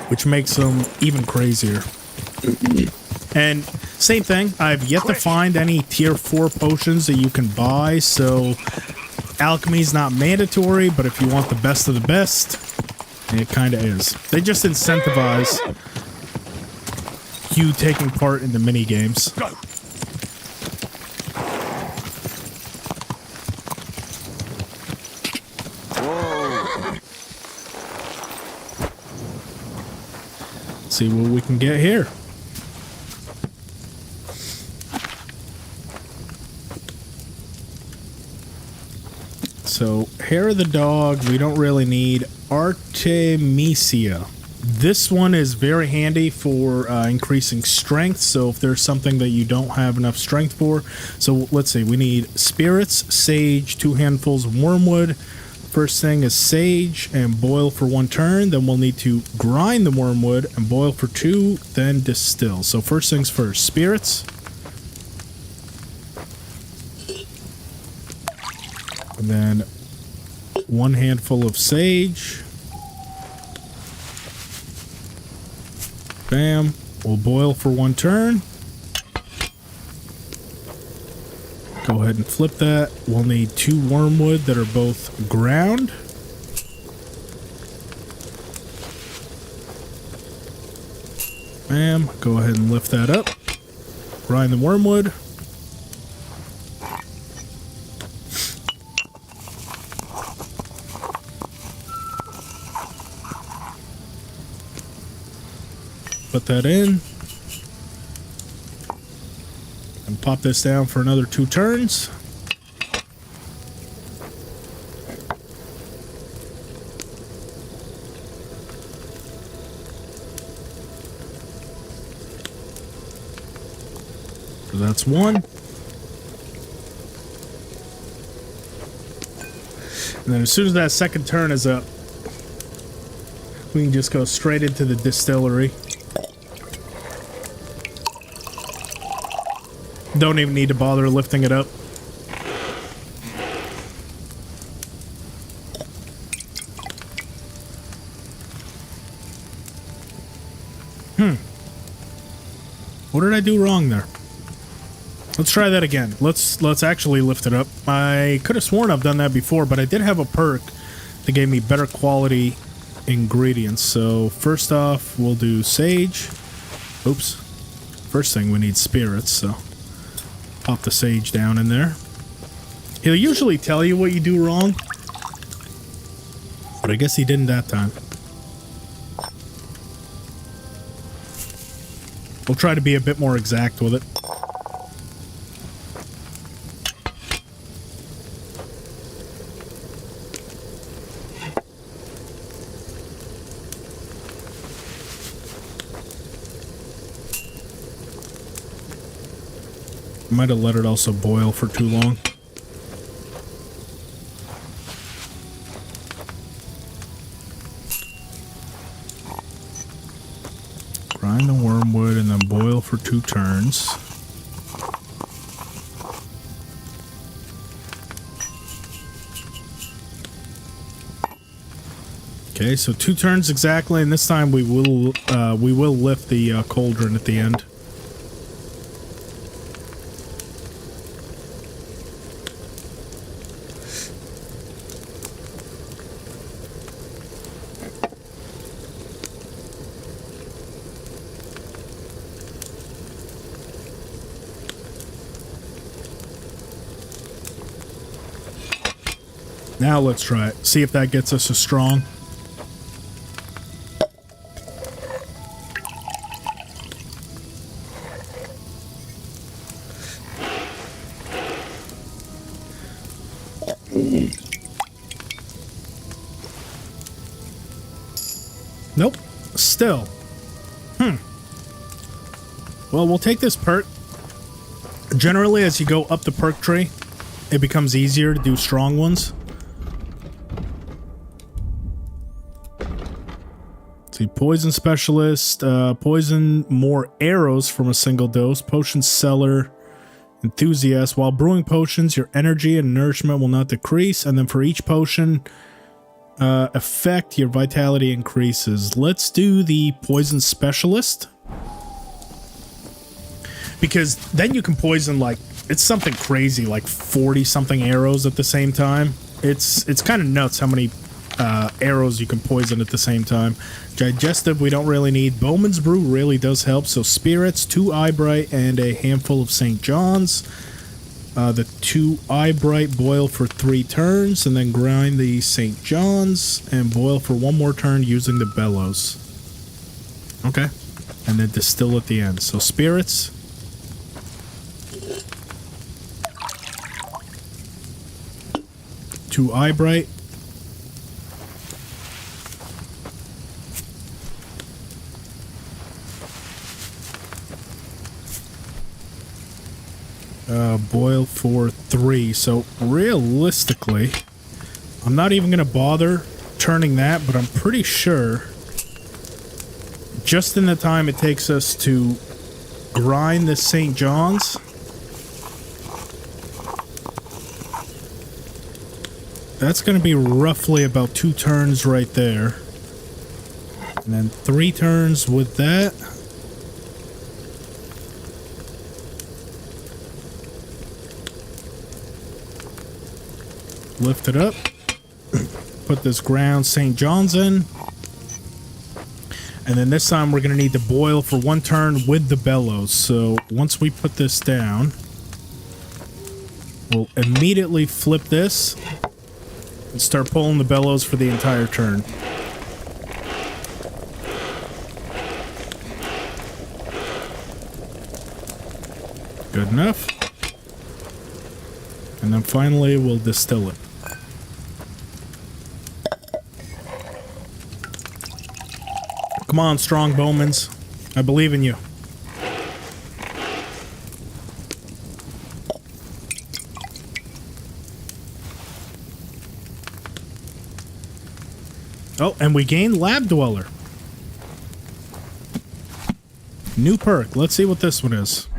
which makes them even crazier. And same thing, I've yet to find any tier 4 potions that you can buy, so alchemy's not mandatory, but if you want the best of the best, it kind of is. They just incentivize you taking part in the mini games. See what we can get here. So, hair of the dog, we don't really need. Artemisia. This one is very handy for increasing strength, so if there's something that you don't have enough strength for. So let's see, we need spirits, sage, 2 handfuls of wormwood. First thing is sage and boil for 1 turn. Then we'll need to grind the wormwood and boil for 2, then distill. So first things first, spirits. And then 1 handful of sage. Bam. We'll boil for 1 turn. Go ahead and flip that. We'll need 2 wormwood that are both ground. Bam. Go ahead and lift that up. Grind the wormwood. Put that in. And pop this down for another 2 turns. So that's 1. And then as soon as that second turn is up, we can just go straight into the distillery. Don't even need to bother lifting it up. What did I do wrong there? Let's try that again. Let's actually lift it up. I could have sworn I've done that before, but I did have a perk that gave me better quality ingredients. So first off, we'll do sage. Oops. First thing, we need spirits, so pop the sage down in there. He'll usually tell you what you do wrong, but I guess he didn't that time. We'll try to be a bit more exact with it. Might have let it also boil for too long. Grind the wormwood and then boil for 2 turns. Okay, so 2 turns exactly, and this time we will lift the cauldron at the end. Now let's try it. See if that gets us a strong. Nope. Still. Well, we'll take this perk. Generally, as you go up the perk tree, it becomes easier to do strong ones. See, poison specialist, poison more arrows from a single dose, potion seller, enthusiast. While brewing potions, your energy and nourishment will not decrease, and then for each potion effect, your vitality increases. Let's do the poison specialist, because then you can poison like it's something crazy, like 40 something arrows at the same time. It's kind of nuts how many arrows you can poison at the same time. Digestive we don't really need. Bowman's Brew really does help. So spirits, 2 eyebright, and a handful of St. John's. The 2 eyebright boil for 3 turns, and then grind the St. John's and boil for 1 more turn using the bellows. Okay. And then distill at the end. So spirits. Two eyebright. Boil for 3. So realistically, I'm not even going to bother turning that, but I'm pretty sure just in the time it takes us to grind this St. John's, that's going to be roughly about 2 turns right there. And then 3 turns with that. Lift it up. Put this ground St. John's in. And then this time we're going to need to boil for 1 turn with the bellows. So once we put this down, we'll immediately flip this and start pulling the bellows for the entire turn. Good enough. And then finally we'll distill it. Come on, strong bowmans. I believe in you. Oh, and we gained Lab Dweller. New perk. Let's see what this one is.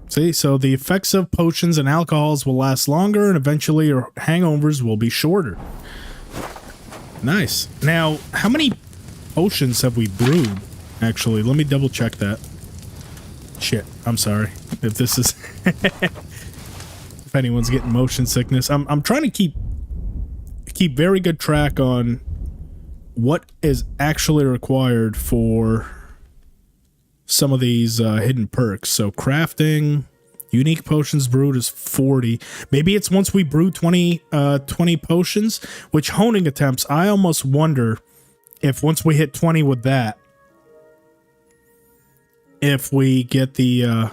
See, so the effects of potions and alcohols will last longer, and eventually your hangovers will be shorter. Nice. Now, how many potions have we brewed? Actually, let me double check that. Shit, I'm sorry. If this is... if anyone's getting motion sickness. I'm trying to keep very good track on what is actually required for some of these hidden perks. So crafting, unique potions brewed is 40. Maybe it's once we brew 20 potions, which honing attempts, I almost wonder if once we hit 20 with that, if we get the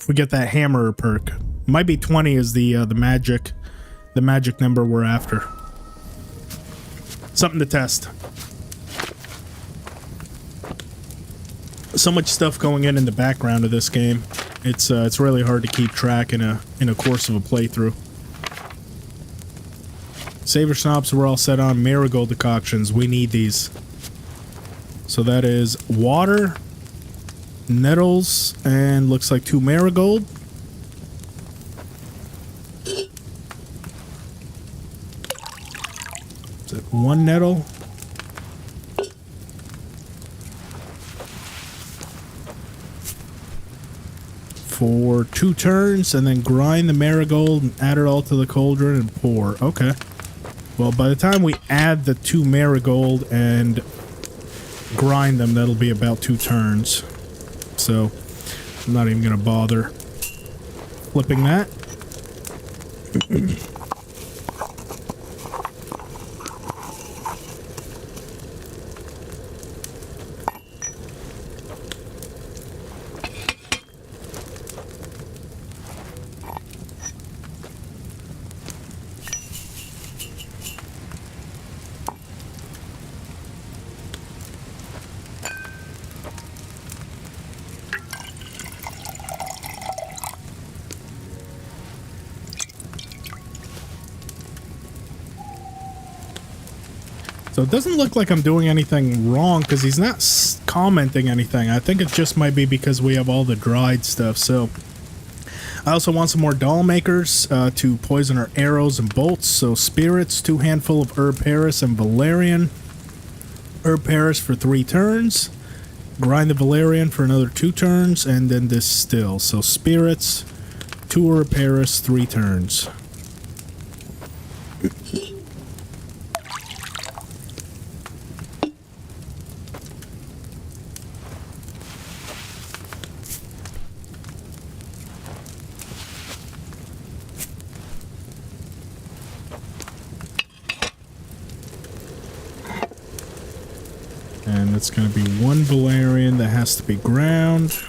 that hammer perk. Might be 20 is the magic number we're after. Something to test. So much stuff going in the background of this game. It's really hard to keep track in a course of a playthrough. Saber snobs we're all set on. Marigold decoctions, we need these. So that is water, nettles, and looks like 2 marigold. Is it 1 nettle? For 2 turns, and then grind the marigold and add it all to the cauldron and pour. Okay. Well, by the time we add the 2 marigold and grind them, that'll be about 2 turns. So, I'm not even going to bother flipping that. So it doesn't look like I'm doing anything wrong because he's not commenting anything. I think it just might be because we have all the dried stuff. So I also want some more doll makers to poison our arrows and bolts. So spirits, 2 handful of herb Paris and valerian. Herb Paris for 3 turns. Grind the valerian for another 2 turns, and then distill. So spirits, 2 herb Paris, 3 turns. And it's going to be 1 valerian that has to be ground.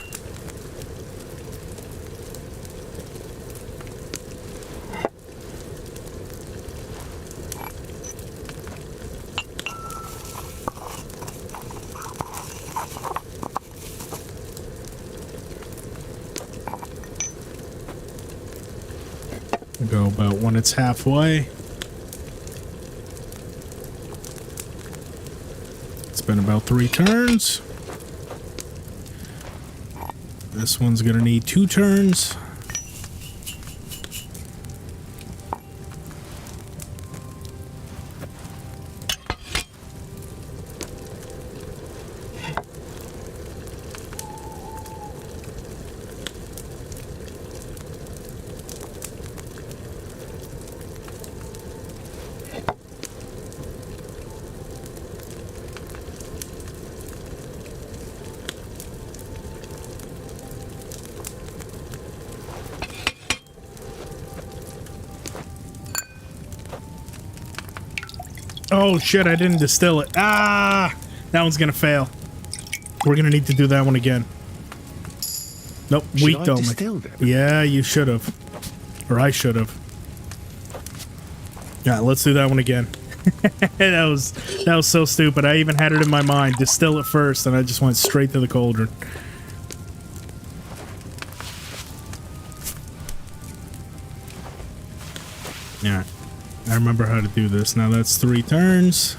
go about when it's halfway. It's been about 3 turns. This one's gonna need 2 turns. Oh shit, I didn't distill it. Ah! That one's gonna fail. We're gonna need to do that one again. Nope, weak dome. Yeah, you should have. Or I should have. Yeah, let's do that one again. that was so stupid. I even had it in my mind. Distill it first, and I just went straight to the cauldron. Yeah. I remember how to do this. Now that's 3 turns.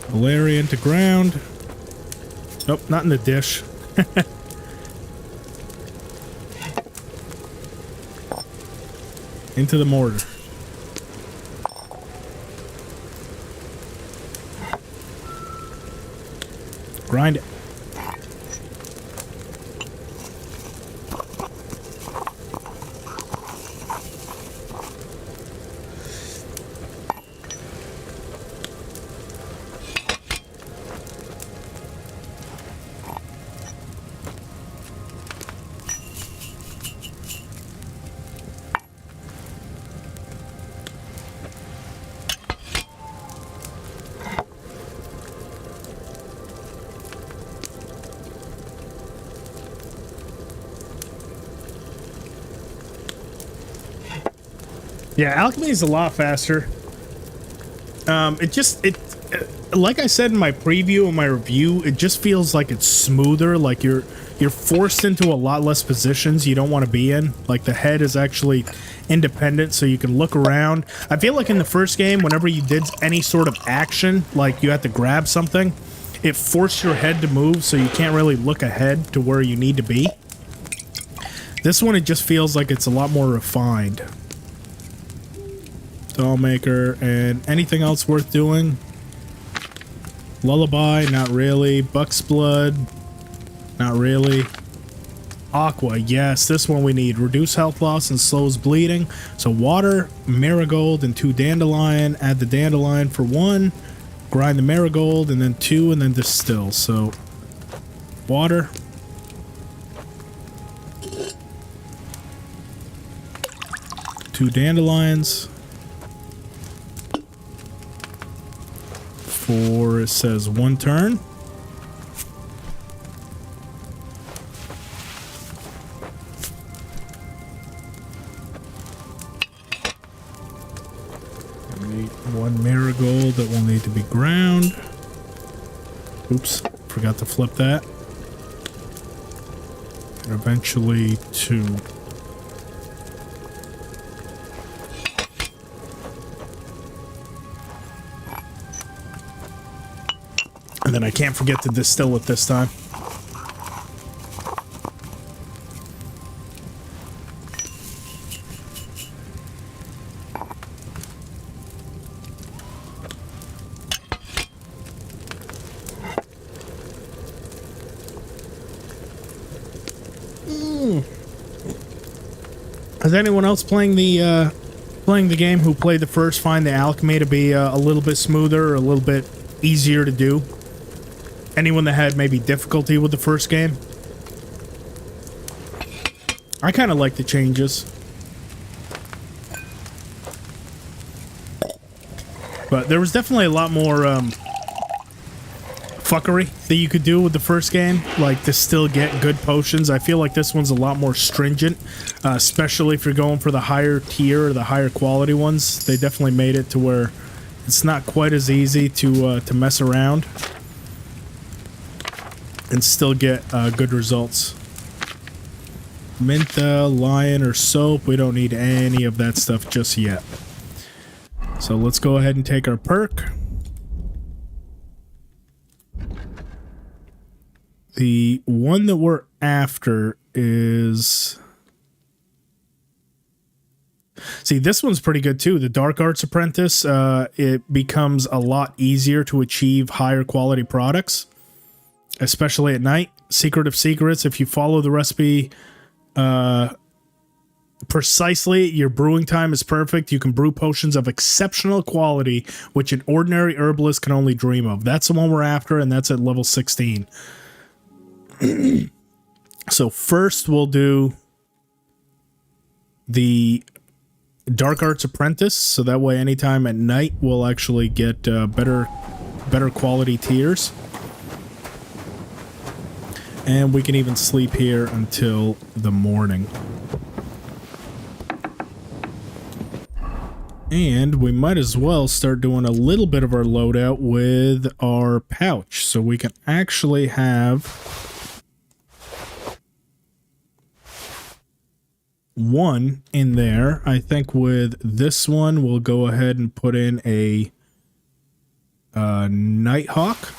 Valerian to ground. Nope, not in the dish. Into the mortar. Grind it. Yeah, Alchemy is a lot faster. Like I said in my preview and my review, it just feels like it's smoother. Like you're forced into a lot less positions you don't want to be in. Like the head is actually independent, so you can look around. I feel like in the first game, whenever you did any sort of action, like you had to grab something, it forced your head to move, so you can't really look ahead to where you need to be. This one, it just feels like it's a lot more refined. Dollmaker, and anything else worth doing? Lullaby, not really. Buck's Blood, not really. Aqua, yes, this one we need. Reduce health loss and slows bleeding. So water, marigold, and 2 dandelion. Add the dandelion for 1. Grind the marigold, and then 2, and then distill. So water. Two dandelions. For, it says 1 turn. Need 1 marigold that will need to be ground. Oops, forgot to flip that. And eventually 2. And then I can't forget to distill it this time. Is anyone else playing the game who played the first find the alchemy to be a little bit smoother or a little bit easier to do? Anyone that had maybe difficulty with the first game? I kind of like the changes. But there was definitely a lot more fuckery that you could do with the first game, like to still get good potions. I feel like this one's a lot more stringent, especially if you're going for the higher tier or the higher quality ones. They definitely made it to where it's not quite as easy to mess around and still get good results. Mentha, lion, or soap. We don't need any of that stuff just yet. So let's go ahead and take our perk. The one that we're after is... See, this one's pretty good too. The Dark Arts Apprentice, it becomes a lot easier to achieve higher quality products, especially at night. Secret of Secrets, if you follow the recipe precisely, your brewing time is perfect. You can brew potions of exceptional quality, which an ordinary herbalist can only dream of. That's the one we're after, and that's at level 16. So first we'll do the Dark Arts Apprentice, so that way anytime at night we'll actually get better quality tiers. And we can even sleep here until the morning. And we might as well start doing a little bit of our loadout with our pouch, so we can actually have one in there. I think with this one we'll go ahead and put in a Nighthawk,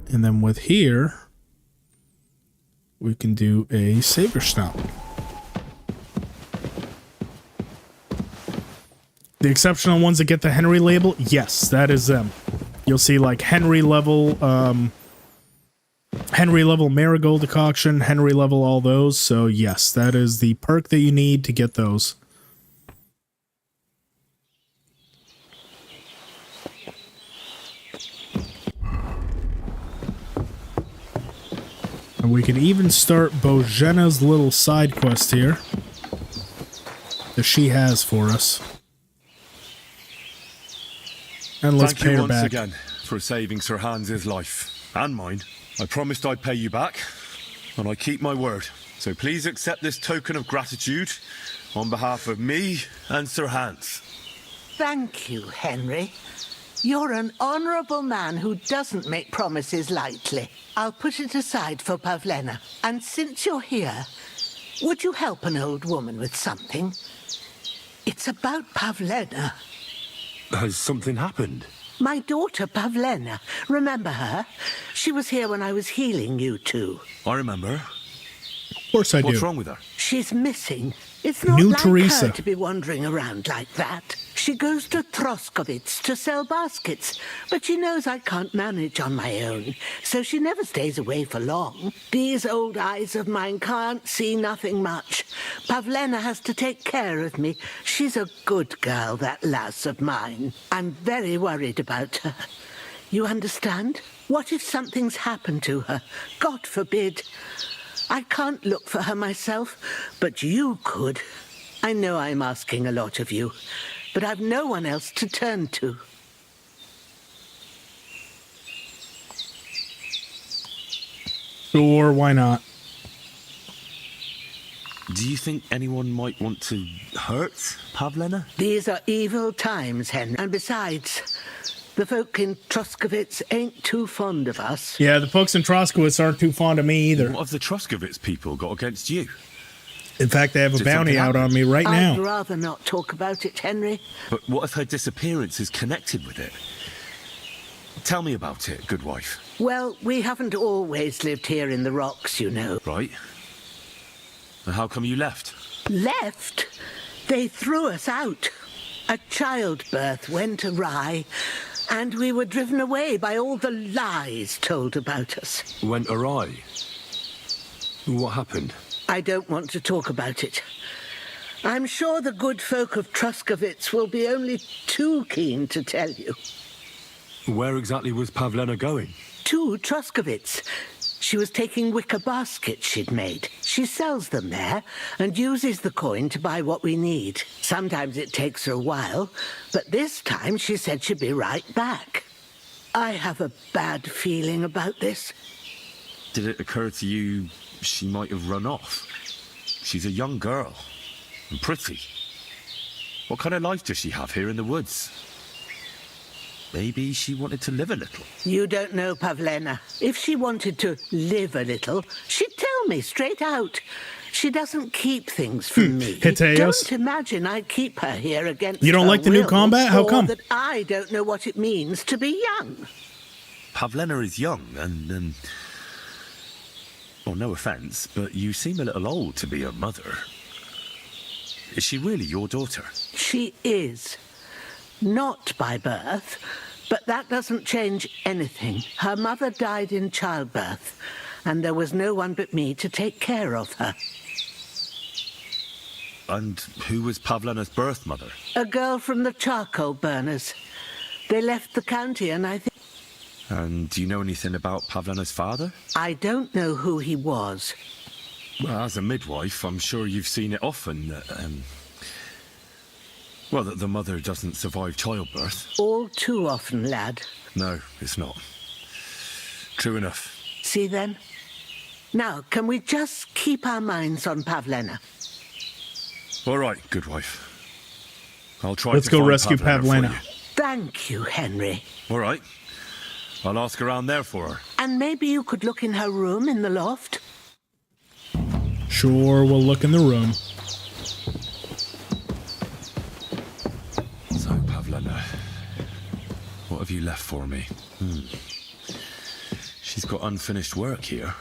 and then with here we can do a Saber Stomp. The exceptional ones that get the Henry label, yes, that is them. You'll see like Henry level Marigold Decoction, Henry level all those. So yes, that is the perk that you need to get those. And we can even start Bojena's little side quest here that she has for us. And let's pay her back. Thank you once again for saving Sir Hans's life and mine. I promised I'd pay you back, and I keep my word. So please accept this token of gratitude on behalf of me and Sir Hans. Thank you, Henry. You're an honourable man who doesn't make promises lightly. I'll put it aside for Pavena. And since you're here, would you help an old woman with something? It's about Pavena. Has something happened? My daughter, Pavena. Remember her? She was here when I was healing you two. I remember. Of course I do. What's wrong with her? She's missing. It's not New like Teresa. her to be wandering around like that. She goes to Troskovitz to sell baskets, but she knows I can't manage on my own, so she never stays away for long. These old eyes of mine can't see nothing much. Pavlena has to take care of me. She's a good girl, that lass of mine. I'm very worried about her. You understand? What if something's happened to her? God forbid. I can't look for her myself, but you could. I know I'm asking a lot of you, but I've no one else to turn to. Sure, why not? Do you think anyone might want to hurt Pavlena? These are evil times, Henry. And besides, the folk in Troskovitz ain't too fond of us. Yeah, the folks in Troskowitz aren't too fond of me either. What have the Troskovitz people got against you? In fact, they have a Did bounty something out on happen? me right I'd now. rather not talk about it, Henry. But what if her disappearance is connected with it? Tell me about it, good wife. Well, we haven't always lived here in the rocks, you know. Right. And how come you left? Left? They threw us out. A childbirth went awry, and we were driven away by all the lies told about us. Went awry? What happened? I don't want to talk about it. I'm sure the good folk of Troskovitz will be only too keen to tell you. Where exactly was Pavlena going? To Troskovitz. She was taking wicker baskets she'd made. She sells them there and uses the coin to buy what we need. Sometimes it takes her a while, but this time she said she'd be right back. I have a bad feeling about this. Did it occur to you she might have run off? She's a young girl and pretty. What kind of life does she have here in the woods? Maybe she wanted to live a little. You don't know Pavlena. If she wanted to live a little, she'd tell me straight out. She doesn't keep things from me. Hiteos. Don't imagine I keep her here against You don't her like the new will, combat? How or come? that I don't know what it means to be young. Pavena is young and, well, no offence, but you seem a little old to be her mother. Is she really your daughter? She is. Not by birth, but that doesn't change anything. Her mother died in childbirth, and there was no one but me to take care of her. And who was Pavlena's birth mother? A girl from the charcoal burners. They left the county, and I think... And do you know anything about Pavlena's father? I don't know who he was. Well, as a midwife, I'm sure you've seen it often that, well, that the mother doesn't survive childbirth. All too often, lad. No, it's not. True enough. See then? Now, can we just keep our minds on Pavlena? All right, good wife. I'll try Let's to go find rescue Pavlena for Pavlena. Thank you, Henry. you. All right. I'll ask around there for her. And maybe you could look in her room in the loft? Sure, we'll look in the room. So, Pavlena, what have you left for me? She's got unfinished work here.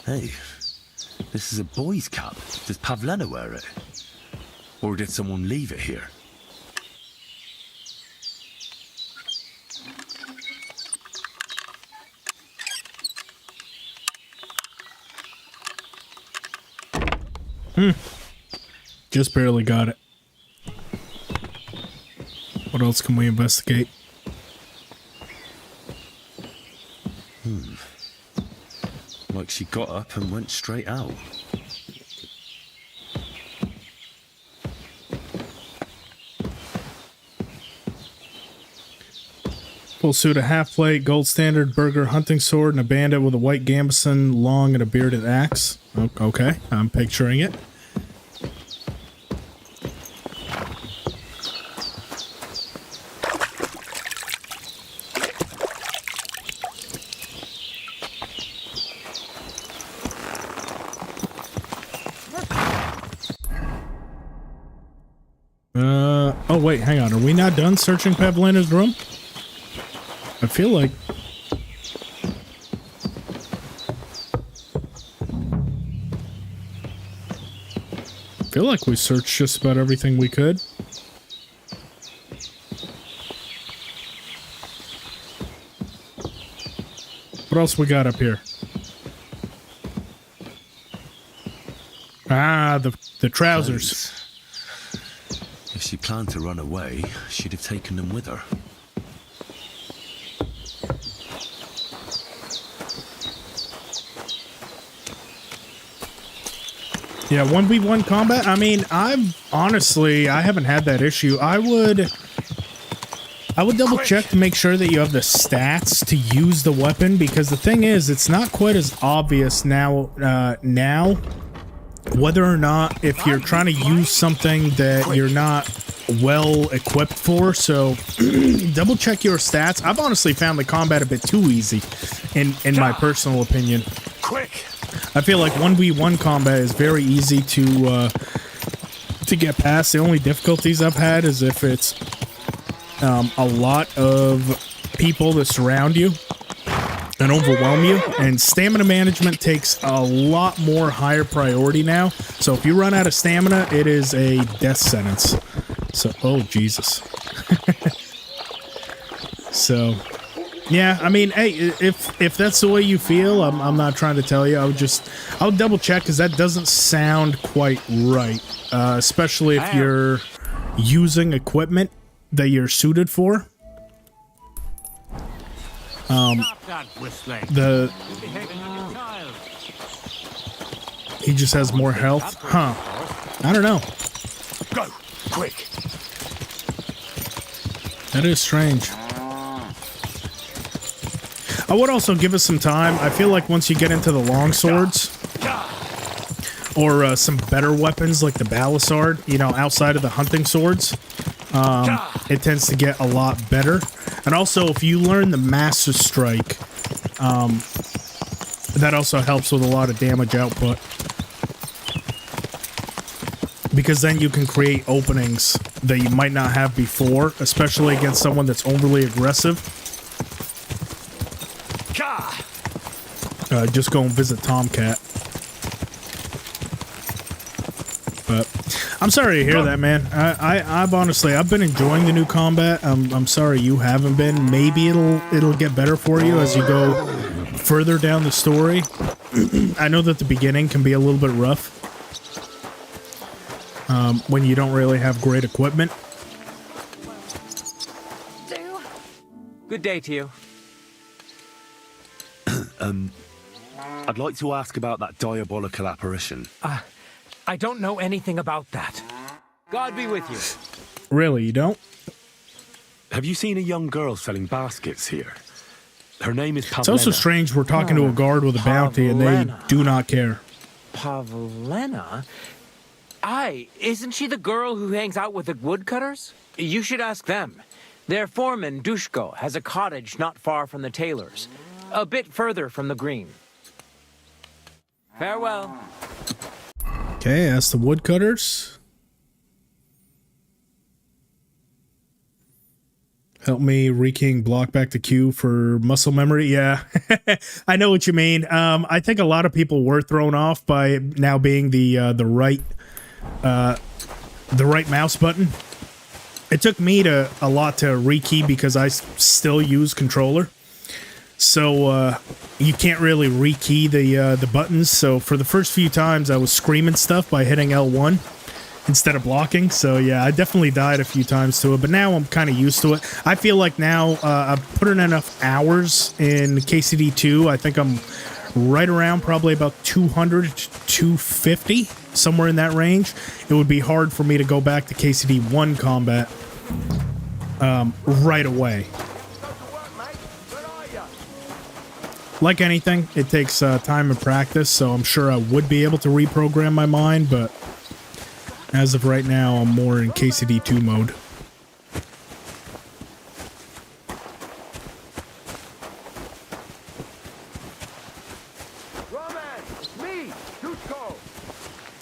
Hey, this is a boy's cap. Does Pavlena wear it? Or did someone leave it here? Just barely got it. What else can we investigate? Like she got up and went straight out. Full suit of half plate, gold standard burger hunting sword, and a bandit with a white gambeson, long and a bearded axe. Okay, I'm picturing it. Oh wait, hang on. Are we not done searching Pavlena's room? I feel like... we searched just about everything we could. What else we got up here? Ah, the trousers. If she planned to run away, she'd have taken them with her. Yeah, 1v1 combat. I mean, I haven't had that issue. I would double check to make sure that you have the stats to use the weapon, because the thing is, it's not quite as obvious now whether or not if you're trying to use something that you're not well equipped for. So double check your stats. I've honestly found the combat a bit too easy in my personal opinion. Quick! I feel like 1v1 combat is very easy to get past. The only difficulties I've had is if it's a lot of people that surround you and overwhelm you, and stamina management takes a lot more higher priority now. So if you run out of stamina, it is a death sentence. So, oh Jesus. So, yeah, I mean, hey, if that's the way you feel, I'm not trying to tell you. I'll double check, because that doesn't sound quite right, especially if you're using equipment that you're suited for. He just has more health, huh? I don't know. Go! Quick! That is strange. I would also give us some time. I feel like once you get into the long swords, or some better weapons like the balisard, you know, outside of the hunting swords, it tends to get a lot better. And also, if you learn the Master Strike, That also helps with a lot of damage output. Because then you can create openings that you might not have before, especially against someone that's overly aggressive. Just go and visit Tomcat. But I'm sorry to hear that, man. I've honestly, I've been enjoying the new combat. I'm sorry you haven't been. Maybe it'll get better for you as you go further down the story. I know that the beginning can be a little bit rough. When you don't really have great equipment. Good day to you. I'd like to ask about that diabolical apparition. I don't know anything about that. God be with you. Really, you don't? Have you seen a young girl selling baskets here? Her name is Pavena. It's also strange we're talking to a guard with a bounty and they do not care. Pavena? Aye, isn't she the girl who hangs out with the woodcutters? You should ask them. Their foreman, Dushko, has a cottage not far from the tailor's. A bit further from the green. Farewell. Okay, that's the woodcutters. Help me rekeying block back to Q for muscle memory. Yeah, I know what you mean. I think a lot of people were thrown off by now being the right mouse button. It took me a lot to rekey because I still use controller. So you can't really rekey the buttons. So for the first few times, I was screaming stuff by hitting L1 instead of blocking. So yeah, I definitely died a few times to it. But now I'm kind of used to it. I feel like now I've put in enough hours in KCD2. I think I'm right around probably about 200 to 250, somewhere in that range. It would be hard for me to go back to KCD1 combat right away. Like anything, it takes time and practice, so I'm sure I would be able to reprogram my mind, but as of right now, I'm more in KCD2 mode.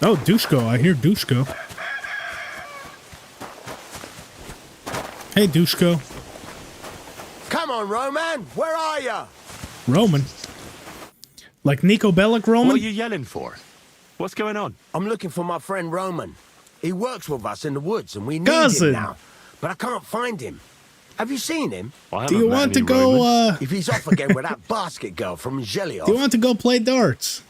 Oh, Dushko. I hear Dushko. Hey, Dushko. Come on, Roman. Where are you? Roman? Like Nico Bellic Roman? What are you yelling for? What's going on? I'm looking for my friend Roman. He works with us in the woods and we need him now. But I can't find him. Have you seen him? Do you want to go, If he's off again with that basket girl from Zheliov. Do you want to go play darts?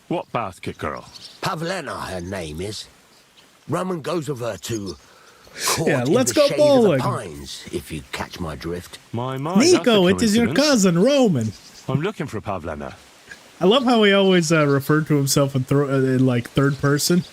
What basket girl? Pavlena, her name is. Roman goes with her to court yeah, let's in the go shade bowling. of the pines, if you catch my drift. My, Nico, it is your cousin, Roman. I'm looking for Pavlena. I love how he always referred to himself in like third person.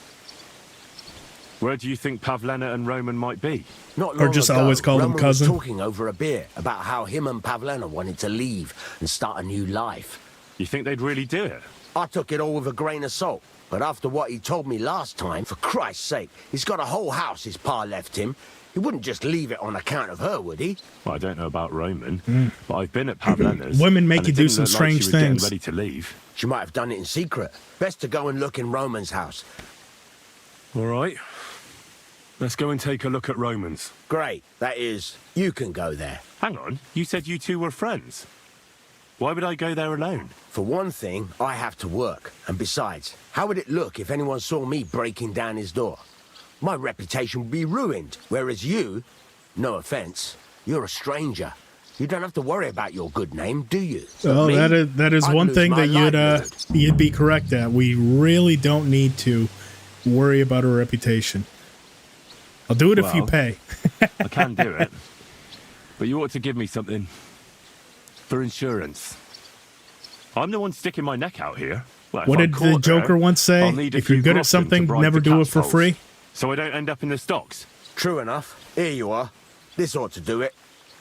Where do you think Pavlena and Roman might be? Not long or just ago, always call him Roman cousin. was talking over a beer about how him and Pavlena wanted to leave and start a new life. You think they'd really do it? I took it all with a grain of salt. But after what he told me last time, for Christ's sake, he's got a whole house his pa left him. He wouldn't just leave it on account of her, would he? Well, I don't know about Roman, but I've been at Pavlena's. Women make and you it do didn't some look like strange she was getting things. ready to leave. She might have done it in secret. Best to go and look in Roman's house. All right. Let's go and take a look at Roman's. Great. That is, you can go there. Hang on. You said you two were friends. Why would I go there alone? For one thing, I have to work. And besides, how would it look if anyone saw me breaking down his door? My reputation would be ruined. Whereas you, no offense, you're a stranger. You don't have to worry about your good name, do you? Well, Me, that is I'd one lose thing my that livelihood. you'd be correct at. We really don't need to worry about our reputation. I'll do it if you Well, pay. I can do it. But you ought to give me something for insurance. I'm the one sticking my neck out here. Well, if What I'm did the caught Joker there, once say? I'll need a If you're few good at groschen to something, bribe never the do it for cat's free. holes, so I don't end up in the stocks. True enough. Here you are. This ought to do it.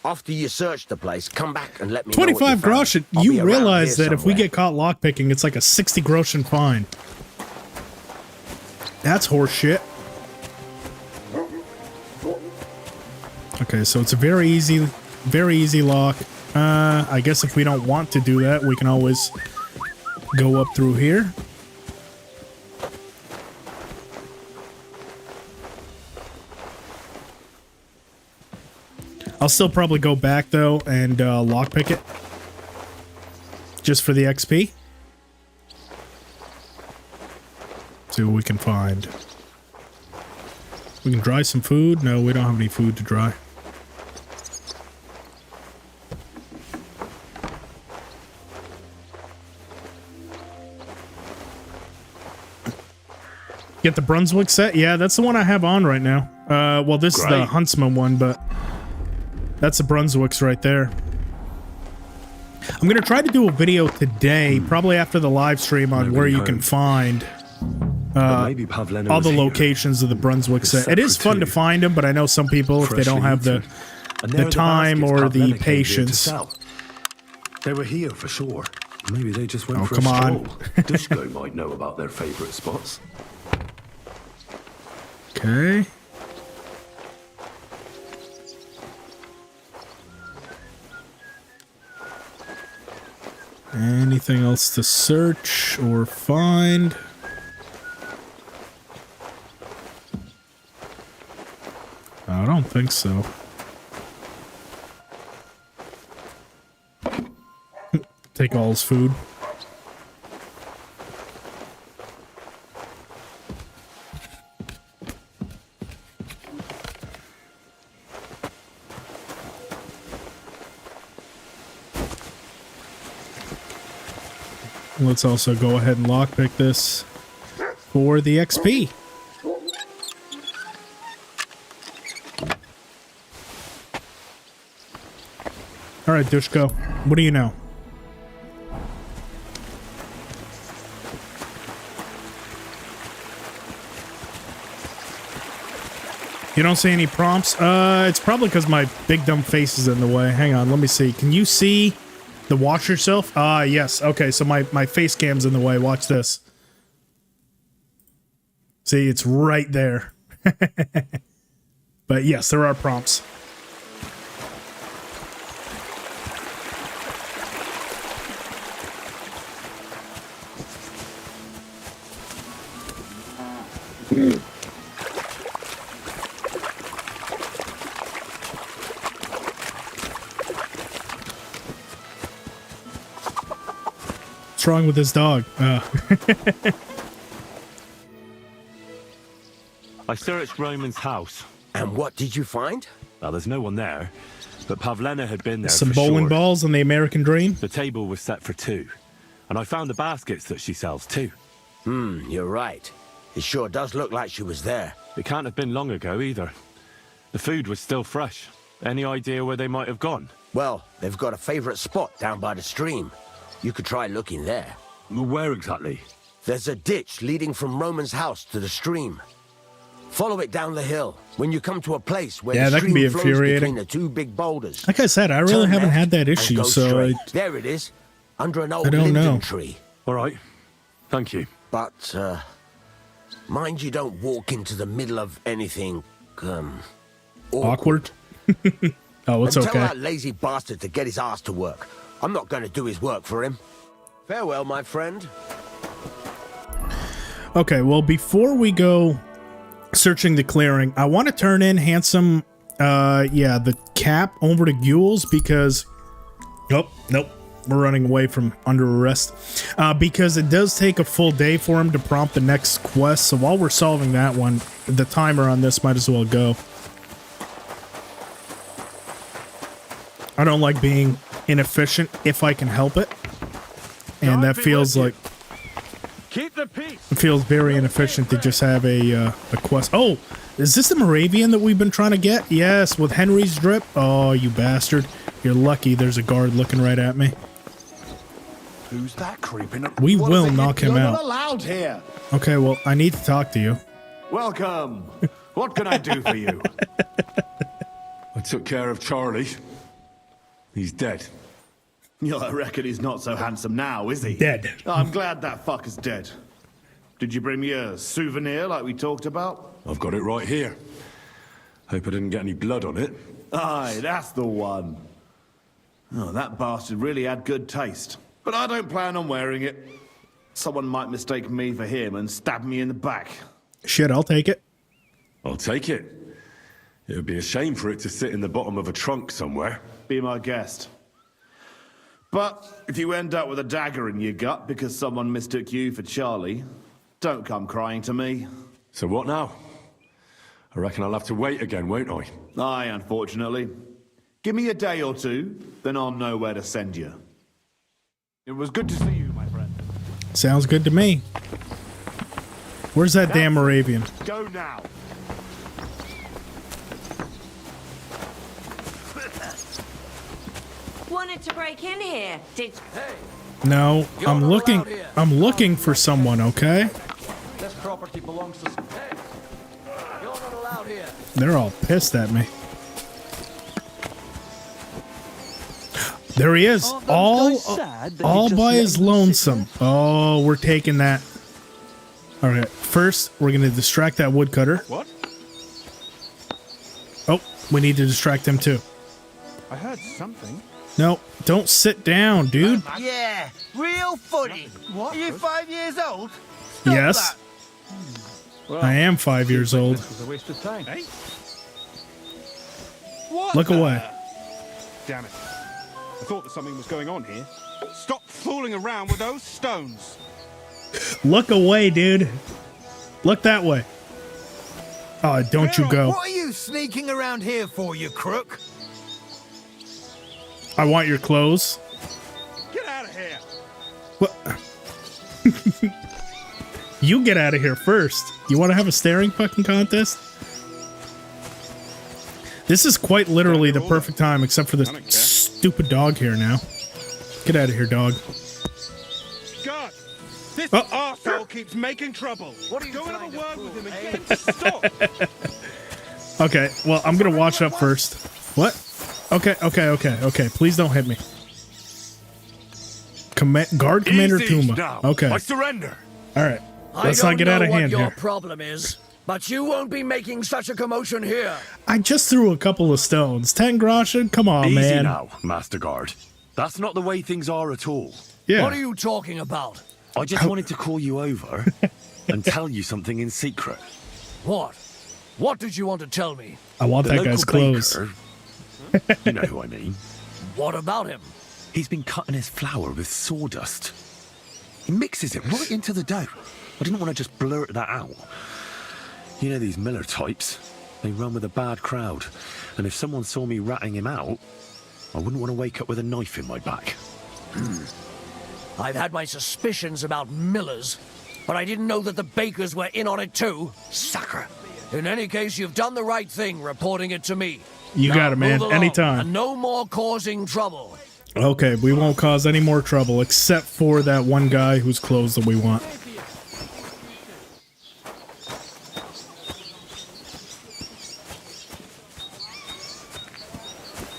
After you search the place, come back and let me know what you 25 found. groschen. I'll be You around realize here that if we somewhere. get caught lockpicking, it's like a 60 groschen fine. That's horse shit. Okay, so it's a very easy lock. I guess if we don't want to do that, we can always go up through here. I'll still probably go back, though, and lockpick it. Just for the XP. See what we can find. We can dry some food. No, we don't have any food to dry. Get the Brunswick set? Yeah, that's the one I have on right now. Well, this is the Huntsman one, but that's the Brunswicks right there. I'm going to try to do a video today, probably after the live stream, on where you can find all the locations of the Brunswick set. It is fun to find them, but I know some people, if they don't have the time or the patience. They were here for sure. Maybe they just went for come a stroll. on. Dushko might know about their favorite spots. Okay. Anything else to search or find? I don't think so. Take all his food. Let's also go ahead and lockpick this for the XP. All right, Dushko, what do you know? You don't see any prompts? It's probably because my big dumb face is in the way. Hang on, let me see. Can you see the watch yourself? Ah, yes. Okay, so my face cam's in the way. Watch this. See, it's right there. But yes, there are prompts. What's wrong with this dog? I searched Roman's house. And what did you find? Well, there's no one there, but Pavena had been there Some for bowling sure. balls on the American Dream. The table was set for 2, and I found the baskets that she sells too. You're right. It sure does look like she was there. It can't have been long ago either. The food was still fresh. Any idea where they might have gone? Well, they've got a favorite spot down by the stream. You could try looking there. Where exactly? There's a ditch leading from Roman's house to the stream. Follow it down the hill. When you come to a place where the that can stream be flows infuriating. between the 2 big boulders. Like I said, I really Turn haven't left had that and issue, go so straight. There it is, under an old don't linden know. tree. All right. Thank you. But, mind you don't walk into the middle of anything, awkward. Oh, it's and okay. tell that lazy bastard to get his ass to work. I'm not going to do his work for him. Farewell, my friend. Okay, well, before we go searching the clearing, I want to turn in Handsome, the cap over to Gules because... Oh, nope. We're running away from under arrest. Because it does take a full day for him to prompt the next quest, so while we're solving that one, the timer on this might as well go. I don't like being inefficient if I can help it. And that feels like... Keep the peace. It feels very inefficient to just have a quest. Oh, is this the Moravian that we've been trying to get? Yes, with Henry's drip. Oh, you bastard. You're lucky there's a guard looking right at me. Who's that creeping up? We will knock him You're out. not allowed here. Okay, well, I need to talk to you. Welcome. What can I do for you? I took care of Charlie. He's dead. I reckon he's not so handsome now, is he? Dead. I'm glad that fucker's dead. Did you bring me a souvenir like we talked about? I've got it right here. Hope I didn't get any blood on it. Aye, that's the one. Oh, that bastard really had good taste. But I don't plan on wearing it. Someone might mistake me for him and stab me in the back. Shit, I'll take it. I'll take it. It would be a shame for it to sit in the bottom of a trunk somewhere. Be my guest. But if you end up with a dagger in your gut because someone mistook you for Charlie, don't come crying to me. So what now? I reckon I'll have to wait again, won't I? Aye, unfortunately. Give me a day or two, then I'll know where to send you. It was good to see you, my friend. Sounds good to me. Where's that damn Moravian? Go now. Wanted to break in here, did No, I'm looking for someone, okay? This property belongs to... Hey! You're not allowed here. They're all pissed at me. There he is. All by his lonesome. Oh, we're taking that. All right. First, we're going to distract that woodcutter. What? Oh, we need to distract him too. I heard something. No, don't sit down, dude. Yeah, real funny. What? Are you 5 years old? Stop Yes. that. Well, I am 5 years old. this was a waste of time. Hey? Look away. Damn it. I thought that something was going on here. Stop fooling around with those stones. Look away, dude. Look that way. Oh, don't you go. What are you sneaking around here for, you crook? I want your clothes. Get out of here. What? You get out of here first. You want to have a staring fucking contest? This is quite literally the perfect time, except for this stupid dog here now. Get out of here, dog. God, this arsehole keeps making trouble. What are you Go and have a word with him and get him to stop. Okay, well, I'm gonna wash up first. What? Okay. Please don't hit me. Guard Commander Easy Tuma. now. Okay. I surrender. All right. Let's not get out of hand your here. problem is, but you won't be making such a commotion here. I just threw a couple of stones. 10 groschen? Come on, Easy man. now, Master Guard. That's not the way things are at all. Yeah. What are you talking about? I just wanted to call you over and tell you something in secret. What? What did you want to tell me? I want The that local guy's clothes. baker, you know who I mean. What about him? He's been cutting his flour with sawdust. He mixes it right into the dough. I didn't want to just blurt that out. You know these Miller types? They run with a bad crowd. And if someone saw me ratting him out, I wouldn't want to wake up with a knife in my back. I've had my suspicions about Millers, but I didn't know that the bakers were in on it too. Sucker. In any case, you've done the right thing reporting it to me. You Now, got it, man. move along, Anytime. and no more causing trouble. Okay, we won't cause any more trouble except for that one guy whose clothes that we want.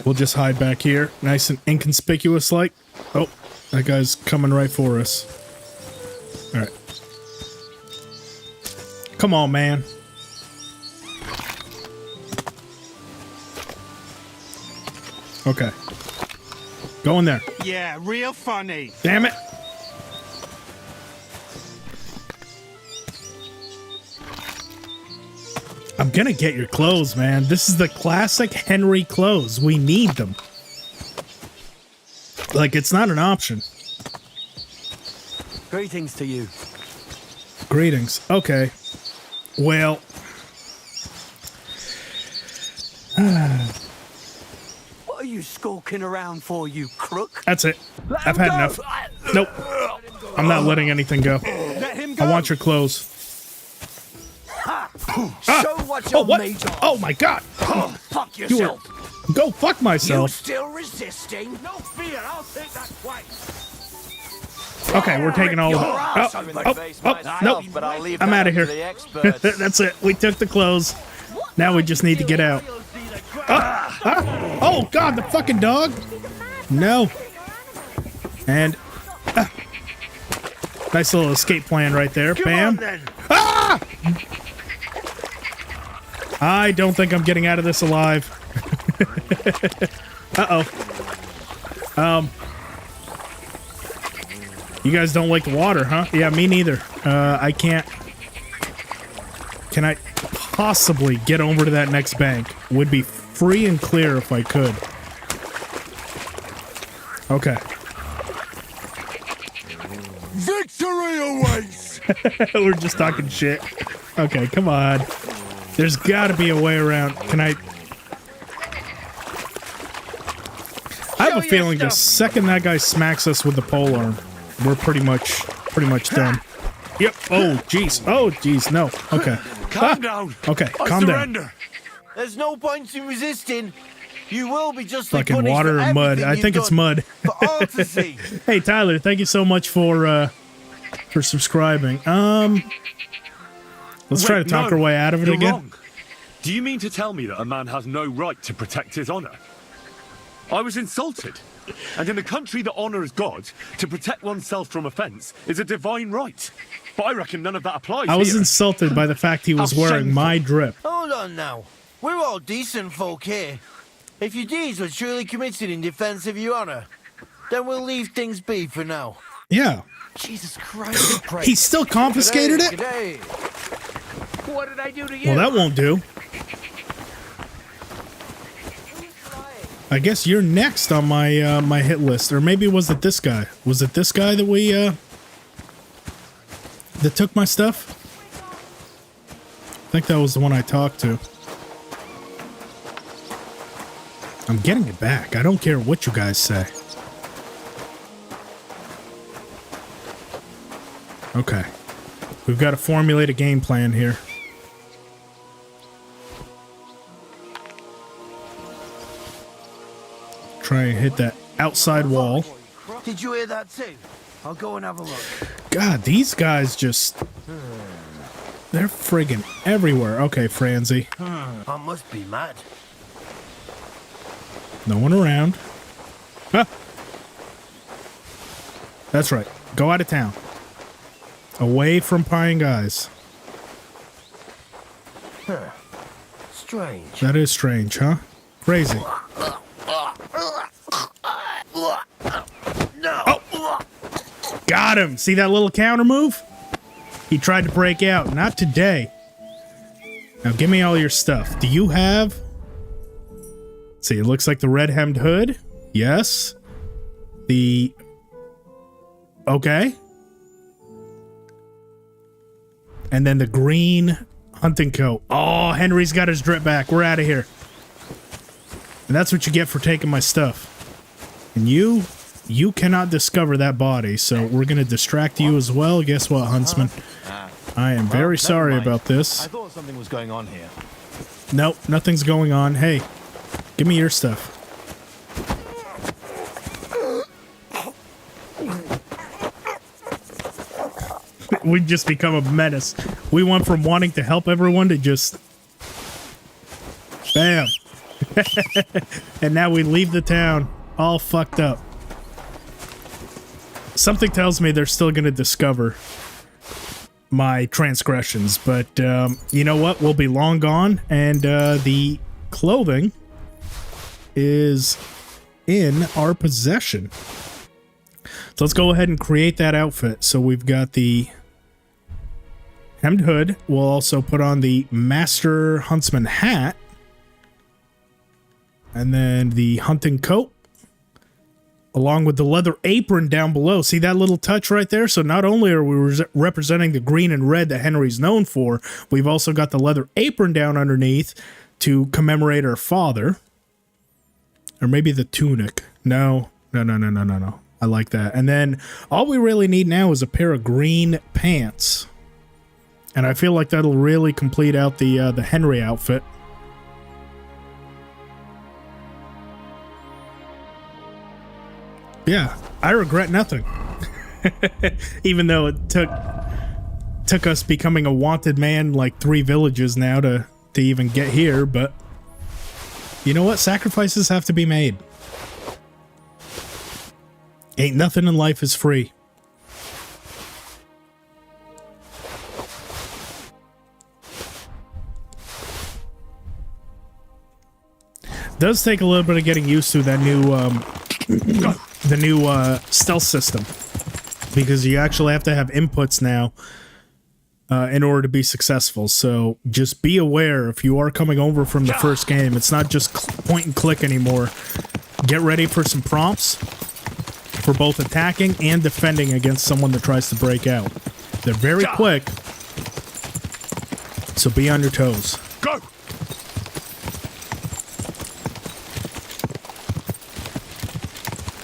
We'll just hide back here, nice and inconspicuous like. Oh, that guy's coming right for us. All right. Come on, man. Okay. Go in there. Yeah, real funny. Damn it. I'm gonna get your clothes, man. This is the classic Henry clothes. We need them. Like, it's not an option. Greetings to you. Greetings. Okay. Well. What are you skulking around for, you crook? That's it. I've had enough. Nope. I'm not letting anything go. Let him go. I want your clothes. Show what you're what? made of. Oh my god. Fuck You yourself. were, go fuck You myself. still resisting? No fear, I'll take that twice. Okay, we're taking all of it. Nope. But I'll leave I'm that out of up here. to the experts. That's it. We took the clothes. Now we just need to get out. Oh god, the fucking dog. No. And nice little escape plan right there. Bam. Ah! I don't think I'm getting out of this alive. Uh-oh. You guys don't like the water, huh? Yeah, me neither. I can't... Can I possibly get over to that next bank? Would be free and clear if I could. Okay. Victory awaits! We're just talking shit. Okay, come on. There's gotta be a way around. Can I... I have a feeling the second that guy smacks us with the polearm, we're pretty much done. Yep. Oh, jeez. Oh, jeez. No. Okay. Calm down. Okay, I calm surrender. down. There's no point in resisting. You will be just Fucking water or mud. I think it's mud. For all to see. Hey, Tyler, thank you so much for subscribing. Let's try to talk our way out of it You're again. Wrong. Do you mean to tell me that a man has no right to protect his honor? I was insulted. And in a country that honors God, to protect oneself from offense is a divine right. But I reckon none of that applies I was here. insulted by the fact he was How wearing shameful. my drip. Hold on now. We're all decent folk here. If your deeds were truly committed in defense of your honor, then we'll leave things be for now. Yeah. Jesus Christ. He still confiscated it? What did I do to you? Well, that won't do. I guess you're next on my my hit list, or maybe was it this guy? Was it this guy that we that took my stuff? I think that was the one I talked to. I'm getting it back. I don't care what you guys say. Okay. We've got to formulate a game plan here. Try and hit that outside wall. Did you hear that too? I'll go and have a look. God, these guys just... They're friggin' everywhere. Okay, Franzi. I must be mad. No one around. Ah. That's right. Go out of town. Away from prying guys. Huh. Strange. That is strange, huh? Crazy. No. Oh. Got him. See that little counter move? He tried to break out. Not today. Now give me all your stuff. Do you have... Let's see, it looks like the red hemmed hood. Yes. The... Okay. And then the green hunting coat. Oh, Henry's got his drip back. We're out of here. And that's what you get for taking my stuff. And you cannot discover that body, so we're going to distract you as well. Guess what, Huntsman? I am very sorry about this. I thought something was going on here. Nope, nothing's going on. Hey, give me your stuff. We've just become a menace. We went from wanting to help everyone to just... Bam. And now we leave the town all fucked up. Something tells me they're still going to discover my transgressions, but you know what? We'll be long gone, and the clothing is in our possession. So let's go ahead and create that outfit. So we've got the hemmed hood. We'll also put on the Master Huntsman hat, and then the hunting coat, along with the leather apron down below. See that little touch right there? So not only are we representing the green and red that Henry's known for, we've also got the leather apron down underneath to commemorate our father. Or maybe the tunic. No. I like that. And then all we really need now is a pair of green pants. And I feel like that'll really complete out the Henry outfit. Yeah, I regret nothing. Even though it took us becoming a wanted man like 3 villages now to even get here, but you know what? Sacrifices have to be made. Ain't nothing in life is free. Does take a little bit of getting used to that new stealth system, because you actually have to have inputs now in order to be successful. So just be aware if you are coming over from the first game, it's not just point and click anymore. Get ready for some prompts for both attacking and defending against someone that tries to break out. They're very quick, so be on your toes. Go!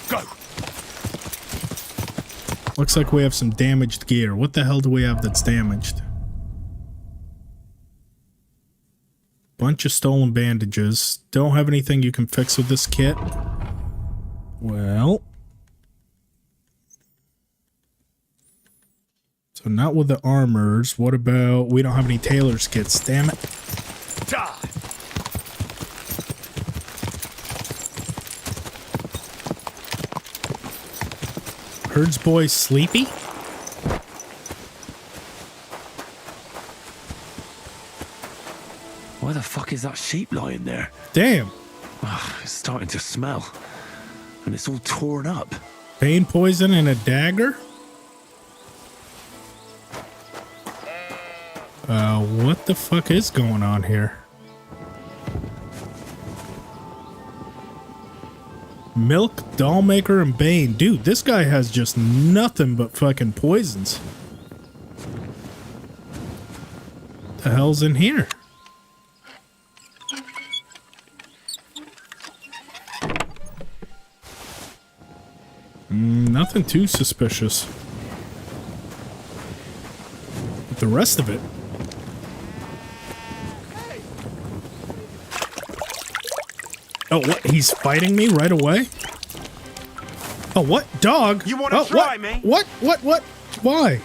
Go! Looks like we have some damaged gear. What the hell do we have that's damaged? Bunch of stolen bandages. Don't have anything you can fix with this kit. Well. So not with the armors. What about... We don't have any tailor's kits. Damn it. Herds boy sleepy? Why the fuck is that sheep lying there? Damn. Oh, it's starting to smell. And it's all torn up. Pain poison and a dagger? What the fuck is going on here? Milk, Dollmaker, and Bane. Dude, this guy has just nothing but fucking poisons. The hell's in here? Nothing too suspicious. But the rest of it... Oh, what? He's fighting me right away? Oh, what? Dog? You want to try me? What? Why?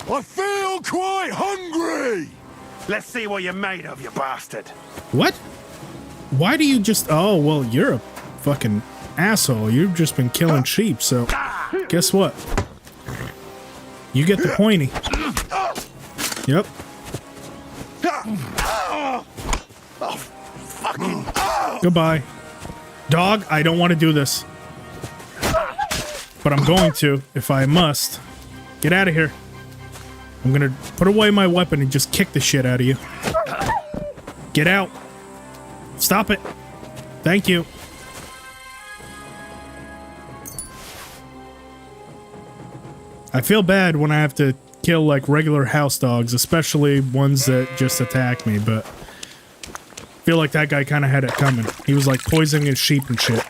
I feel quite hungry! Let's see what you're made of, you bastard. What? Why do you just... Oh, well, you're a fucking asshole. You've just been killing sheep, so... Guess what? You get the pointy. Yep. Goodbye. Dog, I don't want to do this. But I'm going to, if I must. Get out of here. I'm gonna put away my weapon and just kick the shit out of you. Get out. Stop it. Thank you. I feel bad when I have to kill like regular house dogs, especially ones that just attack me, but I feel like that guy kind of had it coming. He was like poisoning his sheep and shit.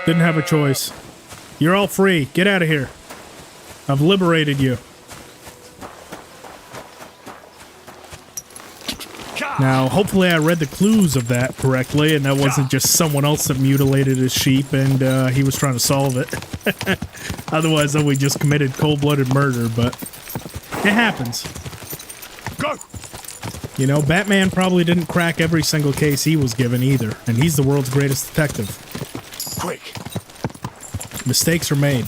Didn't have a choice. You're all free. Get out of here. I've liberated you. Now, hopefully I read the clues of that correctly, and that wasn't just someone else that mutilated his sheep and he was trying to solve it. Otherwise, then we just committed cold-blooded murder, but it happens. Go! You know, Batman probably didn't crack every single case he was given either, and he's the world's greatest detective. Quick! Mistakes are made.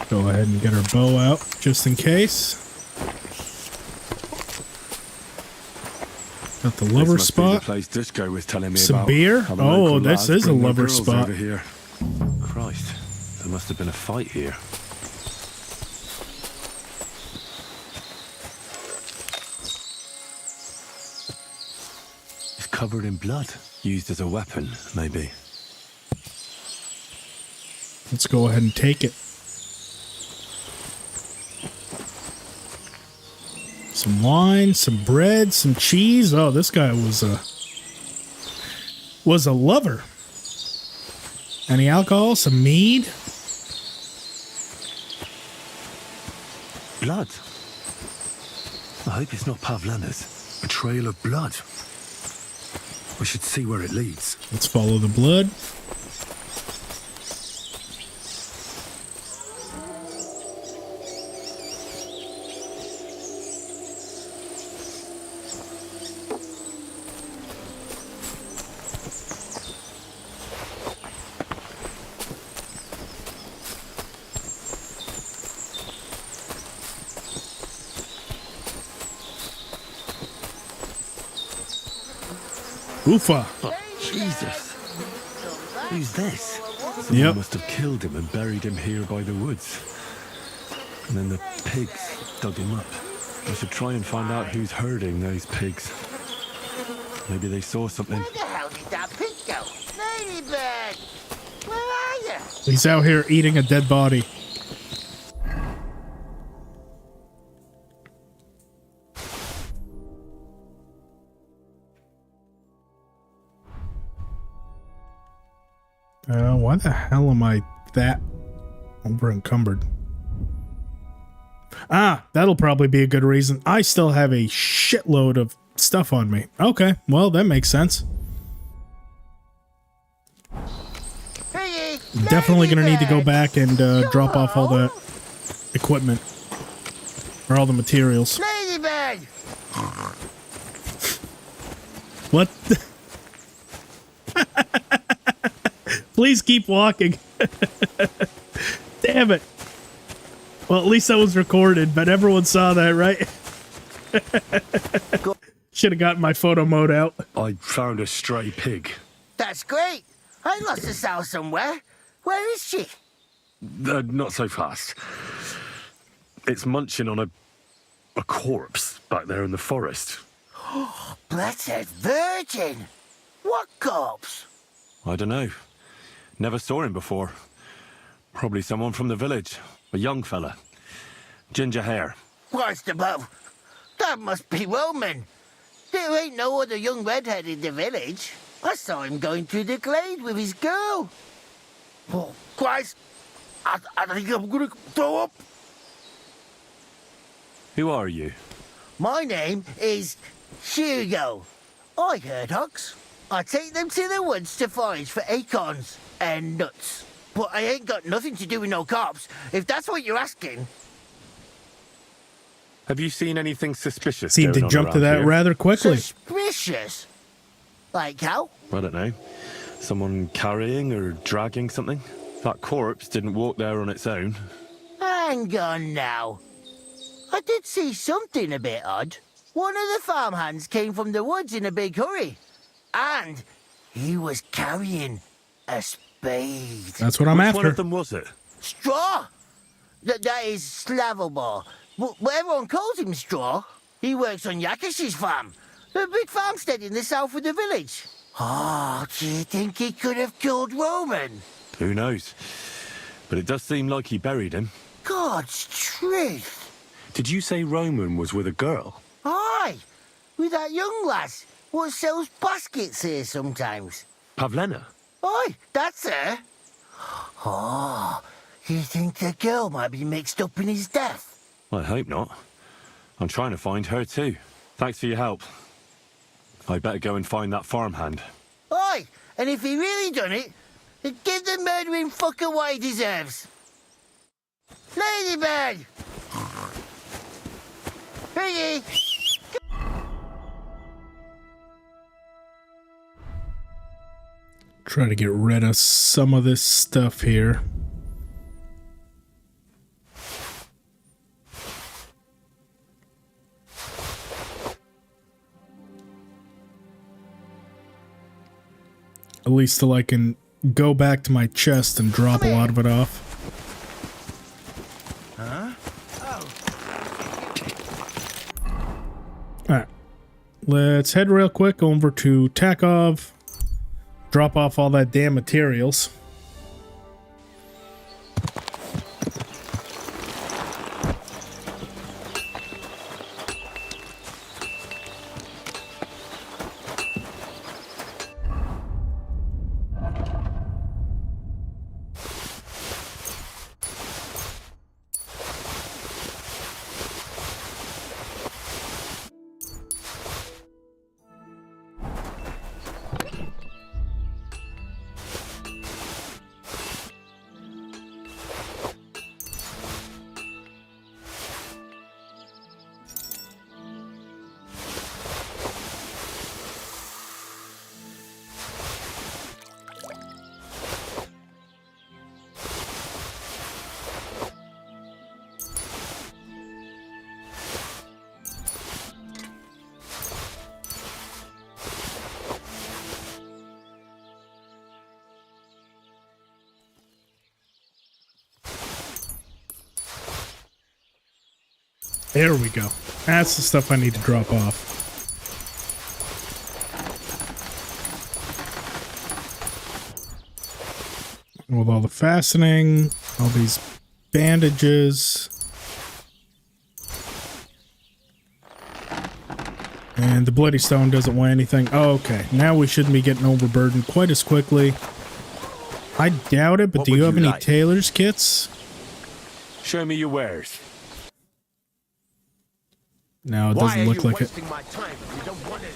Go ahead and get our bow out, just in case. Got the lover spot. The place Disco was telling me Some about. beer? Oh, this is a lover spot. Over here. Christ, there must have been a fight here. It's covered in blood. Used as a weapon, maybe. Let's go ahead and take it. Some wine, some bread, some cheese. Oh, this guy was a lover. Any alcohol? Some mead? Blood. I hope it's not Pavlena's. A trail of blood. We should see where it leads. Let's follow the blood. Oofa. Jesus. Who's this? Yep. Someone must have killed him and buried him here by the woods. And then the pigs dug him up. I should try and find out who's herding those pigs. Maybe they saw something. Where the hell did that pig go? Ladybird! Where are you? He's out here eating a dead body. Why the hell am I that over encumbered? Ah, that'll probably be a good reason. I still have a shitload of stuff on me. Okay, well, that makes sense. Definitely gonna need to go back and drop off all the equipment. Or all the materials. Ladybird! What? Please keep walking. Damn it. Well, at least that was recorded, but everyone saw that, right? Should have gotten my photo mode out. I found a stray pig. That's great. I lost a sow somewhere. Where is she? Not so fast. It's munching on a corpse back there in the forest. Blessed Virgin! What corpse? I don't know. Never saw him before. Probably someone from the village. A young fella. Ginger hair. Christ above. That must be Roman. There ain't no other young redhead in the village. I saw him going through the glade with his girl. Oh, Christ. I think I'm gonna throw up. Who are you? My name is Hugo. I herd hogs. I take them to the woods to forage for acorns and nuts. But I ain't got nothing to do with no cops, if that's what you're asking. Have you seen anything suspicious? Seemed to going on jump to around that here? rather quickly. Suspicious? Like how? I don't know. Someone carrying or dragging something? That corpse didn't walk there on its own. Hang on now. I did see something a bit odd. One of the farmhands came from the woods in a big hurry. And he was carrying a spade. That's what I'm Which after. one of them was it? Straw! That is Slavobor. But everyone calls him Straw. He works on Yakish's farm. A big farmstead in the south of the village. Oh, do you think he could have killed Roman? Who knows? But it does seem like he buried him. God's truth. Did you say Roman was with a girl? Aye, with that young lass what sells baskets here sometimes. Pavena? Aye, that's her. Oh, you think the girl might be mixed up in his death? I hope not. I'm trying to find her too. Thanks for your help. I better go and find that farmhand. Aye, and if he really done it, then give the murdering fucker what he deserves. Ladybird! Piggy! Try to get rid of some of this stuff here. At least till I can go back to my chest and drop a lot of it off. Alright. Let's head real quick over to Takov. Drop off all that damn materials. There we go. That's the stuff I need to drop off. With all the fastening, all these bandages. And the bloody stone doesn't weigh anything. Oh, okay. Now we shouldn't be getting overburdened quite as quickly. I doubt it, but What do you would have you any like? tailor's kits? Show me your wares. No, it doesn't look like it. my time if you don't want it?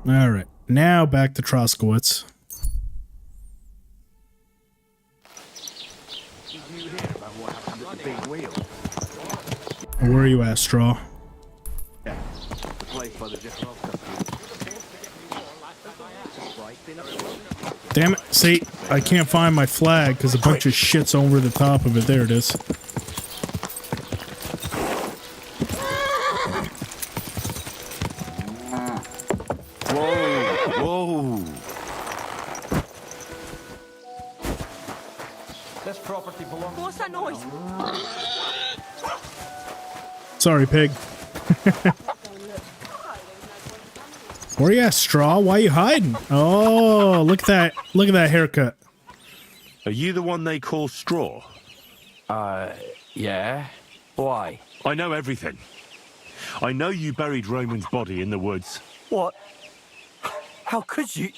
All right. Now back to Troskowitz. Where are you at, Straw? Damn it. See, I can't find my flag because a bunch of shit's over the top of it. There it is. Whoa! This property belongs. What's that noise? Sorry, pig. Where you at, Straw? Why you hiding? Oh, look at that. Look at that haircut. Are you the one they call Straw? Yeah? Why? I know everything. I know you buried Roman's body in the woods. What? How could you?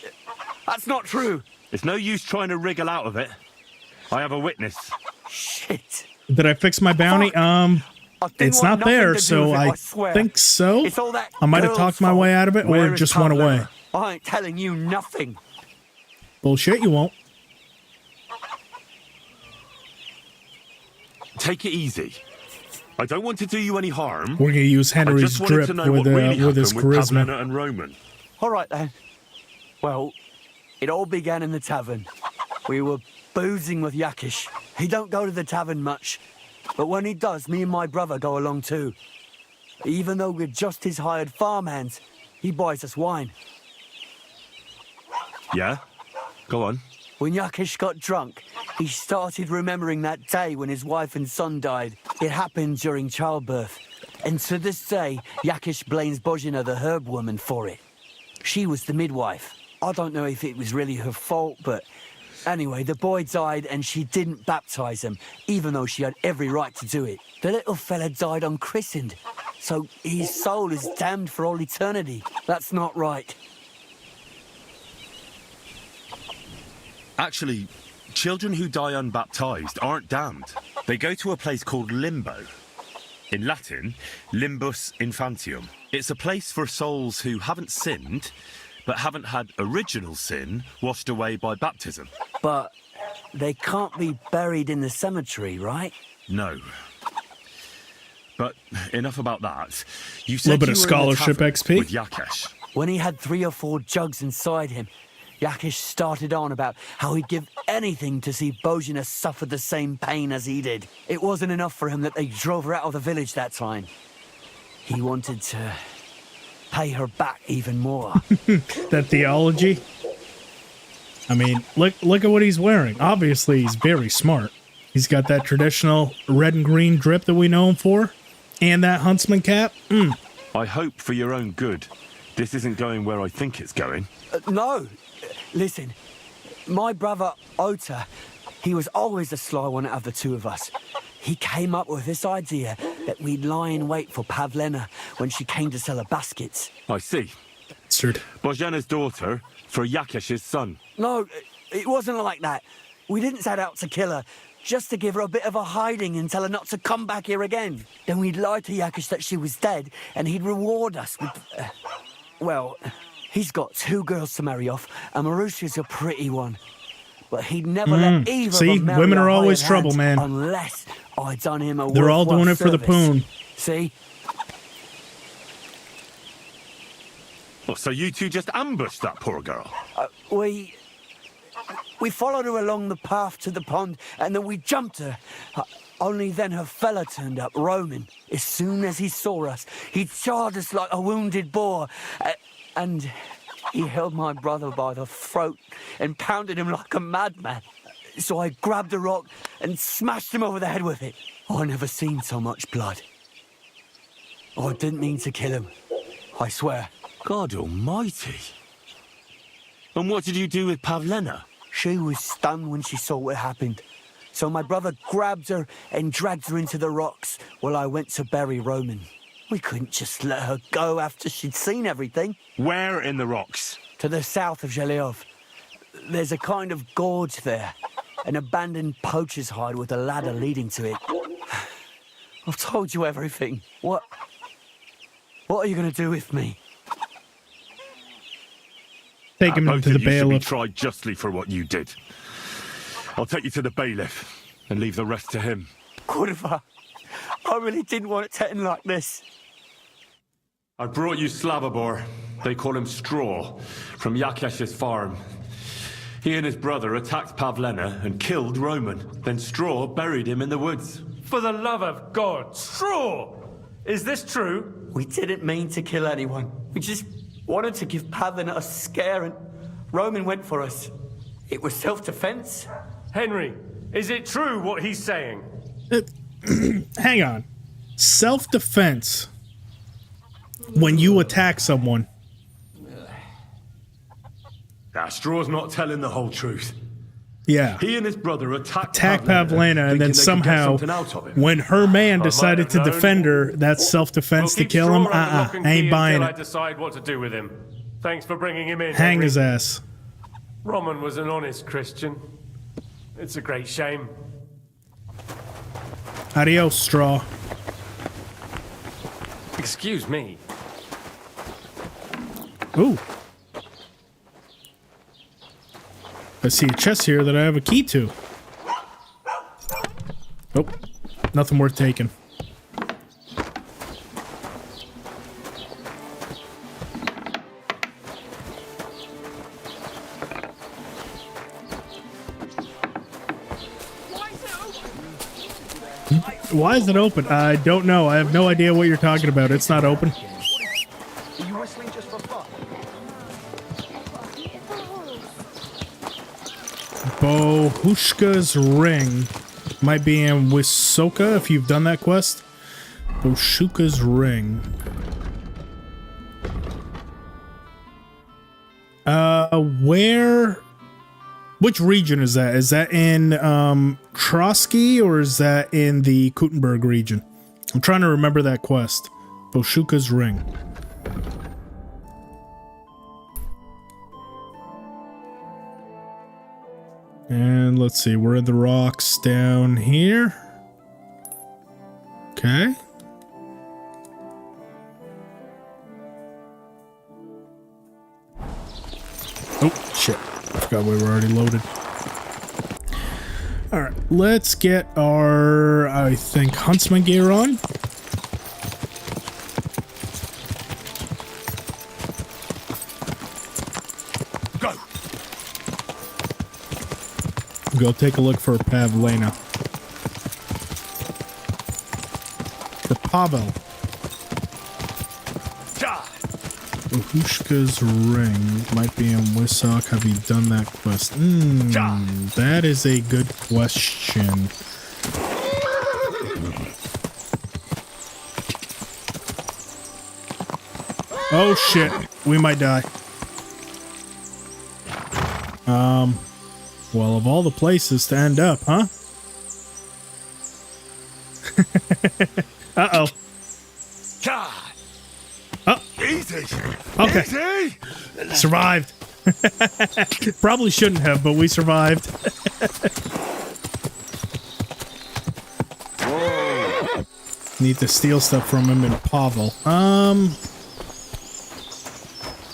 That's not true. It's no use trying to wriggle out of it. I have a witness. Shit. Did I fix my bounty? I didn't It's want not nothing there, to do so with it, I swear. think so. It's all that I might have girl's talked my fault. way out of it, or Where it is just went away. Pavena? I ain't telling you nothing. Bullshit, you won't. Take it easy. I don't want to do you any harm. We're gonna use I Henry's just wanted drip to know with what really with his happened with charisma. Pavena and Roman. All right, then. Well, it all began in the tavern. We were boozing with Yakish. He don't go to the tavern much, but when he does, me and my brother go along too. Even though we're just his hired farmhands, he buys us wine. Yeah? Go on. When Yakish got drunk, he started remembering that day when his wife and son died. It happened during childbirth. And to this day, Yakish blames Bozhina, the herb woman, for it. She was the midwife. I don't know if it was really her fault, but anyway, the boy died and she didn't baptize him, even though she had every right to do it. The little fella died unchristened, so his soul is damned for all eternity. That's not right. Actually, children who die unbaptized aren't damned. They go to a place called limbo. In Latin, limbus infantium. It's a place for souls who haven't sinned, but haven't had original sin washed away by baptism. But they can't be buried in the cemetery, right? No. But enough about that. You A said little bit you of were in the scholarship tavern XP. with Yakesh. When he had 3 or 4 jugs inside him, Yakish started on about how he'd give anything to see Bozhina suffer the same pain as he did. It wasn't enough for him that they drove her out of the village that time. He wanted to pay her back even more. That theology. I mean, look at what he's wearing. Obviously, he's very smart. He's got that traditional red and green drip that we know him for, and that huntsman cap. I hope for your own good, this isn't going where I think it's going. No. Listen, my brother Ota, he was always the sly one out of the two of us. He came up with this idea that we'd lie in wait for Pavena when she came to sell her baskets. I see. Bastard. Bozhana's daughter for Yakesh's son. No, it wasn't like that. We didn't set out to kill her, just to give her a bit of a hiding and tell her not to come back here again. Then we'd lie to Yakesh that she was dead, and he'd reward us with... well, he's got 2 girls to marry off, and Marusha's a pretty one. But he'd never let either See, of them marry women a are always hired trouble, hand man. Unless I'd done him a They're all worthwhile doing it for the service. poon. See? Oh, so you two just ambushed that poor girl? We followed her along the path to the pond, and then we jumped her. Only then her fella turned up, Roman. As soon as he saw us, he charged us like a wounded boar. And he held my brother by the throat and pounded him like a madman. So I grabbed a rock and smashed him over the head with it. I never seen so much blood. I didn't mean to kill him, I swear. God almighty. And what did you do with Pavena? She was stunned when she saw what happened. So my brother grabbed her and dragged her into the rocks while I went to bury Roman. We couldn't just let her go after she'd seen everything. Where in the rocks? To the south of Zhelyov. There's a kind of gorge there. An abandoned poacher's hide with a ladder leading to it. I've told you everything. What are you going to do with me? Take him to the You should be bailiff. tried justly for what you did. I'll take you to the bailiff and leave the rest to him. Kurva, I really didn't want it to end like this. I brought you Slavobor. They call him Straw, from Yakesh's farm. He and his brother attacked Pavena and killed Roman. Then Straw buried him in the woods. For the love of God, Straw! Is this true? We didn't mean to kill anyone. We just wanted to give Pavena a scare, and Roman went for us. It was self-defense. Henry, is it true what he's saying? Hang on. Self-defense. When you attack someone. Straw's not telling the whole truth. Yeah. He and his brother attacked Pavena, and then somehow, when her man decided to defend her, that's self-defense to kill him? Ain't buying I it. decide what to do with him. Thanks for bringing him in, Hang Henry. his ass. Roman was an honest Christian. It's a great shame. Adios, Straw. Excuse me. Ooh. I see a chest here that I have a key to. Oh, nothing worth taking. Why is it open? I don't know. I have no idea what you're talking about. It's not open. Are you whistling just for fun? Bohushka's Ring might be in Wysoka if you've done that quest. Bohushka's Ring. Where? Which region is that? Is that in Trotsky or is that in the Kutenberg region? I'm trying to remember that quest. Bohushka's Ring. And let's see, we're in the rocks down here. Okay. Oh, shit. I forgot we were already loaded. Alright, let's get our, I think, huntsman gear on. Go take a look for Pavena. For Pavel. Bohushka's Ring might be in Wisok. Have you done that quest? That is a good question. Oh shit, we might die. Well, of all the places to end up, huh? Uh-oh. Oh. Easy. Okay. Easy. Survived. Probably shouldn't have, but we survived. Need to steal stuff from him in Pavel.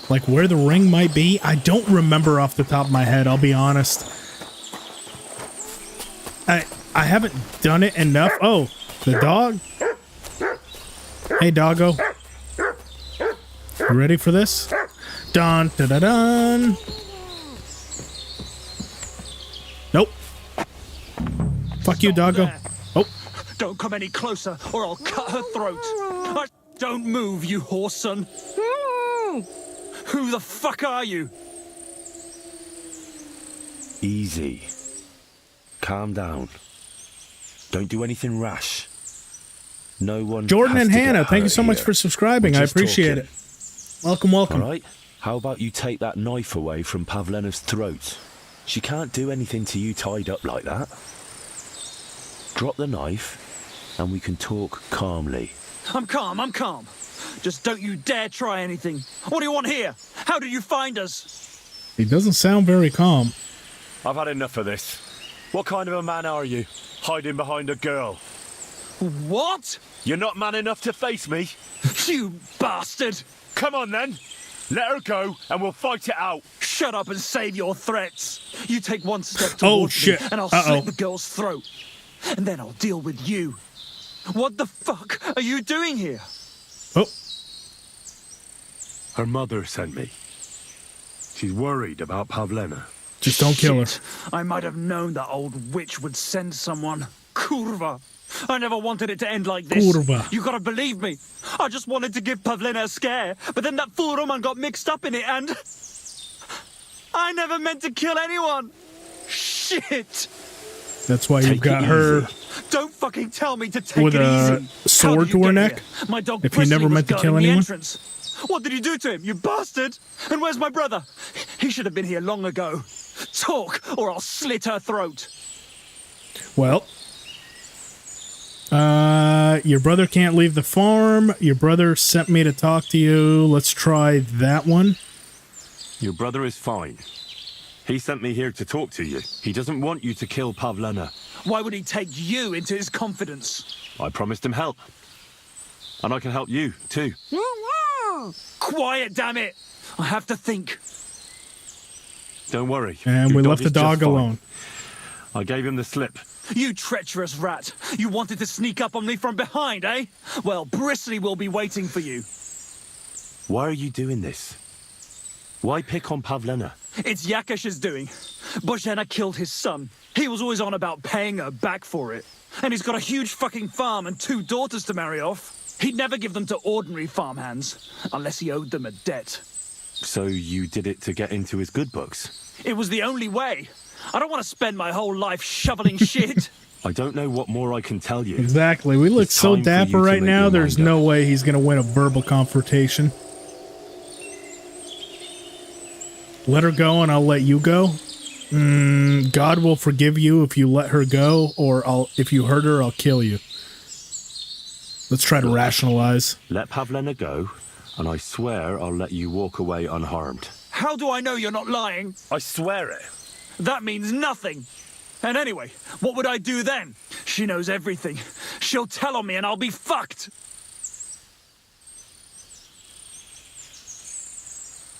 Like where the ring might be? I don't remember off the top of my head, I'll be honest. I haven't done it enough. Oh, the dog? Hey, doggo. You ready for this? Dun, da, da, dun. Nope. Fuck you, doggo. Oh. Don't come any closer, or I'll cut her throat. Don't move, you horse son. Who the fuck are you? Easy. calm down. Don't do anything rash. No one. Jordan has and to get Hannah, thank you hurt so much here. for subscribing. I We're just appreciate talking. it. Welcome, welcome. All right. How about you take that knife away from Pavlena's throat? She can't do anything to you tied up like that. Drop the knife, and we can talk calmly. I'm calm. Just don't you dare try anything. What do you want here? How did you find us? He doesn't sound very calm. I've had enough of this. What kind of a man are you, hiding behind a girl? What? You're not man enough to face me? You bastard! Come on, then. Let her go, and we'll fight it out. Shut up and save your threats. You take one step towards Oh, shit. me, and I'll slit the girl's throat. And then I'll deal with you. What the fuck are you doing here? Oh. Her mother sent me. She's worried about Pavlena. Just don't kill her. Shit. I might have known that old witch would send someone. Kurva. I never wanted it to end like this. Kurva. You gotta believe me. I just wanted to give Pavlena a scare, but then that fool Roman got mixed up in it and... I never meant to kill anyone. Shit. That's why you've got her Don't fucking tell me to take with it a easy. sword How did to you her get neck. here? My dog If you Presley never was meant to kill guarding the anyone. entrance. What did you do to him, you bastard? And where's my brother? He should have been here long ago. Talk, or I'll slit her throat. Well, your brother can't leave the farm. Your brother sent me to talk to you. Let's try that one. Your brother is fine. He sent me here to talk to you. He doesn't want you to kill Pavlena. Why would he take you into his confidence? I promised him help. And I can help you, too. Quiet, damn it! I have to think. Don't worry. And Your we left the is just dog fine. alone. I gave him the slip. You treacherous rat. You wanted to sneak up on me from behind, eh? Well, Bristly will be waiting for you. Why are you doing this? Why pick on Pavlena? It's Yakash's doing. Bozhena killed his son. He was always on about paying her back for it. And he's got a huge fucking farm and 2 daughters to marry off. He'd never give them to ordinary farmhands, unless he owed them a debt. So you did it to get into his good books? It was the only way. I don't want to spend my whole life shoveling shit. I don't know what more I can tell you. Exactly. We look It's so time for you dapper to right make now. your There's mind no way he's going to win a verbal confrontation. Let her go and I'll let you go. God will forgive you if you let her go, or if you hurt her, I'll kill you. Let's try to rationalize. Let Pavlena go, and I swear I'll let you walk away unharmed. How do I know you're not lying? I swear it. That means nothing. And anyway, what would I do then? She knows everything. She'll tell on me and I'll be fucked.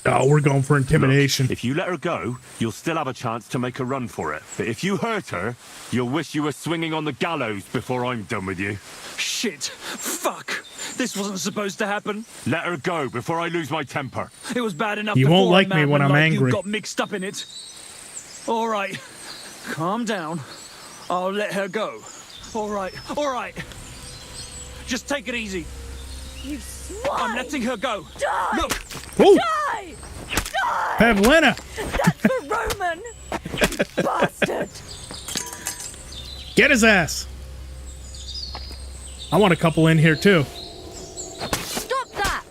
Oh, we're going for intimidation. Look, if you let her go, you'll still have a chance to make a run for it. But if you hurt her, you'll wish you were swinging on the gallows before I'm done with you. Shit. Fuck. This wasn't supposed to happen. Let her go before I lose my temper. It was bad enough You before won't like a me madman when I'm like angry. You got mixed up in it. All right. Calm down. I'll let her go. All right. All right. Just take it easy. You swine! I'm letting her go. Die! Look. Ooh. Die! Die! Pavlena! That's for Roman! You bastard! Get his ass! I want a couple in here too. Stop that!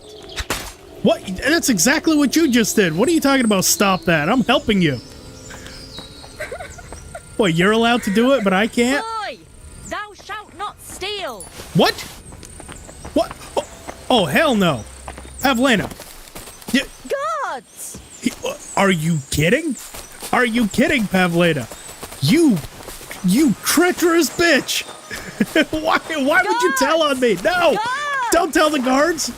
What? That's exactly what you just did. What are you talking about? Stop that. I'm helping you. What, you're allowed to do it, but I can't? Boy! Thou shalt not steal! What? What? Oh, hell no. Pavlena. Gods! Are you kidding? Are you kidding, Pavlena? You treacherous bitch! Why would you tell on me? No! Guards! Don't tell the guards!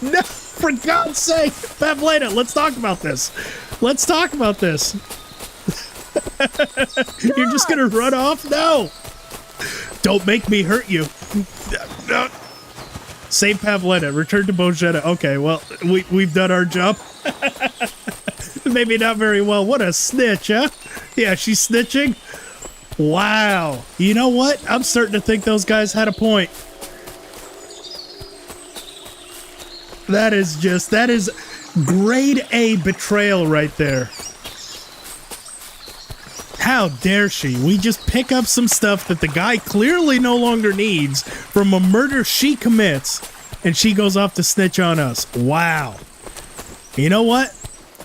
No, for God's sake! Pavlena, let's talk about this. Let's talk about this. You're just gonna run off? No! Don't make me hurt you. No. Save Pavlena. Return to Bozhena. Okay, well, we've done our job. Maybe not very well. What a snitch, huh? Yeah, she's snitching. Wow. You know what? I'm starting to think those guys had a point. That is grade A betrayal right there. How dare she? We just pick up some stuff that the guy clearly no longer needs from a murder she commits, and she goes off to snitch on us. Wow. You know what?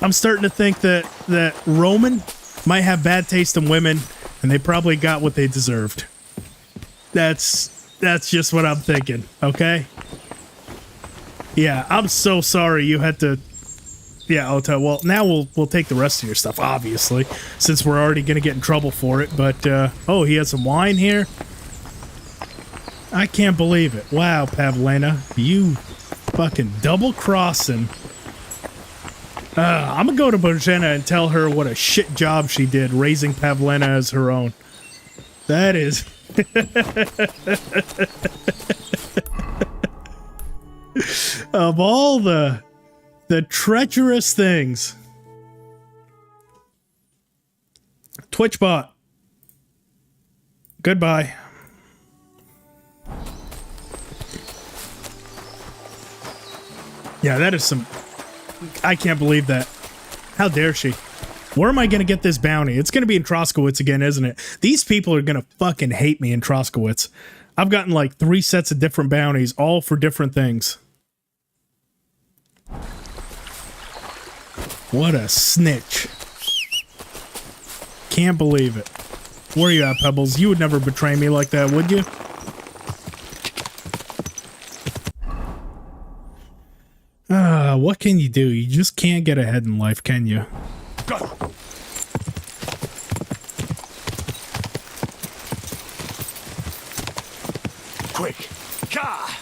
I'm starting to think that Roman might have bad taste in women, and they probably got what they deserved. That's just what I'm thinking, okay? Yeah, I'm so sorry you had to... Yeah, I'll tell. Well, now we'll take the rest of your stuff, obviously, since we're already gonna get in trouble for it. But oh, he has some wine here. I can't believe it. Wow, Pavena, you fucking double crossing. I'm gonna go to Bojena and tell her what a shit job she did raising Pavena as her own. That is. Of all the treacherous things. Twitchbot. Goodbye. Yeah, that is some... I can't believe that. How dare she? Where am I going to get this bounty? It's going to be in Troskowitz again, isn't it? These people are going to fucking hate me in Troskowitz. I've gotten like 3 sets of different bounties, all for different things. What a snitch. Can't believe it. Where are you at, Pebbles? You would never betray me like that, would you? What can you do? You just can't get ahead in life, can you? Go! Quick! Ka!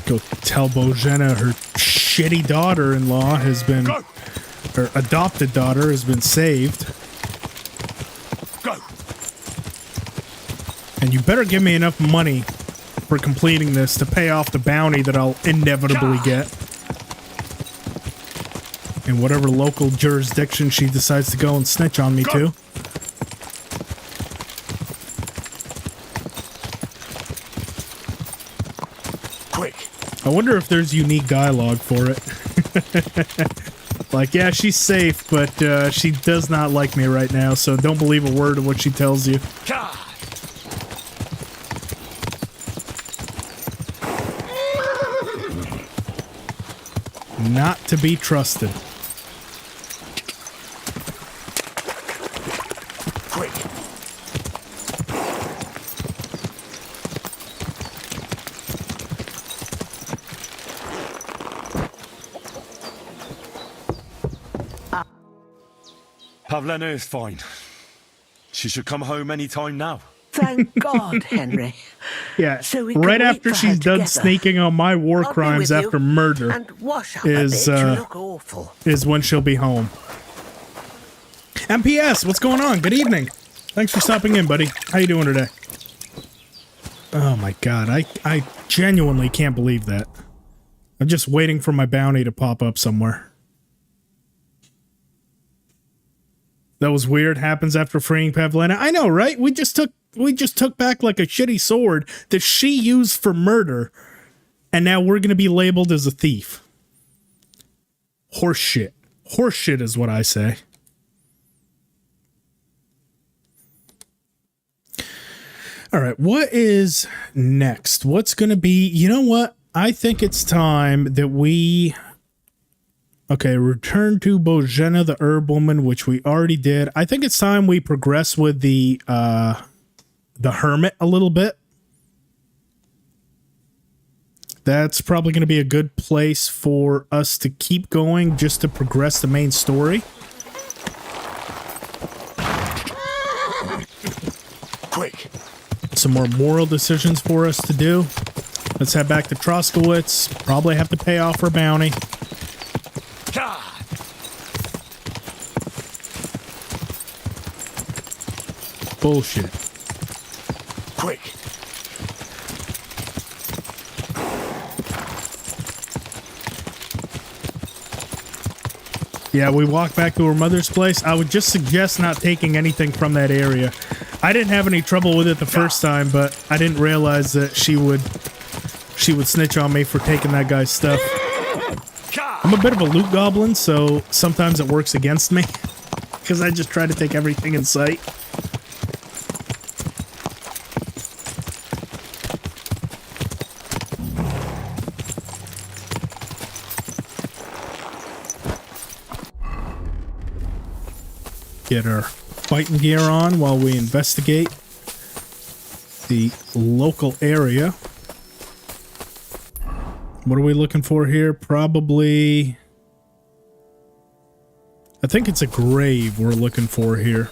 Go tell Bojena her shitty daughter-in-law has been... Her adopted daughter has been saved. Go! And you better give me enough money for completing this to pay off the bounty that I'll inevitably get. In whatever local jurisdiction she decides to go and snitch on me to. Quick! I wonder if there's unique dialogue for it. Like, yeah, she's safe, but she does not like me right now, so don't believe a word of what she tells you. Not to be trusted. Quick! Pavena is fine. She should come home any time now. Thank God, Henry. Yeah, So we can right wait after for she's her done together. sneaking on my war I'll be crimes with you after murder and wash up is a bit. You look awful. is when she'll be home. MPS, what's going on? Good evening. Thanks for stopping in, buddy. How you doing today? Oh my god, I genuinely can't believe that. I'm just waiting for my bounty to pop up somewhere. That was weird. Happens after freeing Pavena. I know, right? We just took back like a shitty sword that she used for murder, and now we're gonna be labeled as a thief. Horseshit. Horseshit is what I say. All right, what is next? What's going to be... You know what? I think it's time that we... Okay, return to Bojena, the herb woman, which we already did. I think it's time we progress with the hermit a little bit. That's probably going to be a good place for us to keep going just to progress the main story. Quick! Some more moral decisions for us to do. Let's head back to Troskowitz. Probably have to pay off her bounty. Bullshit. Quick! Yeah, we walk back to her mother's place. I would just suggest not taking anything from that area. I didn't have any trouble with it the first time, but I didn't realize that she would snitch on me for taking that guy's stuff. I'm a bit of a loot goblin, so sometimes it works against me. Because I just try to take everything in sight. Get our fighting gear on while we investigate the local area. What are we looking for here? Probably... I think it's a grave we're looking for here.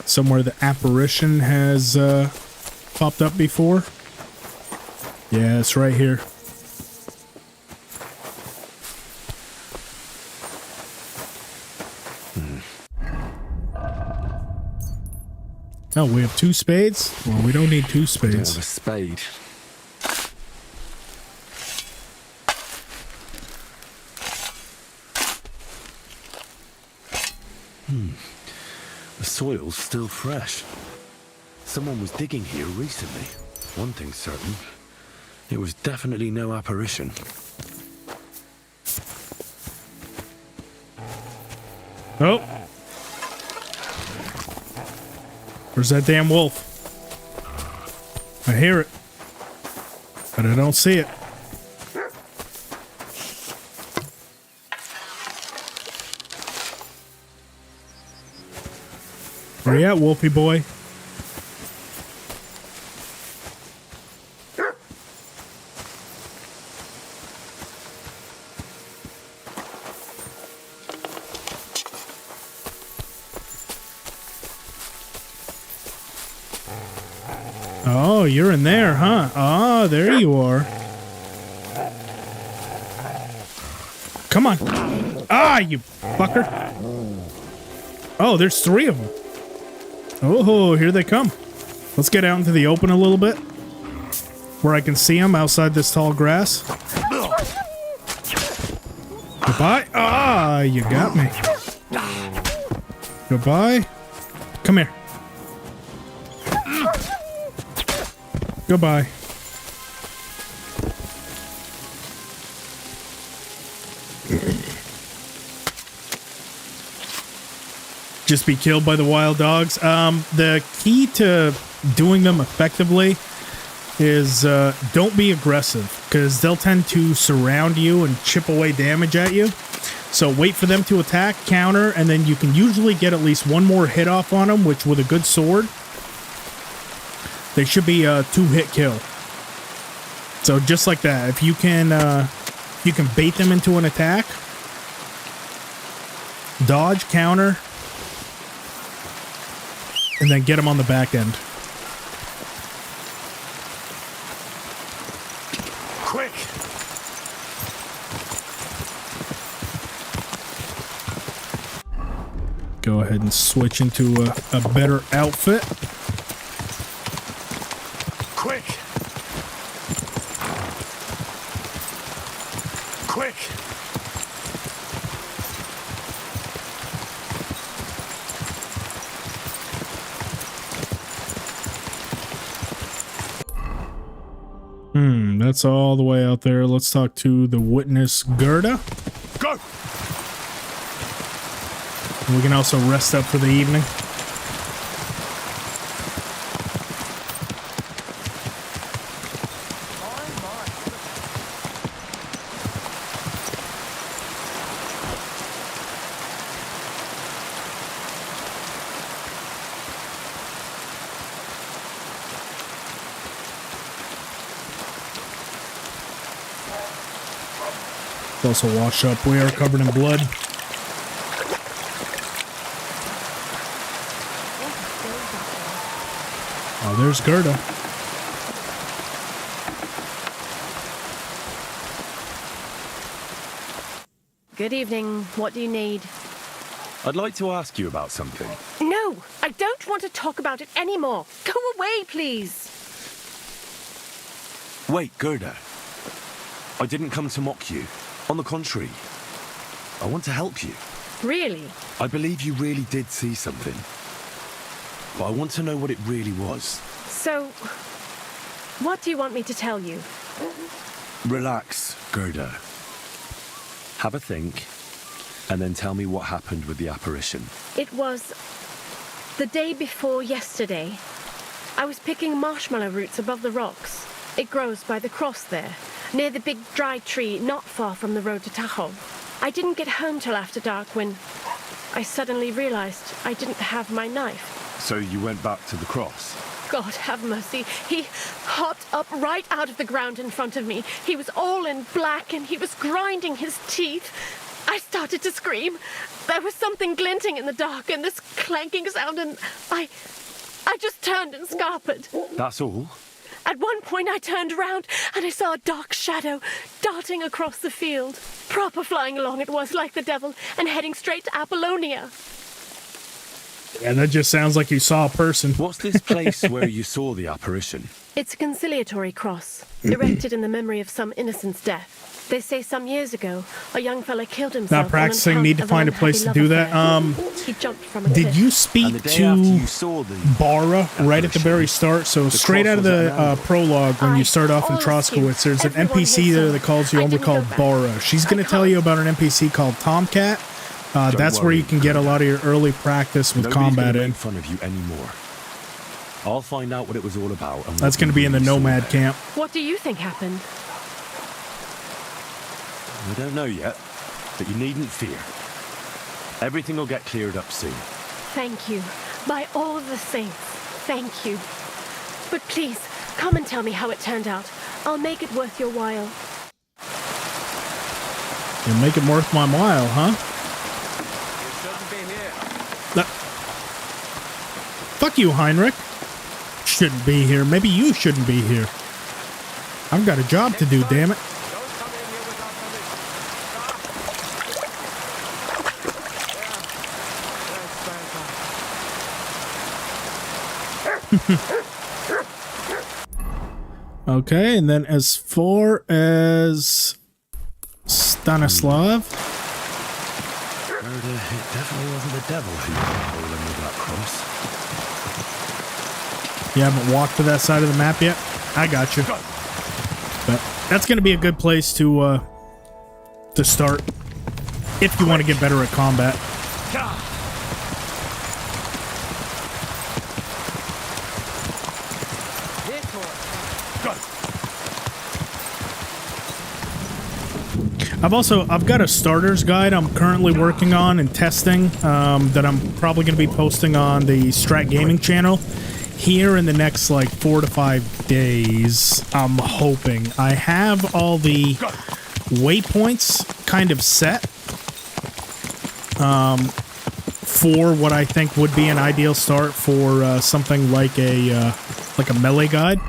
Somewhere the apparition has popped up before. Yeah, it's right here. Oh, we have 2 spades? Well, we don't need 2 spades. I don't have a spade. The soil's still fresh. Someone was digging here recently. One thing's certain. It was definitely no apparition. Oh. Where's that damn wolf? I hear it, but I don't see it. Where you at, Wolfie boy? Oh, you're in there, huh? Ah, there you are. Come on. Ah, you fucker. Oh, there's 3 of them. Oh, here they come. Let's get out into the open a little bit, where I can see them outside this tall grass. Goodbye. Ah, you got me. Goodbye. Come here. Goodbye. Just be killed by the wild dogs. The key to doing them effectively is don't be aggressive, because they'll tend to surround you and chip away damage at you. So wait for them to attack, counter, and then you can usually get at least 1 more hit off on them, which with a good sword, they should be a 2-hit kill. So just like that, if you can bait them into an attack, dodge, counter, and then get them on the back end. Quick! Go ahead and switch into a better outfit. Quick! Quick! That's all the way out there. Let's talk to the witness, Gerda. Go! We can also rest up for the evening. Also wash up. We are covered in blood. Oh, there's Gerda. Good evening. What do you need? I'd like to ask you about something. No, I don't want to talk about it anymore. Go away, please. Wait, Gerda. I didn't come to mock you. On the contrary, I want to help you. Really? I believe you really did see something. But I want to know what it really was. So, what do you want me to tell you? Relax, Gerda. Have a think, and then tell me what happened with the apparition. It was the day before yesterday. I was picking marshmallow roots above the rocks. It grows by the cross there, near the big dry tree not far from the road to Tahoe. I didn't get home till after dark when I suddenly realized I didn't have my knife. So you went back to the cross? God have mercy. He hopped up right out of the ground in front of me. He was all in black and he was grinding his teeth. I started to scream. There was something glinting in the dark and this clanking sound, and I just turned and scarpered. That's all? At one point I turned around and I saw a dark shadow darting across the field. Proper flying along it was, like the devil, and heading straight to Apollonia. Yeah, that just sounds like you saw a person. What's this place where you saw the apparition? It's a conciliatory cross, erected in the memory of some innocent's death. They say some years ago, a young fella killed himself. Not practicing, need to find a place to do that. He jumped from a Did cliff. you speak to Bara right at the very start? So straight out of the prologue, when you start off in Troskowitz, there's an NPC there that calls you over called Bara. She's going to tell you about an NPC called Tomcat. That's where you can get a lot of your early practice with combat in. Make fun of you anymore. I'll find out what it was all about. And that's going to be in the Nomad camp. What do you think happened? I don't know yet, but you needn't fear. Everything will get cleared up soon. Thank you. By all of the saints, thank you. But please, come and tell me how it turned out. I'll make it worth your while. You'll make it worth my while, huh? Fuck you, Heinrich. Shouldn't be here. Maybe you shouldn't be here. I've got a job to do, damn it. Okay, and then as far as Stanislav. It definitely wasn't the devil who was rolling with that cross. You haven't walked to that side of the map yet? I got you. But that's going to be a good place to start if you want to get better at combat. I've got a starter's guide I'm currently working on and testing that I'm probably going to be posting on the Strat Gaming channel here in the next like 4 to 5 days. I'm hoping. I have all the waypoints kind of set for what I think would be an ideal start for something like a melee guide.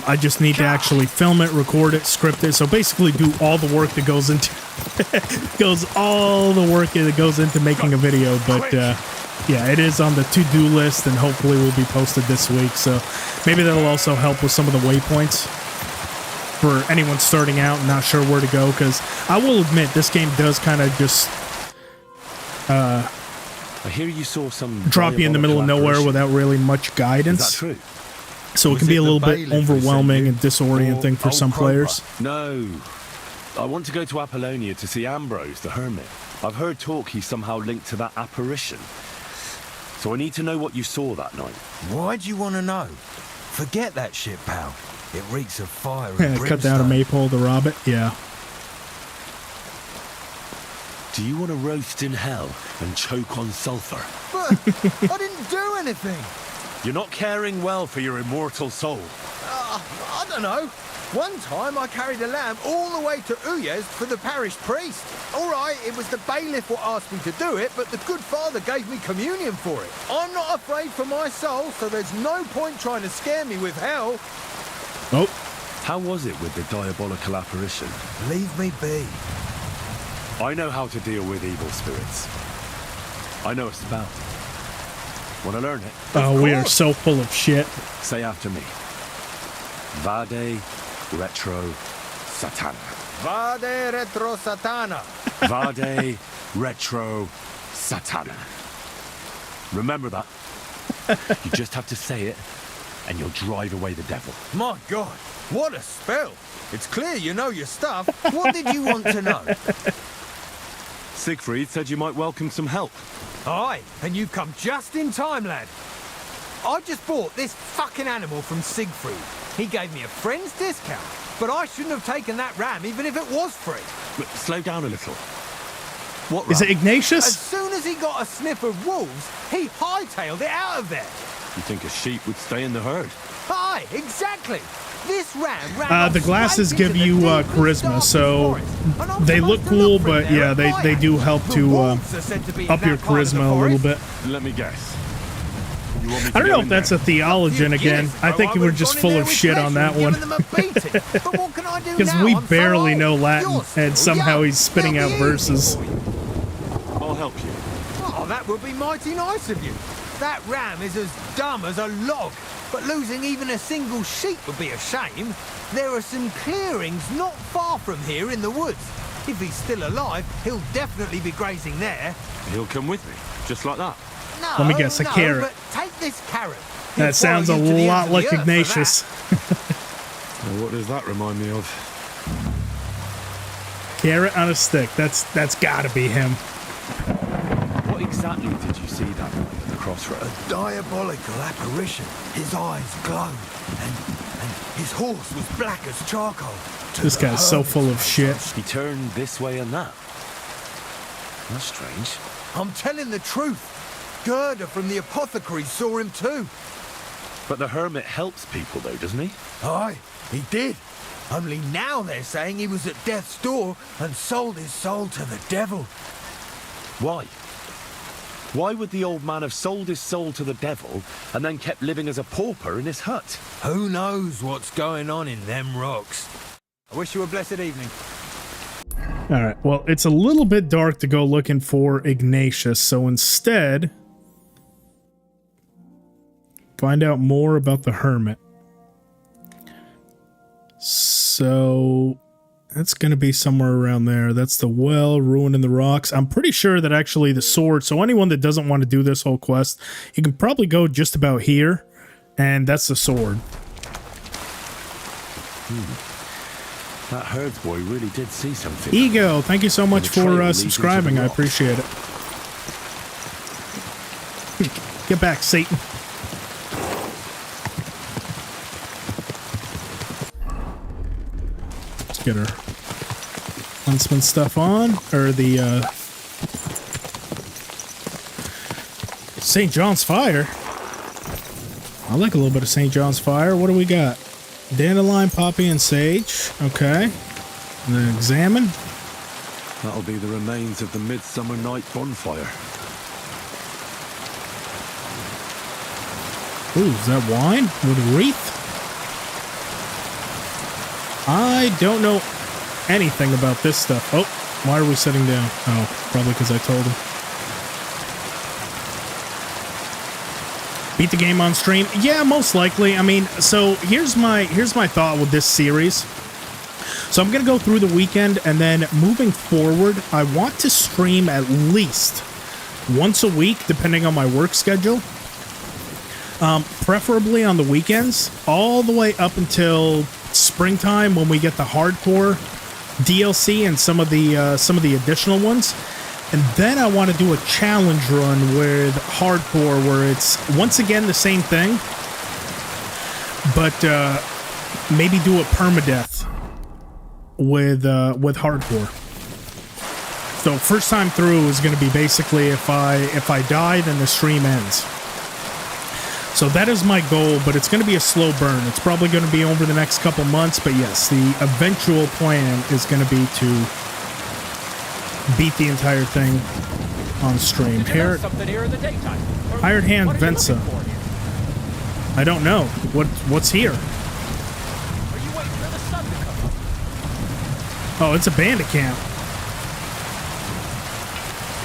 I just need to actually film it, record it, script it. So basically do all the work that goes into making a video. But yeah, it is on the to-do list and hopefully will be posted this week. So maybe that'll also help with some of the waypoints for anyone starting out and not sure where to go. Because I will admit, this game does kind of just I hear you saw some drop you in the middle of nowhere without really much guidance. Is that true? So it can be a little bit overwhelming and disorienting for some players. No. I want to go to Apollonia to see Ambrose, the Hermit. I've heard talk he's somehow linked to that apparition. So I need to know what you saw that night. Why do you want to know? Forget that shit, pal. It reeks of fire and brimstone. Cut down a maypole to rob it? Yeah. Do you want to roast in hell and choke on sulfur? But I didn't do anything. You're not caring well for your immortal soul. I don't know. One time I carried a lamb all the way to Uyez for the parish priest. All right, it was the bailiff who asked me to do it, but the good father gave me communion for it. I'm not afraid for my soul, so there's no point trying to scare me with hell. Oh. How was it with the diabolical apparition? Leave me be. I know how to deal with evil spirits. I know a spell. Want to learn it? Oh, we are so full of shit. Say after me. Vade retro satana. Vade retro satana. Vade retro satana. Remember that. You just have to say it, and you'll drive away the devil. My God, what a spell. It's clear you know your stuff. What did you want to know? Siegfried said you might welcome some help. Aye, and you come just in time, lad. I just bought this fucking animal from Siegfried. He gave me a friend's discount, but I shouldn't have taken that ram even if it was free. But slow down a little. What Is ram? it Ignatius? As soon as he got a sniff of wolves, he hightailed it out of there. You think a sheep would stay in the herd? Aye, exactly. This ram ran The glasses give you charisma, so they look cool, but yeah, they do help to up your charisma a little bit. Let me guess. You want me I to don't go know if in that's there? a theologian again. I think we're just full of shit on that one. Because we barely know Latin, and somehow he's spitting out verses. I'll help you. Oh, that would be mighty nice of you. That ram is as dumb as a log, but losing even a single sheep would be a shame. There are some clearings not far from here in the woods. If he's still alive, he'll definitely be grazing there. He'll come with me, just like that. No, Let me guess, a no, carrot. But take this carrot. That sounds a lot like Ignatius. Well, what does that remind me of? Carrot on a stick. That's gotta be him. What exactly did you see that night at the crossroads? A diabolical apparition. His eyes glowed, and his horse was black as charcoal. This guy's so full of shit. He turned this way and that. That's strange. I'm telling the truth. Gerda from the apothecary saw him too. But the hermit helps people, though, doesn't he? Aye, he did. Only now they're saying he was at death's door and sold his soul to the devil. Why? Why would the old man have sold his soul to the devil and then kept living as a pauper in his hut? Who knows what's going on in them rocks? I wish you a blessed evening. All right, well, it's a little bit dark to go looking for Ignatius, so instead, find out more about the Hermit. So that's going to be somewhere around there. That's the well, ruin in the rocks. I'm pretty sure that actually the sword, so anyone that doesn't want to do this whole quest, you can probably go just about here, and that's the sword. That herds boy really did see something. Ego, thank you so much for subscribing. I rock. appreciate it. Get back, Satan. Let's get our huntsman stuff on, or the St. John's Fire. I like a little bit of St. John's Fire. What do we got? Dandelion, poppy, and sage. Okay. And then examine. That'll be the remains of the Midsummer Night bonfire. Ooh, is that wine with a wreath? I don't know anything about this stuff. Oh, why are we sitting down? Oh, probably because I told him. Beat the game on stream? Yeah, most likely. I mean, so here's my thought with this series. So I'm gonna go through the weekend, and then moving forward, I want to stream at least once a week, depending on my work schedule. Preferably on the weekends, all the way up until springtime when we get the hardcore DLC and some of the additional ones. And then I want to do a challenge run with hardcore where it's once again the same thing, but maybe do a permadeath with hardcore. So first time through is going to be basically if I die, then the stream ends. So that is my goal, but it's going to be a slow burn. It's probably going to be over the next couple months, but yes, the eventual plan is going to be to beat the entire thing on stream. Here, Hired Hand Vensa. I don't know. What's here? Are you waiting for the sun to come up? Oh, it's a bandit camp.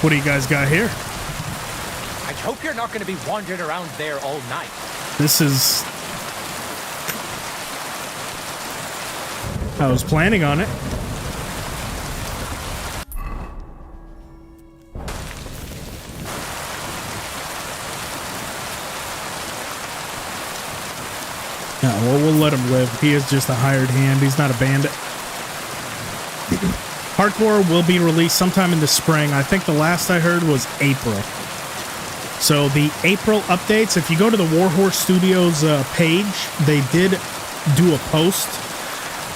What do you guys got here? I hope you're not going to be wandering around there all night. This is... I was planning on it. No, well, we'll let him live. He is just a hired hand. He's not a bandit. Hardcore will be released sometime in the spring. I think the last I heard was April. So the April updates, if you go to the Warhorse Studios page, they did do a post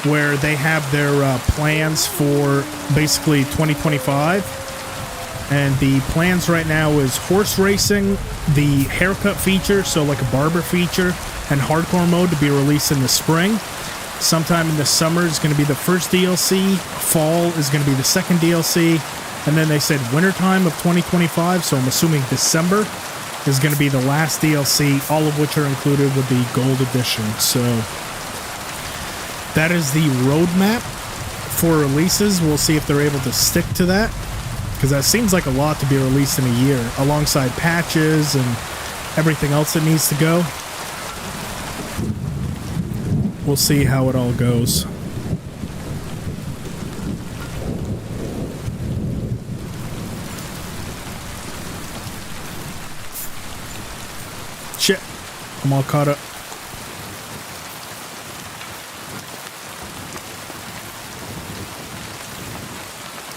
where they have their plans for basically 2025. And the plans right now is horse racing, the haircut feature, so like a barber feature, and hardcore mode to be released in the spring. Sometime in the summer is going to be the first DLC. Fall is going to be the second DLC. And then they said wintertime of 2025, so I'm assuming December is going to be the last DLC, all of which are included with the Gold Edition. So that is the roadmap for releases. We'll see if they're able to stick to that, because that seems like a lot to be released in a year, alongside patches and everything else that needs to go. We'll see how it all goes. Shit, I'm all caught up.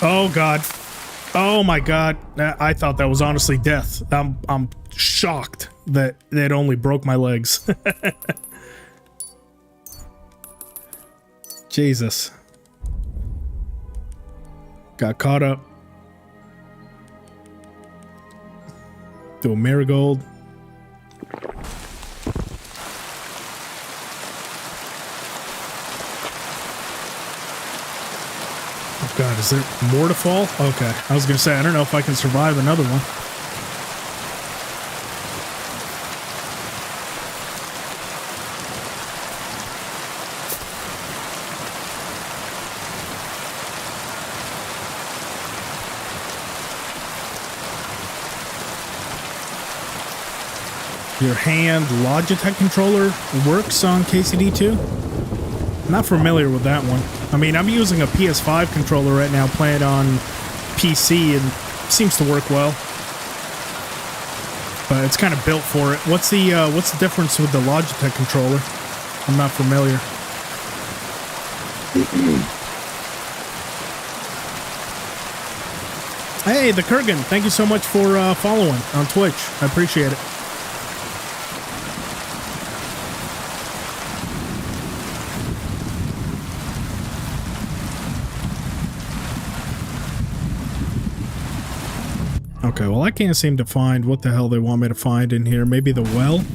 Oh God. Oh my God. I thought that was honestly death. I'm shocked that it only broke my legs. Jesus. Got caught up. Do a marigold. Oh God, is there more to fall? Okay, I was gonna say, I don't know if I can survive another one. Your hand Logitech controller works on KCD2? Not familiar with that one. I mean, I'm using a PS5 controller right now, playing on PC, and it seems to work well. But it's kind of built for it. What's the difference with the Logitech controller? I'm not familiar. Hey, the Kurgan, thank you so much for following on Twitch. I appreciate it. Okay, well, I can't seem to find what the hell they want me to find in here. Maybe the well?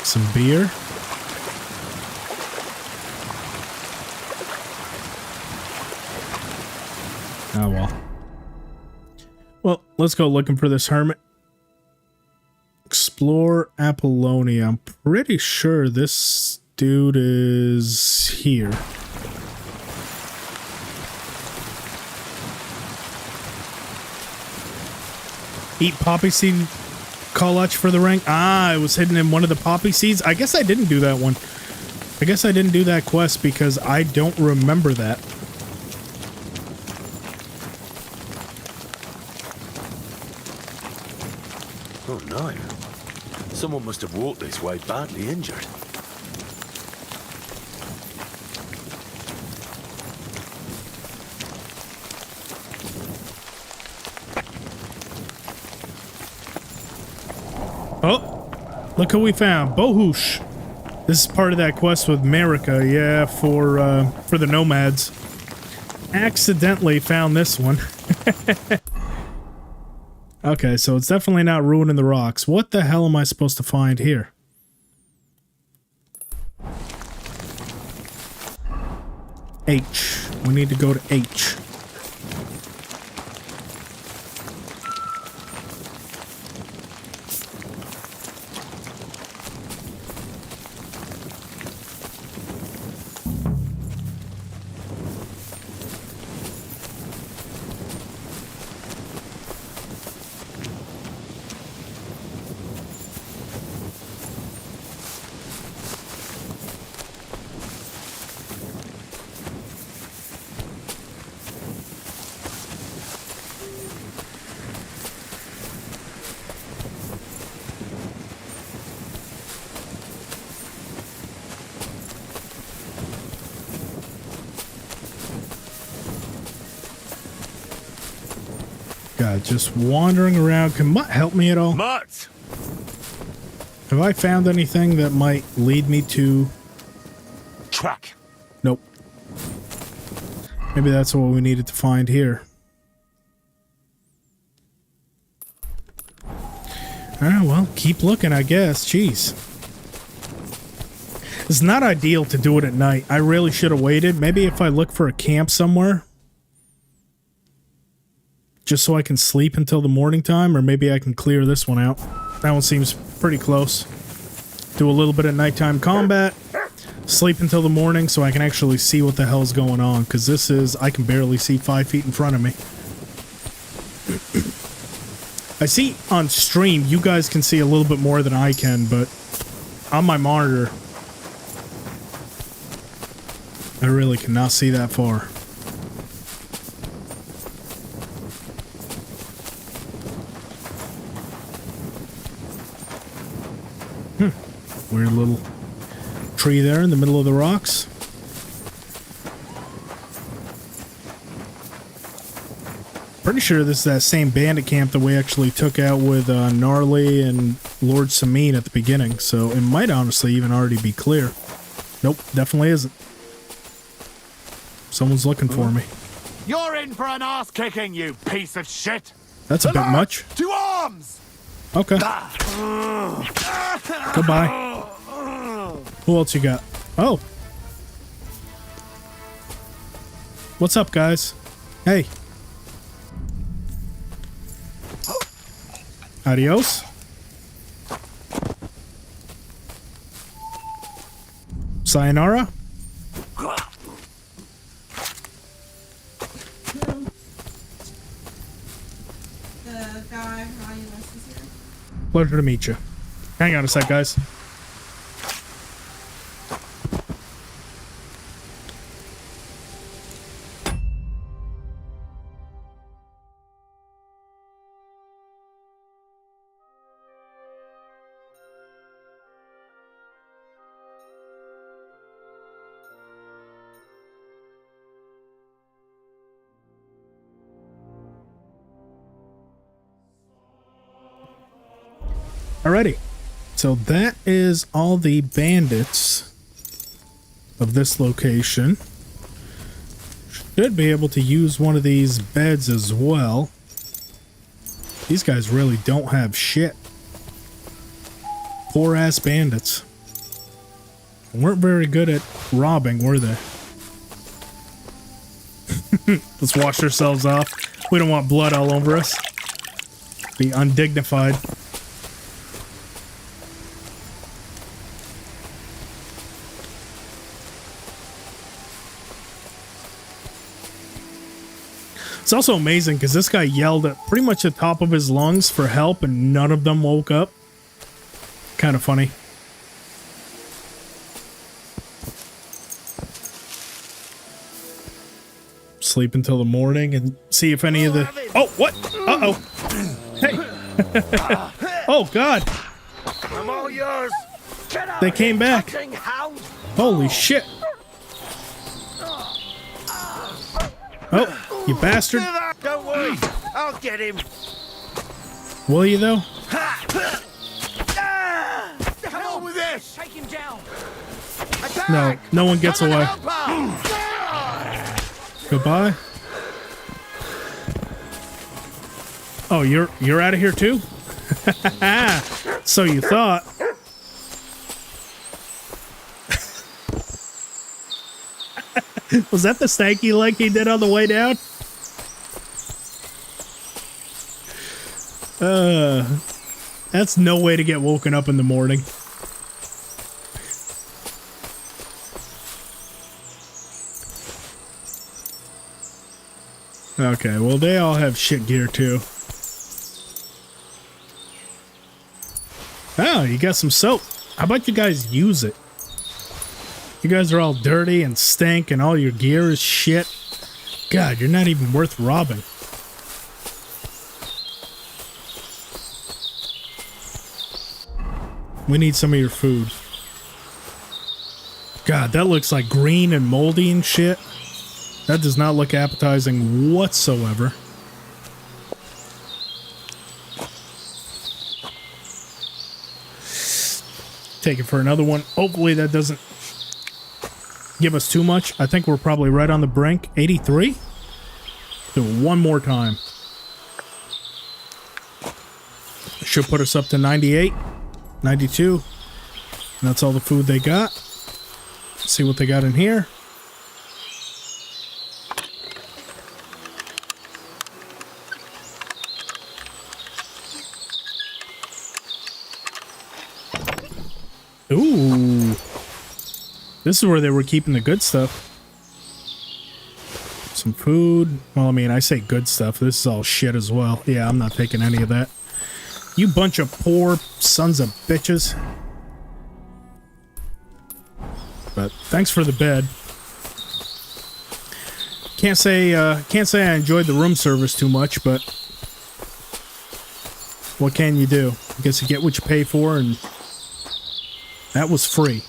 Some beer. Oh well. Well, let's go looking for this hermit. Explore Apollonia. I'm pretty sure this dude is here. Eat poppy seed collage for the ring. Ah, it was hidden in one of the poppy seeds. I guess I didn't do that one. I guess I didn't do that quest because I don't remember that. Oh no. Someone must have walked this way badly injured. Oh, look who we found. Bohush. This is part of that quest with Marika, yeah, for the nomads. Accidentally found this one. Okay, so it's definitely not ruining the rocks. What the hell am I supposed to find here? H. We need to go to H. God, just wandering around. Can Mutt help me at all? Mutt! Have I found anything that might lead me to... Track. Nope. Maybe that's what we needed to find here. Alright, well, keep looking, I guess. Jeez. It's not ideal to do it at night. I really should have waited. Maybe if I look for a camp somewhere. Just so I can sleep until the morning time, or maybe I can clear this one out. That one seems pretty close. Do a little bit of nighttime combat. Sleep until the morning so I can actually see what the hell's going on. Because this is... I can barely see 5 feet in front of me. I see on stream, you guys can see a little bit more than I can, but on my monitor, I really cannot see that far. Weird little tree there in the middle of the rocks. Pretty sure this is that same bandit camp that we actually took out with Gnarly and Lord Sameen at the beginning, so it might honestly even already be clear. Nope, definitely isn't. Someone's looking for me. You're in for an ass kicking, you piece of shit. That's a bit much. To arms. Okay. Goodbye. Who else you got? Oh. What's up, guys? Hey. Adios. Sayonara. Pleasure to meet you. Hang on a sec, guys. Alrighty, so that is all the bandits of this location. Should be able to use one of these beds as well. These guys really don't have shit. Poor ass bandits. Weren't very good at robbing, were they? Let's wash ourselves off. We don't want blood all over us. Be undignified. It's also amazing because this guy yelled at pretty much the top of his lungs for help and none of them woke up. Kind of funny. Sleep until the morning and see if any of the... Oh, what? Uh-oh. Hey. Oh, God. I'm all yours. They came back. Holy shit. Oh, you bastard. Don't worry, I'll get him. Will you, though? Come on with this. Take him down. No, no one gets away. Goodbye. Oh, you're out of here too? So you thought. Was that the stanky leg he did on the way down? That's no way to get woken up in the morning. Okay, well, they all have shit gear too. Oh, you got some soap. How about you guys use it? You guys are all dirty and stink and all your gear is shit. God, you're not even worth robbing. We need some of your food. God, that looks like green and moldy and shit. That does not look appetizing whatsoever. Take it for another one. Hopefully that doesn't give us too much. I think we're probably right on the brink. 83? Do it one more time. Should put us up to 98, 92. And that's all the food they got. Let's see what they got in here. Ooh. This is where they were keeping the good stuff. Some food. Well, I mean, I say good stuff. This is all shit as well. Yeah, I'm not taking any of that. You bunch of poor sons of bitches. But thanks for the bed. Can't say I enjoyed the room service too much, but what can you do? I guess you get what you pay for, and that was free.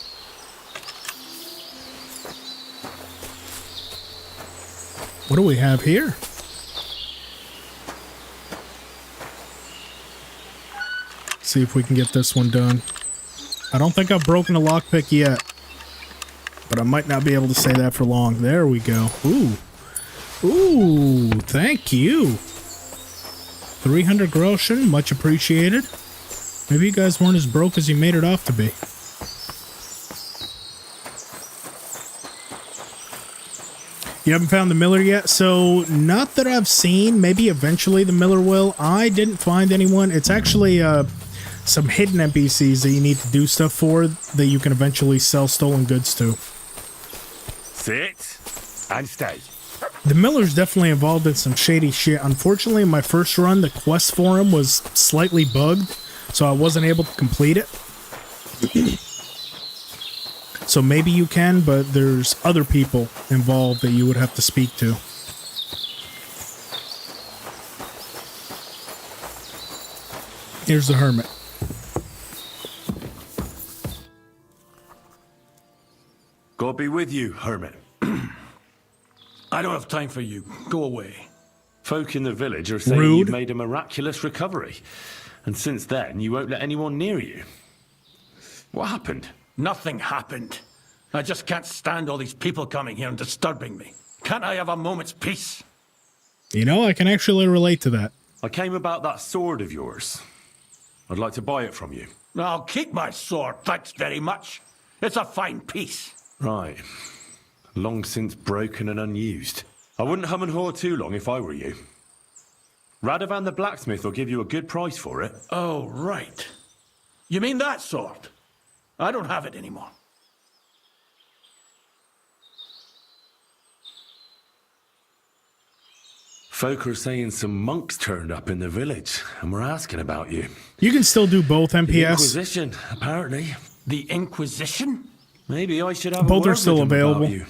What do we have here? See if we can get this one done. I don't think I've broken a lockpick yet, but I might not be able to say that for long. There we go. Ooh. Ooh, thank you. 300 groschen, much appreciated. Maybe you guys weren't as broke as you made it off to be. You haven't found the Miller yet? So, not that I've seen. Maybe eventually the Miller will. I didn't find anyone. It's actually some hidden NPCs that you need to do stuff for that you can eventually sell stolen goods to. Sit and stay. The Miller's definitely involved in some shady shit. Unfortunately, in my first run, the quest for him was slightly bugged, so I wasn't able to complete it. So maybe you can, but there's other people involved that you would have to speak to. Here's the Hermit. God be with you, Hermit. I don't have time for you. Go away. Folk in the village are saying Rude. You've made a miraculous recovery. And since then, you won't let anyone near you. What happened? Nothing happened. I just can't stand all these people coming here and disturbing me. Can't I have a moment's peace? You know, I can actually relate to that. I came about that sword of yours. I'd like to buy it from you. I'll keep my sword, thanks very much. It's a fine piece. Right. Long since broken and unused. I wouldn't hum and haw too long if I were you. Radovan the blacksmith will give you a good price for it. Oh, right. You mean that sword? I don't have it anymore. Folk are saying some monks turned up in the village, and we're asking about you. You can still do both NPS. The Inquisition, apparently. The Inquisition? Maybe I should have Both a word are still with them available. about you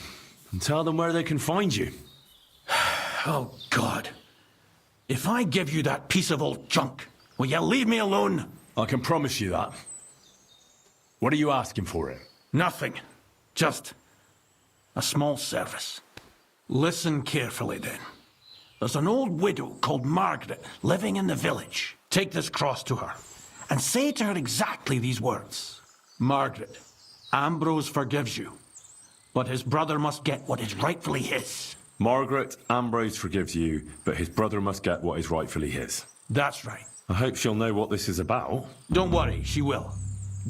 and tell them where they can find you. Oh, God. If I give you that piece of old junk, will you leave me alone? I can promise you that. What are you asking for it? Nothing. Just a small service. Listen carefully, then. There's an old widow called Margaret living in the village. Take this cross to her and say to her exactly these words. Margaret, Ambrose forgives you, but his brother must get what is rightfully his. Margaret, Ambrose forgives you, but his brother must get what is rightfully his. That's right. I hope she'll know what this is about. Don't worry, she will.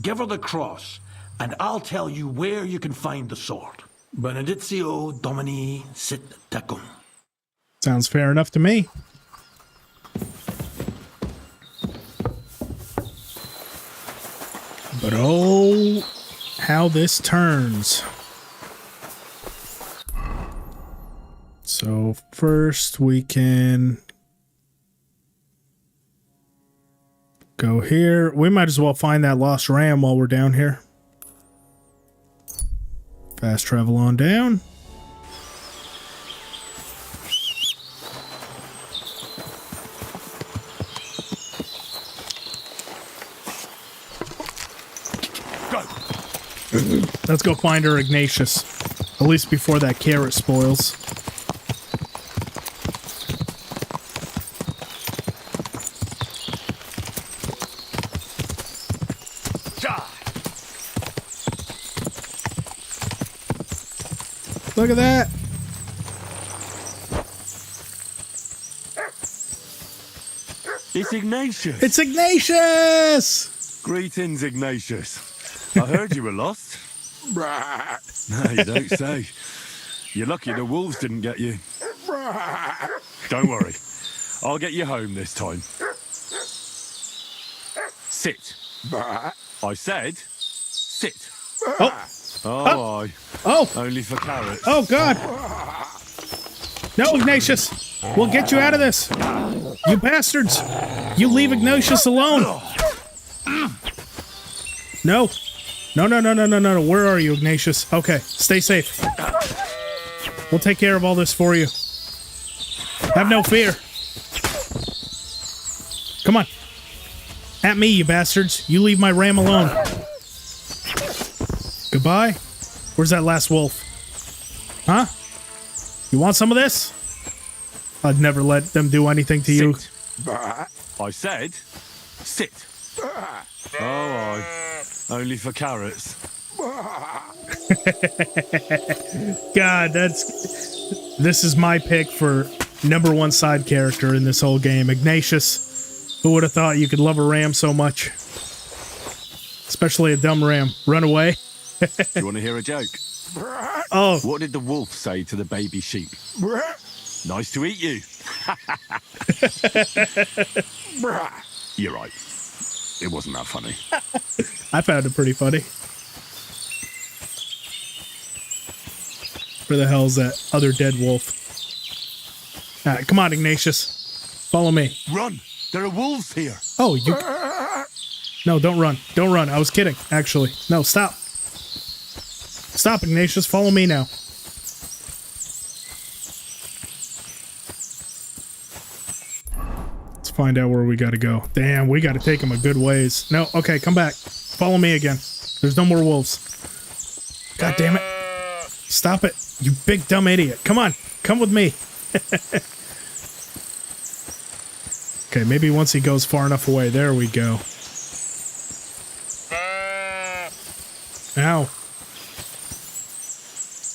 Give her the cross, and I'll tell you where you can find the sword. Benedictio Domini sit tecum. Sounds fair enough to me. But oh, how this turns. So first we can go here. We might as well find that lost ram while we're down here. Fast travel on down. Let's go find her Ignatius. At least before that carrot spoils. Look at that. It's Ignatius. It's Ignatius. Greetings, Ignatius. I heard you were lost. No, you don't say. You're lucky the wolves didn't get you. Don't worry. I'll get you home this time. Sit. I said, sit. Oh. Oh, aye. Oh. Only for carrots. Oh, God. No, Ignatius. We'll get you out of this. You bastards. You leave Ignatius alone. No. No. Where are you, Ignatius? Okay, stay safe. We'll take care of all this for you. Have no fear. Come on. At me, you bastards. You leave my ram alone. Goodbye. Where's that last wolf? Huh? You want some of this? I'd never let them do anything to you. I said, sit. Oh, aye. Only for carrots. God, this is my pick for #1 side character in this whole game. Ignatius. Who would have thought you could love a ram so much? Especially a dumb ram. Run away. Do you want to hear a joke? Oh. What did the wolf say to the baby sheep? Nice to eat you. You're right. It wasn't that funny. I found it pretty funny. Where the hell's that other dead wolf? All right, come on, Ignatius. Follow me. Run! There are wolves here. Oh, you... No, don't run. Don't run. I was kidding, actually. No, stop. Stop, Ignatius. Follow me now. Let's find out where we gotta go. Damn, we gotta take him a good ways. No, okay, come back. Follow me again. There's no more wolves. God damn it. Stop it, you big dumb idiot. Come on, come with me. Okay, maybe once he goes far enough away. There we go. Ow.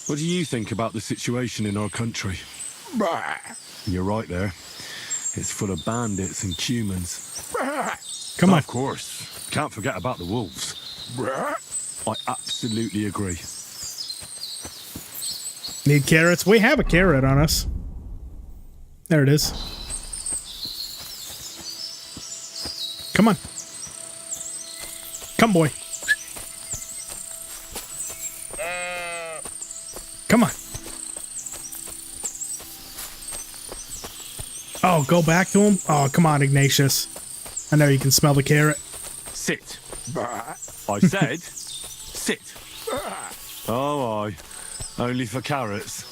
What do you think about the situation in our country? You're right there. It's full of bandits and humans. Come on. Of course. Can't forget about the wolves. I absolutely agree. Need carrots? We have a carrot on us. There it is. Come on. Come, boy. Come on. Oh, go back to him? Oh, come on, Ignatius. I know you can smell the carrot. Sit. I said, sit. Oh, aye. Only for carrots.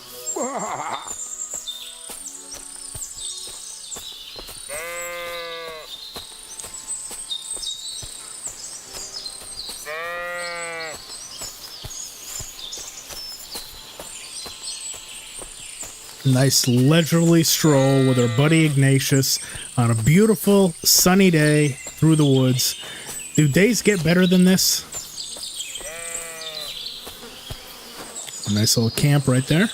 Nice leisurely stroll with our buddy Ignatius on a beautiful sunny day through the woods. Do days get better than this? A nice little camp right there.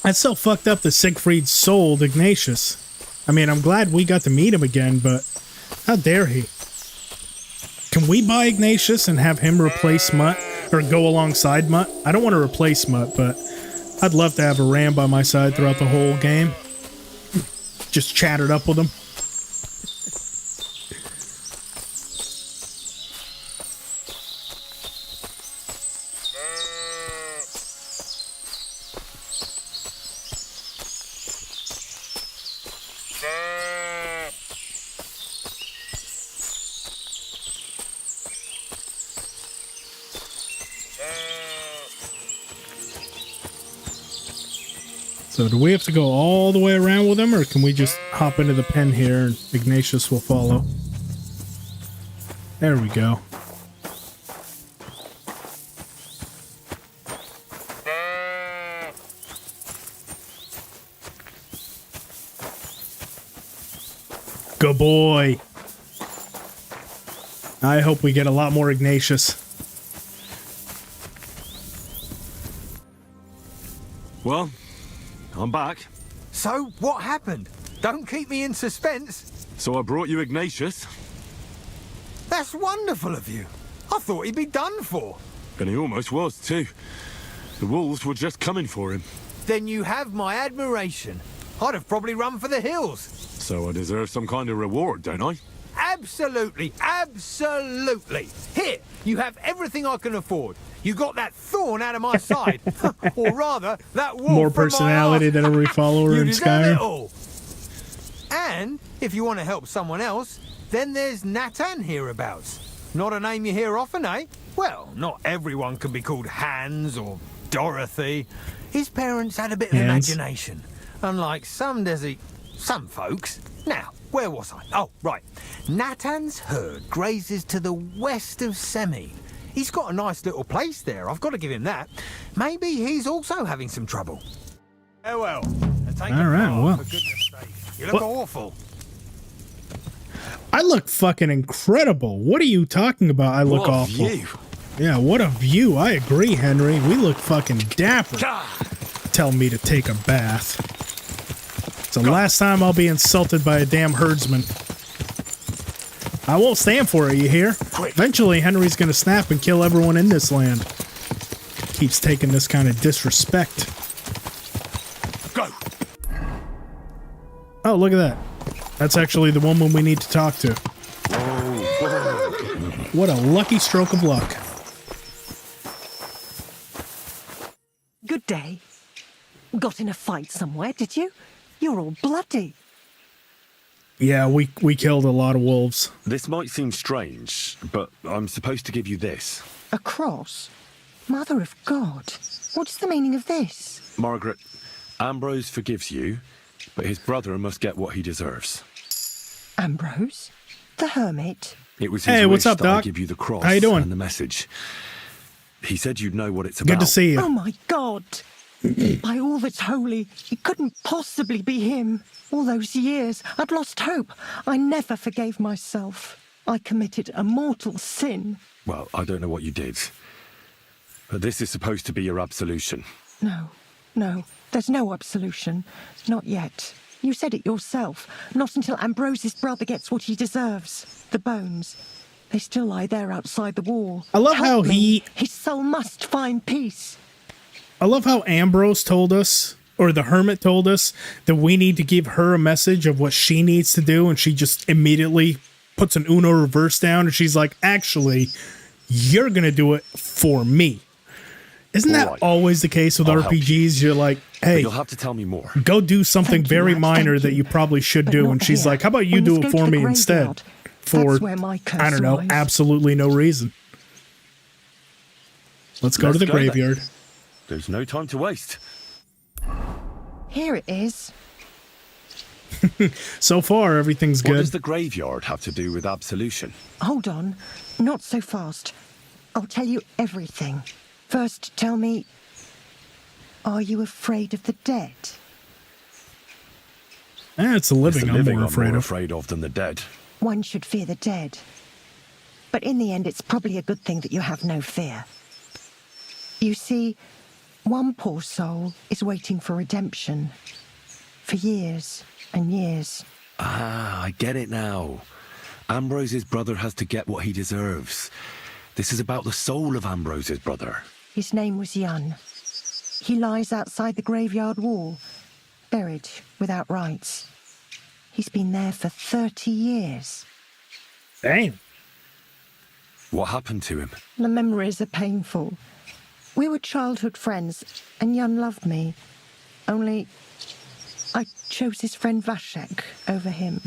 That's so fucked up that Siegfried sold Ignatius. I mean, I'm glad we got to meet him again, but how dare he? Can we buy Ignatius and have him replace Mutt? Or go alongside Mutt? I don't want to replace Mutt, but I'd love to have a ram by my side throughout the whole game. Just chat it up with him. So do we have to go all the way around with him, or can we just hop into the pen here and Ignatius will follow? There we go. Good boy. I hope we get a lot more Ignatius. Well, I'm back. So, what happened? Don't keep me in suspense. So I brought you Ignatius. That's wonderful of you. I thought he'd be done for. And he almost was, too. The wolves were just coming for him. Then you have my admiration. I'd have probably run for the hills. So I deserve some kind of reward, don't I? Absolutely, absolutely. Here, you have everything I can afford. You got that thorn out of my side. Or rather, that wolf More from personality my than every follower you in deserve it Skyrim. all. And if you want to help someone else, then there's Natan hereabouts. Not a name you hear often, eh? Well, not everyone can be called Hans or Dorothy. His parents had a bit of Hans. imagination. Unlike some folks. Now, where was I? Oh, right. Natan's herd grazes to the west of Semi. He's got a nice little place there, I've got to give him that. Maybe he's also having some trouble. Farewell. All right, well. For goodness sake. You look awful. I look fucking incredible. What are you talking about? I look What a awful. view. Yeah, what a view. I agree, Henry. We look fucking dapper. Tell me to take a bath. It's the last time I'll be insulted by a damn herdsman. I won't stand for it, you hear? Eventually, Henry's gonna snap and kill everyone in this land. Keeps taking this kind of disrespect. Go. Oh, look at that. That's actually the woman we need to talk to. What a lucky stroke of luck. Good day. Got in a fight somewhere, did you? You're all bloody. Yeah, we killed a lot of wolves. This might seem strange, but I'm supposed to give you this. A cross? Mother of God. What's the meaning of this? Margaret, Ambrose forgives you, but his brother must get what he deserves. Ambrose? The Hermit? It was his Hey, what's wish up, that I Doc? give you the cross How you doing? and the message. He said you'd know what it's about. Good to see you. Oh my God. By all that's holy, it couldn't possibly be him. All those years, I'd lost hope. I never forgave myself. I committed a mortal sin. Well, I don't know what you did. But this is supposed to be your absolution. No, there's no absolution. Not yet. You said it yourself. Not until Ambrose's brother gets what he deserves. The bones. They still lie there outside the wall. I love Help how me. His soul must find peace. I love how Ambrose told us, or the Hermit told us, that we need to give her a message of what she needs to do, and she just immediately puts an Uno reverse down, and she's like, actually, you're gonna do it for me. Isn't that Right. always the case with I'll help RPGs? You're like, But hey, you'll have to tell me more. go do something Thank you, very Max, minor thank that you. you probably should But do, not and she's here. like, how about you We do must it go for to the me instead? graveyard. For, That's where my curse I don't know, lies. absolutely no reason. Let's go to the Let's go then. graveyard. There's no time to waste. Here it is. So far, everything's What good. does the graveyard have to do with absolution? Hold on. Not so fast. I'll tell you everything. First, tell me, are you afraid of the dead? It's the living, It's the I'm living more afraid of. afraid of than the dead. One should fear the dead. But in the end, it's probably a good thing that you have no fear. You see, one poor soul is waiting for redemption. For years and years. Ah, I get it now. Ambrose's brother has to get what he deserves. This is about the soul of Ambrose's brother. His name was Jan. He lies outside the graveyard wall, buried without rites. He's been there for 30 years. Damn. What happened to him? The memories are painful. We were childhood friends, and Jan loved me. Only, I chose his friend Vashek over him.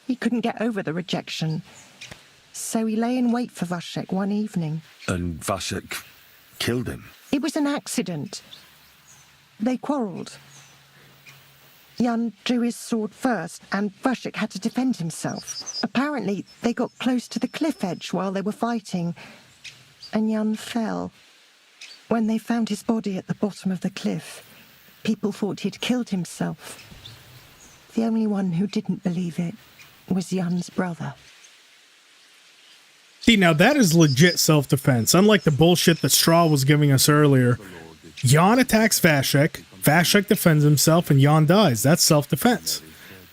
He couldn't get over the rejection. So he lay in wait for Vashek one evening. And Vashek killed him. It was an accident. They quarrelled. Jan drew his sword first, and Vashek had to defend himself. Apparently, they got close to the cliff edge while they were fighting, and Jan fell. When they found his body at the bottom of the cliff, people thought he'd killed himself. The only one who didn't believe it was Jan's brother. See, now that is legit self-defense. Unlike the bullshit that Straw was giving us earlier. Jan attacks Vashek, Vashek defends himself, and Jan dies. That's self-defense.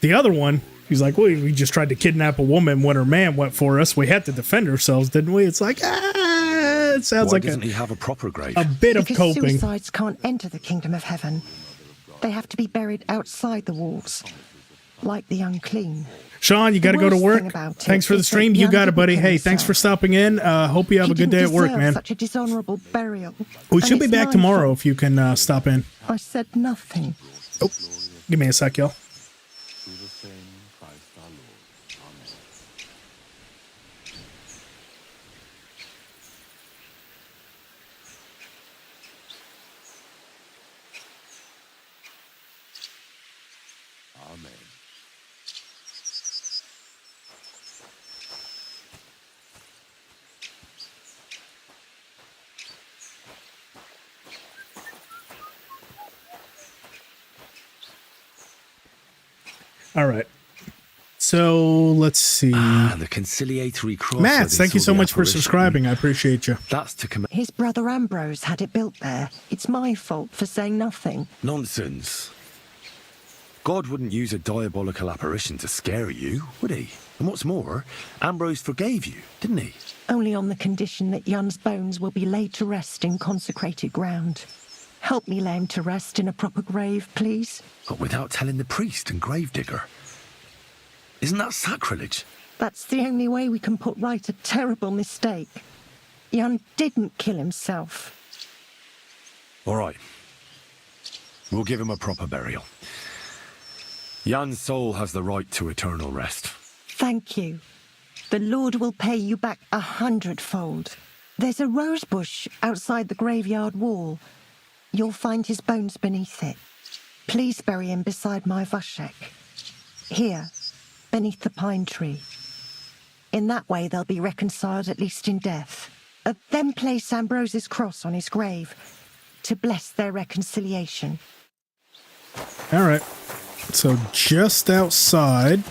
The other one, he's like, well, we just tried to kidnap a woman when her man went for us. We had to defend ourselves, didn't we? It's like, it sounds like doesn't he have a proper grave? A bit of because coping. Suicides can't enter the kingdom of heaven. They have to be buried outside the walls, like the unclean. Sean, you got to go to work. Thanks for the stream. You got it, buddy. Hey, thanks for stopping in. Hope you have a good day at work, man. Such a dishonorable burial. We should be back tomorrow if you can stop in. I said nothing. Oh, give me a sec, y'all. All right. So let's see. The conciliatory cross. Matt, thank you so much for subscribing. I appreciate you. That's to command. His brother Ambrose had it built there. It's my fault for saying nothing. Nonsense. God wouldn't use a diabolical apparition to scare you, would he? And what's more, Ambrose forgave you, didn't he? Only on the condition that Jan's bones will be laid to rest in consecrated ground. Help me lay him to rest in a proper grave, please. But without telling the priest and gravedigger. Isn't that sacrilege? That's the only way we can put right a terrible mistake. Jan didn't kill himself. All right. We'll give him a proper burial. Jan's soul has the right to eternal rest. Thank you. The Lord will pay you back 100-fold. There's a rose bush outside the graveyard wall. You'll find his bones beneath it. Please bury him beside my Vashek. Here, beneath the pine tree. In that way they'll be reconciled, at least in death. Then place Ambrose's cross on his grave to bless their reconciliation. All right. So just outside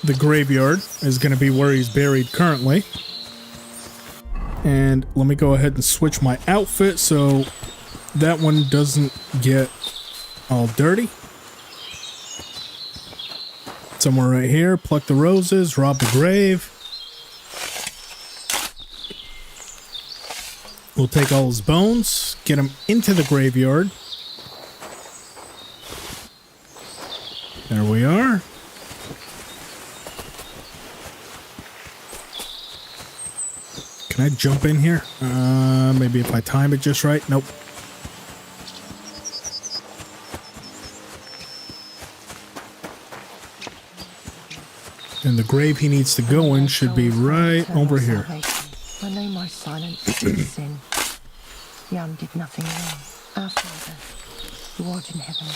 the graveyard is going to be where he's buried currently. And let me go ahead and switch my outfit so that one doesn't get all dirty. Somewhere right here, pluck the roses, rob the grave. We'll take all his bones, get him into the graveyard. There we are. Can I jump in here? Maybe if I time it just right. Nope. And the grave he needs to go in should be right over here. I know my silence is sin. Jan did nothing wrong. Our Father, who art in heaven,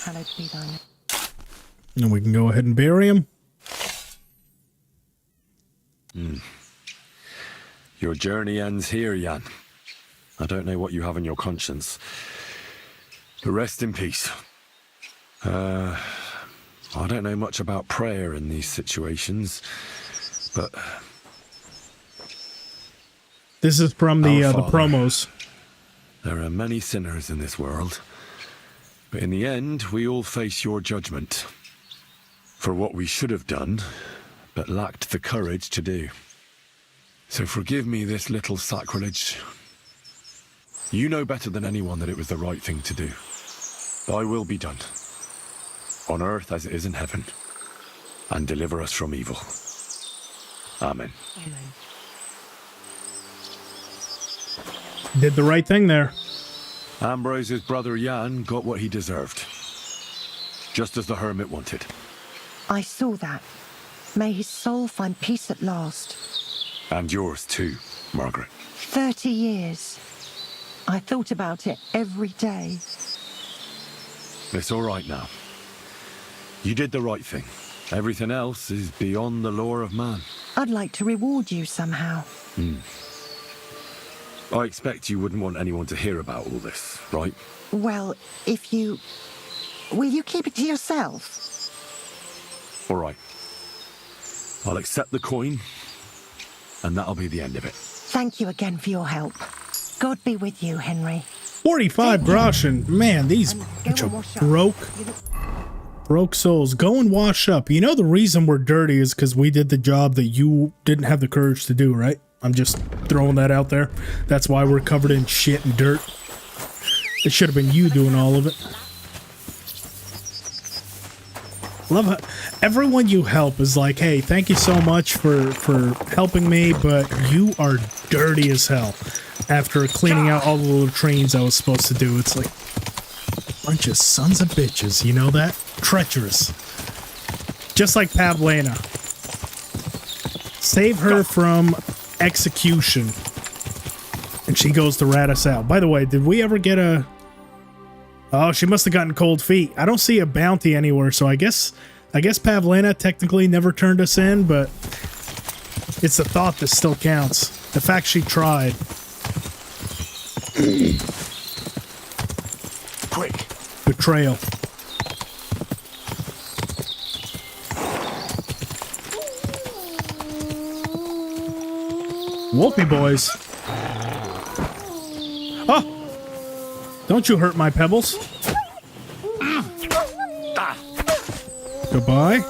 hallowed be thy name. And we can go ahead and bury him. Your journey ends here, Jan. I don't know what you have on your conscience. But rest in peace. I don't know much about prayer in these situations, but... This is from the promos. There are many sinners in this world, but in the end, we all face your judgment for what we should have done, but lacked the courage to do. So forgive me this little sacrilege. You know better than anyone that it was the right thing to do. Thy will be done, on earth as it is in heaven, and deliver us from evil. Amen. Amen. Did the right thing there. Ambrose's brother Jan got what he deserved, just as the Hermit wanted. I saw that. May his soul find peace at last. And yours too, Margaret. 30 years. I thought about it every day. It's all right now. You did the right thing. Everything else is beyond the law of man. I'd like to reward you somehow. I expect you wouldn't want anyone to hear about all this, right? Well, if you... Will you keep it to yourself? All right. I'll accept the coin, and that'll be the end of it. Thank you again for your help. God be with you, Henry. 45 groschen. Man, these bunch of broke souls. Go and wash up. You know the reason we're dirty is because we did the job that you didn't have the courage to do, right? I'm just throwing that out there. That's why we're covered in shit and dirt. It should have been you doing all of it. Love how everyone you help is like, hey, thank you so much for helping me, but you are dirty as hell. After cleaning out all the little trains I was supposed to do, it's like, bunch of sons of bitches, you know that? Treacherous. Just like Pavena. Save her from execution. And she goes to rat us out. By the way, did we ever get a... Oh, she must have gotten cold feet. I don't see a bounty anywhere, so I guess Pavena technically never turned us in, but it's the thought that still counts. The fact she tried. Quick. Betrayal. Whoopee boys. Oh! Don't you hurt my pebbles. Goodbye.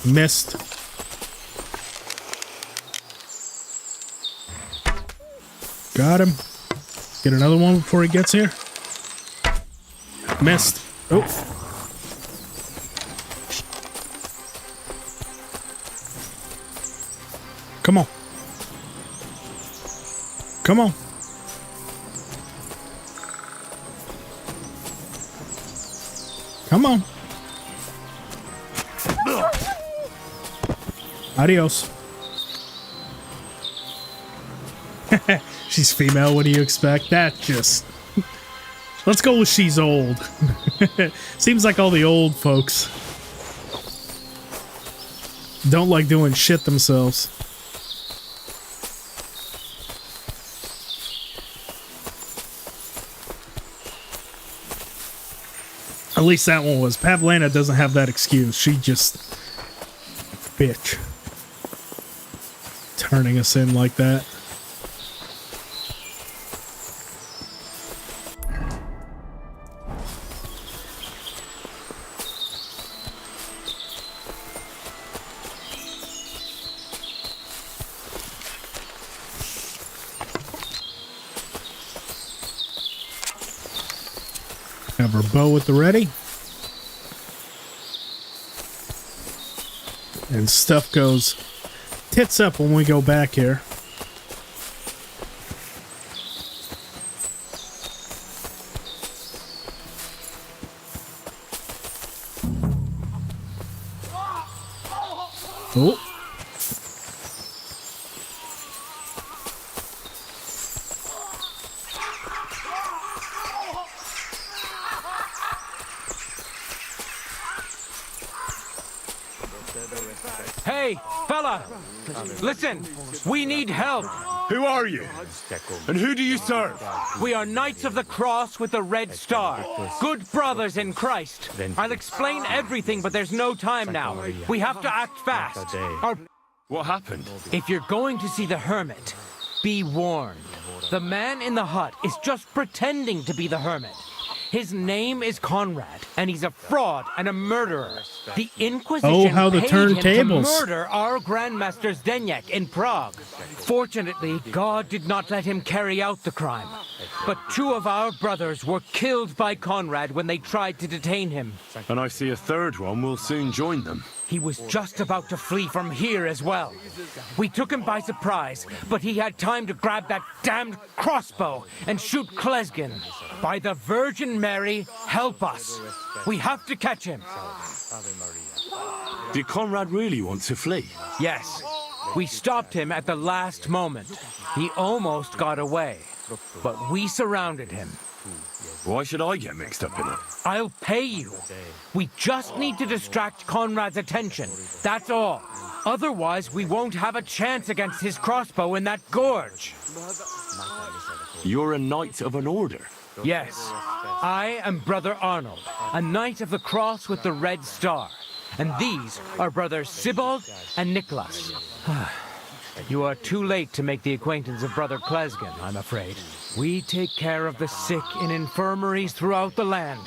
Missed. Got him. Get another one before he gets here. Missed. Oh. Come on. Come on. Come on. Adios. She's female, what do you expect? That just... Let's go with she's old. Seems like all the old folks don't like doing shit themselves. At least that one was. Pavena doesn't have that excuse. She just... bitch. Turning us in like that. Have our bow at the ready. And stuff goes tits up when we go back here. Oh. Hey, fella! Listen, we need help. Who are you? And who do you serve? We are Knights of the Cross with the Red Star. Good brothers in Christ. I'll explain everything, but there's no time now. We have to act fast. What happened? If you're going to see the Hermit, be warned. The man in the hut is just pretending to be the Hermit. His name is Conrad, and he's a fraud and a murderer. The Inquisition paid him to murder our Grandmaster Zdeněk in Prague. Fortunately, God did not let him carry out the crime. But 2 of our brothers were killed by Conrad when they tried to detain him. And I see a third one will soon join them. He was just about to flee from here as well. We took him by surprise, but he had time to grab that damned crossbow and shoot Klesgin. By the Virgin Mary, help us. We have to catch him. Did Conrad really want to flee? Yes. We stopped him at the last moment. He almost got away, but we surrounded him. Why should I get mixed up in it? I'll pay you. We just need to distract Conrad's attention. That's all. Otherwise, we won't have a chance against his crossbow in that gorge. You're a knight of an order. Yes, I am Brother Arnold, a knight of the cross with the red star. And these are brothers Sibald and Nicholas. You are too late to make the acquaintance of Brother Klesgen, I'm afraid. We take care of the sick in infirmaries throughout the land.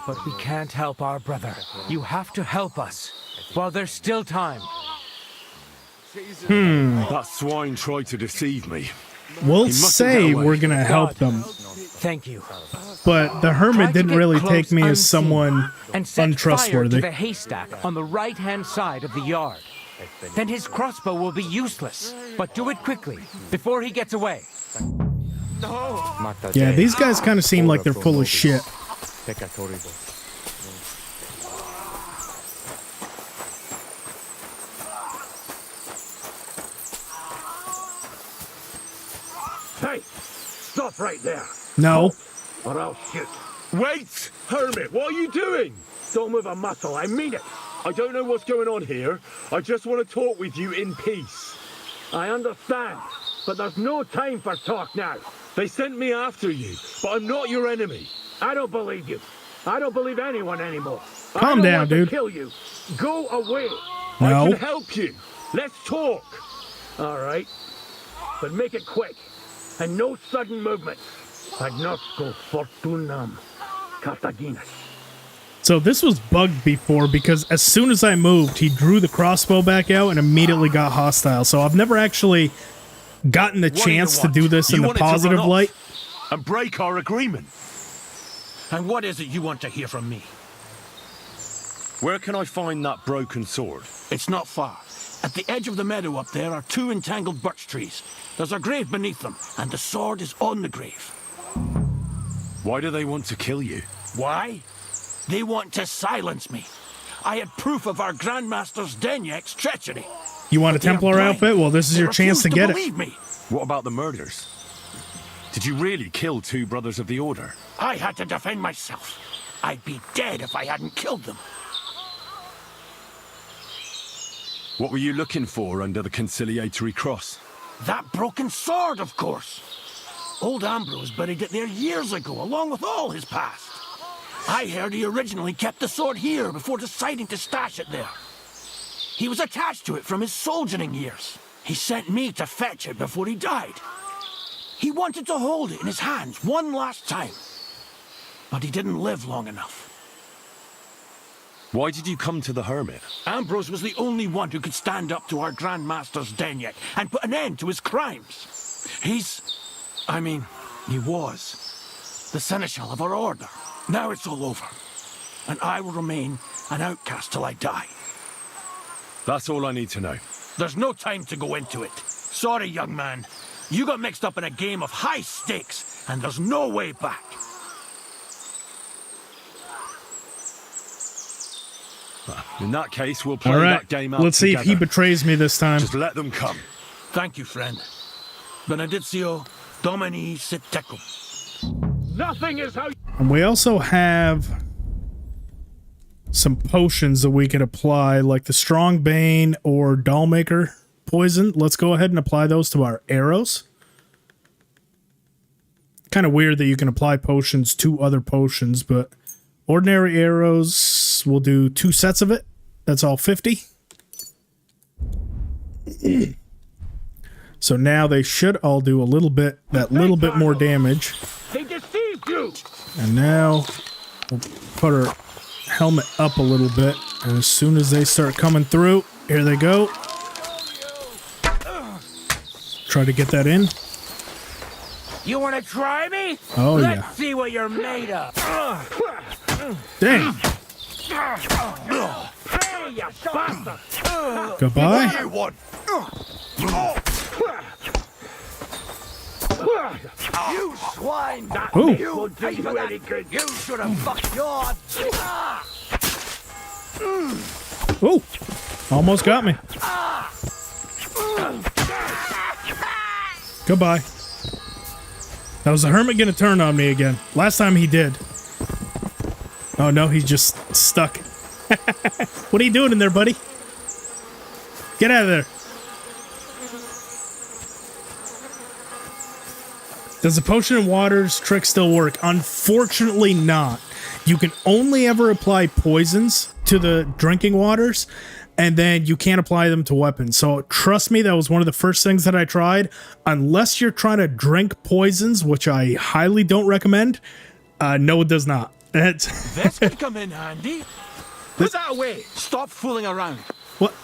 But we can't help our brother. You have to help us while there's still time. That swine tried to deceive me. We'll say we're gonna help them. Thank you. But the hermit didn't really take me as someone and set untrustworthy. fire to the haystack on the right-hand side of the yard. Then his crossbow will be useless. But do it quickly, before he gets away. Yeah, these guys kind of seem like they're full of shit. Hey, stop right there. No. Or I'll shoot. Wait! Hermit, what are you doing? Don't move a muscle, I mean it. I don't know what's going on here. I just want to talk with you in peace. I understand, but there's no time for talk now. They sent me after you, but I'm not your enemy. I don't believe you. I don't believe anyone anymore. Calm down, dude. Kill you. Go away. No. I can help you. Let's talk. All right, but make it quick and no sudden movement. Agnosco fortunam Cartaginas. So this was bugged before because as soon as I moved, he drew the crossbow back out and immediately got hostile. So I've never actually gotten the chance to do this in the positive light. And break our agreement. And what is it you want to hear from me? Where can I find that broken sword? It's not far. At the edge of the meadow up there are 2 entangled birch trees. There's a grave beneath them, and the sword is on the grave. Why do they want to kill you? Why? They want to silence me. I had proof of our Grandmaster's Denyek's treachery. You want a Templar outfit? Well, this is your chance to get it. Me. What about the murders? Did you really kill 2 brothers of the order? I had to defend myself. I'd be dead if I hadn't killed them. What were you looking for under the conciliatory cross? That broken sword, of course. Old Ambrose buried it there years ago, along with all his past. I heard he originally kept the sword here before deciding to stash it there. He was attached to it from his soldiering years. He sent me to fetch it before he died. He wanted to hold it in his hands one last time. But he didn't live long enough. Why did you come to the Hermit? Ambrose was the only one who could stand up to our Grandmaster's Denyek and put an end to his crimes. He was the seneschal of our order. Now it's all over, and I will remain an outcast till I die. That's all I need to know. There's no time to go into it. Sorry, young man. You got mixed up in a game of high stakes, and there's no way back. In that case, we'll play All right, that game out let's see if he together. betrays me this time. Just let them come. Thank you, friend. Benedictio Domini sit tecum. Nothing is how... And we also have some potions that we could apply, like the Strong Bane or Dollmaker poison. Let's go ahead and apply those to our arrows. Kind of weird that you can apply potions to other potions, but ordinary arrows, we'll do 2 sets of it. That's all 50. So now they should all do a little bit, that little bit more damage. They deceived you! And now we'll put our helmet up a little bit. And as soon as they start coming through, here they go. Try to get that in. You want to try me? Oh, Let's yeah. see what you're made of. Dang. Hey, you bastard! Goodbye. What do you want? You swine! Ooh. You pay for that! You should have fucked your... Ooh. Almost got me. Goodbye. Now, is the Hermit gonna turn on me again? Last time he did. Oh no, he's just stuck. What are you doing in there, buddy? Get out of there. Does the potion and waters trick still work? Unfortunately not. You can only ever apply poisons to the drinking waters, and then you can't apply them to weapons. So trust me, that was one of the first things that I tried. Unless you're trying to drink poisons, which I highly don't recommend, no, it does not. This could come in handy. Put that away. Stop fooling around. What?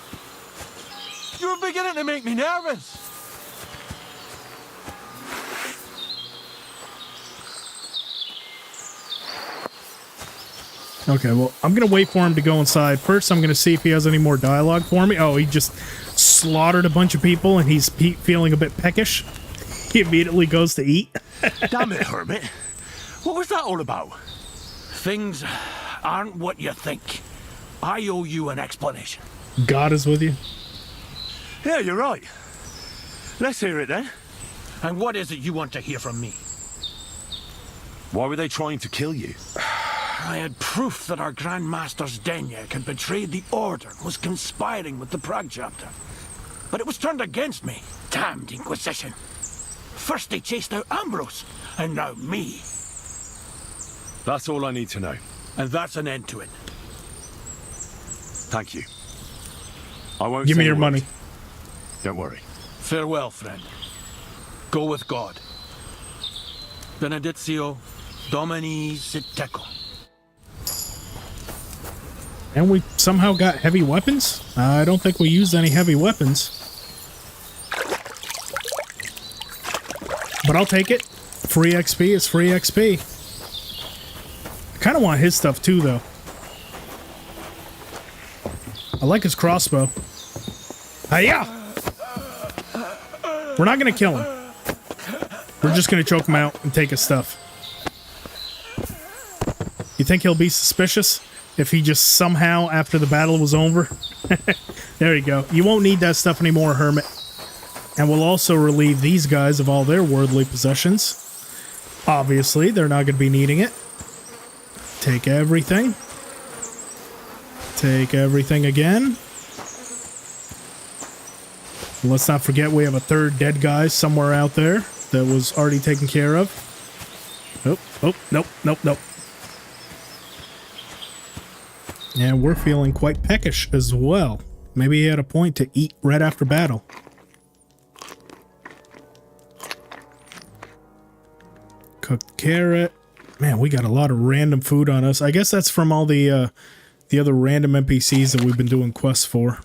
You're beginning to make me nervous. Okay, well, I'm going to wait for him to go inside. First, I'm going to see if he has any more dialogue for me. Oh, he just slaughtered a bunch of people, and he's feeling a bit peckish. He immediately goes to eat. Damn it, Hermit. What was that all about? Things aren't what you think. I owe you an explanation. God is with you. Yeah, you're right. Let's hear it then. And what is it you want to hear from me? Why were they trying to kill you? I had proof that our Grand Master's Denyak had betrayed the Order and was conspiring with the Prague chapter. But it was turned against me. Damned Inquisition. First they chased out Ambrose, and now me. That's all I need to know. And that's an end to it. Thank you. I won't give say me your a word. money. Don't worry. Farewell, friend. Go with God. Benedictio Domini sit tecum. And we somehow got heavy weapons? I don't think we used any heavy weapons. But I'll take it. Free XP is free XP. I kind of want his stuff too, though. I like his crossbow. Hiya! We're not going to kill him. We're just going to choke him out and take his stuff. You think he'll be suspicious if he just somehow, after the battle was over? There you go. You won't need that stuff anymore, Hermit. And we'll also relieve these guys of all their worldly possessions. Obviously, they're not going to be needing it. Take everything. Take everything again. Let's not forget we have a third dead guy somewhere out there that was already taken care of. Nope. And we're feeling quite peckish as well. Maybe he had a point to eat right after battle. Cooked carrot. Man, we got a lot of random food on us. I guess that's from all the other random NPCs that we've been doing quests for.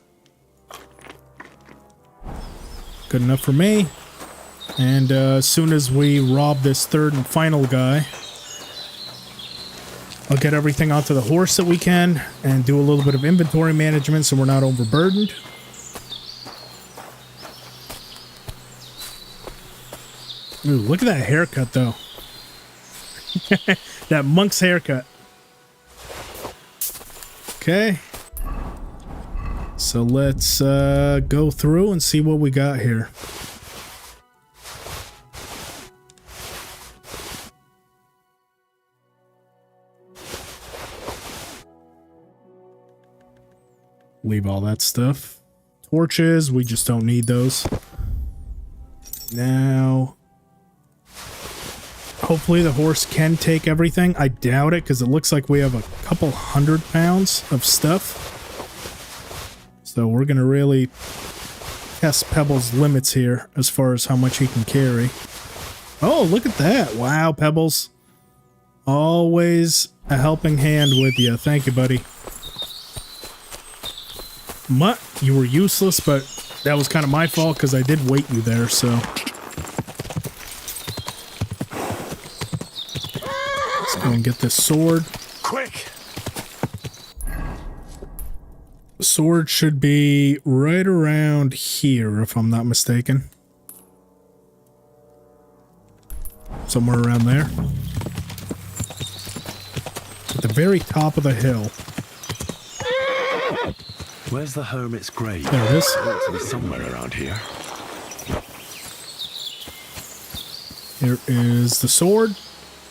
Good enough for me. And as soon as we rob this third and final guy, I'll get everything onto the horse that we can and do a little bit of inventory management so we're not overburdened. Ooh, look at that haircut, though. That monk's haircut. Okay. So let's go through and see what we got here. Leave all that stuff. Torches, we just don't need those. Now, hopefully the horse can take everything. I doubt it, because it looks like we have a couple 100 pounds of stuff. So we're going to really test Pebbles' limits here as far as how much he can carry. Oh, look at that. Wow, Pebbles. Always a helping hand with you. Thank you, buddy. Mutt, you were useless, but that was kind of my fault because I did wait you there, so. Let's go and get this sword. Quick! The sword should be right around here, if I'm not mistaken. Somewhere around there. At the very top of the hill. Where's the Hermit's grave? There it is. It ought to be somewhere around here. Here is the sword.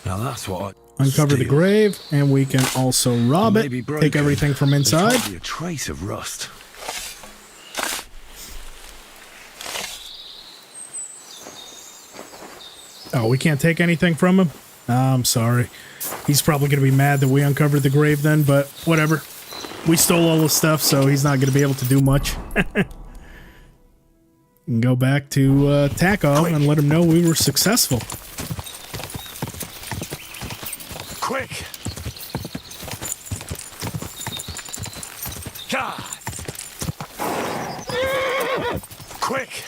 Now that's what Uncover the grave, and we can also rob it. Take everything from inside. There's hardly a trace of rust. Oh, we can't take anything from him? I'm sorry. He's probably going to be mad that we uncovered the grave then, but whatever. We stole all the stuff, so he's not going to be able to do much. And go back to Takov and let him know we were successful. Quick! God! Quick!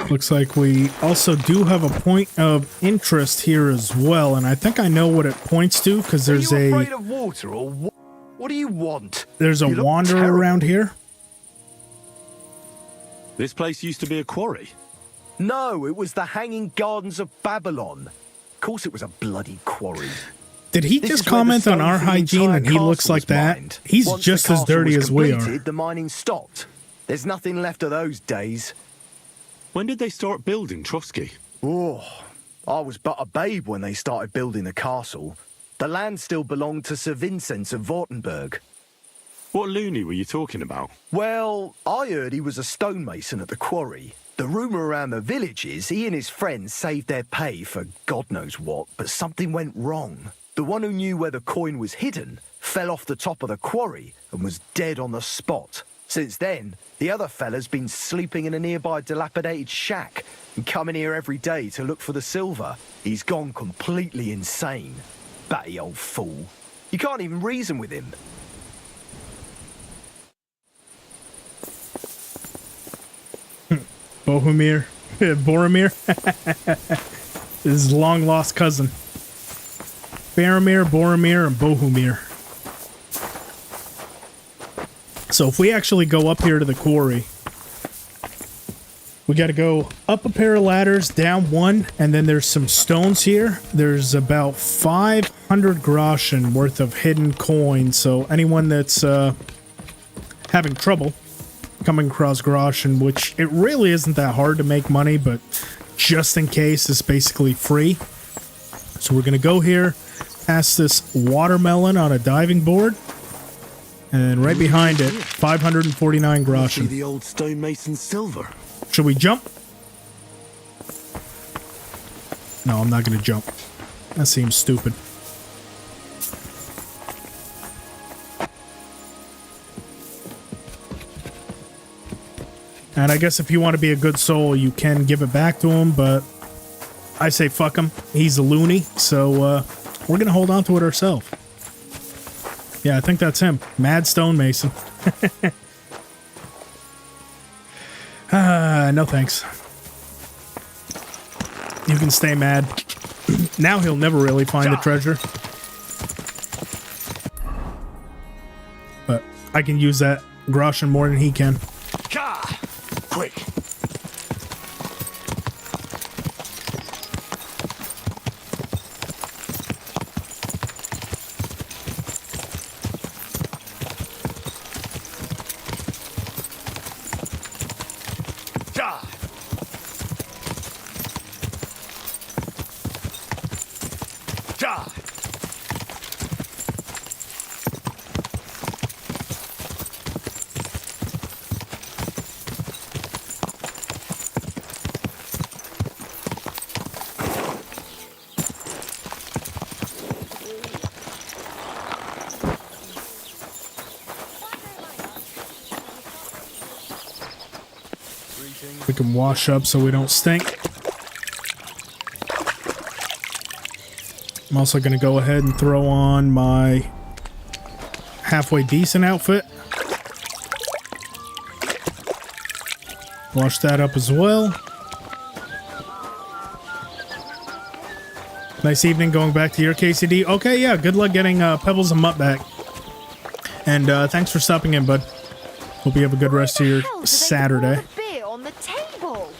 Looks like we also do have a point of interest here as well, and I think I know what it points to, because there's Are you afraid of water, or what do you want? There's a wanderer around here. This place used to be a quarry. No, it was the Hanging Gardens of Babylon. Of course it was a bloody quarry. Did he just comment on our hygiene and he looks like that? He's just as dirty as we are. The mining stopped. There's nothing left of those days. When did they start building Trotsky? Oh, I was but a babe when they started building the castle. The land still belonged to Sir Vincent of Wartenberg. What loony were you talking about? Well, I heard he was a stonemason at the quarry. The rumour around the village is he and his friends saved their pay for God knows what, but something went wrong. The one who knew where the coin was hidden fell off the top of the quarry and was dead on the spot. Since then, the other fella's been sleeping in a nearby dilapidated shack and coming here every day to look for the silver. He's gone completely insane. Batty old fool. You can't even reason with him. Boromir. His long-lost cousin. Boromir, and Bohumir. So if we actually go up here to the quarry, we got to go up a pair of ladders, down one, and then there's some stones here. There's about 500 groschen worth of hidden coins, so anyone that's having trouble coming across groschen, which it really isn't that hard to make money, but just in case, it's basically free. So we're going to go here, past this watermelon on a diving board. And right behind it, 549 groschen. See the old stonemason silver. Should we jump? No, I'm not going to jump. That seems stupid. And I guess if you want to be a good soul, you can give it back to him, but I say fuck him. He's a loony, so we're going to hold on to it ourselves. Yeah, I think that's him. Mad Stonemason. No thanks. You can stay mad. Now he'll never really find the treasure. But I can use that groschen more than he can. Quick. We can wash up so we don't stink. I'm also going to go ahead and throw on my halfway decent outfit. Wash that up as well. Nice evening going back to your KCD. Okay, yeah, good luck getting Pebbles and Mutt back. And thanks for stopping in, bud. Hope you have a good rest of your Saturday. On the table.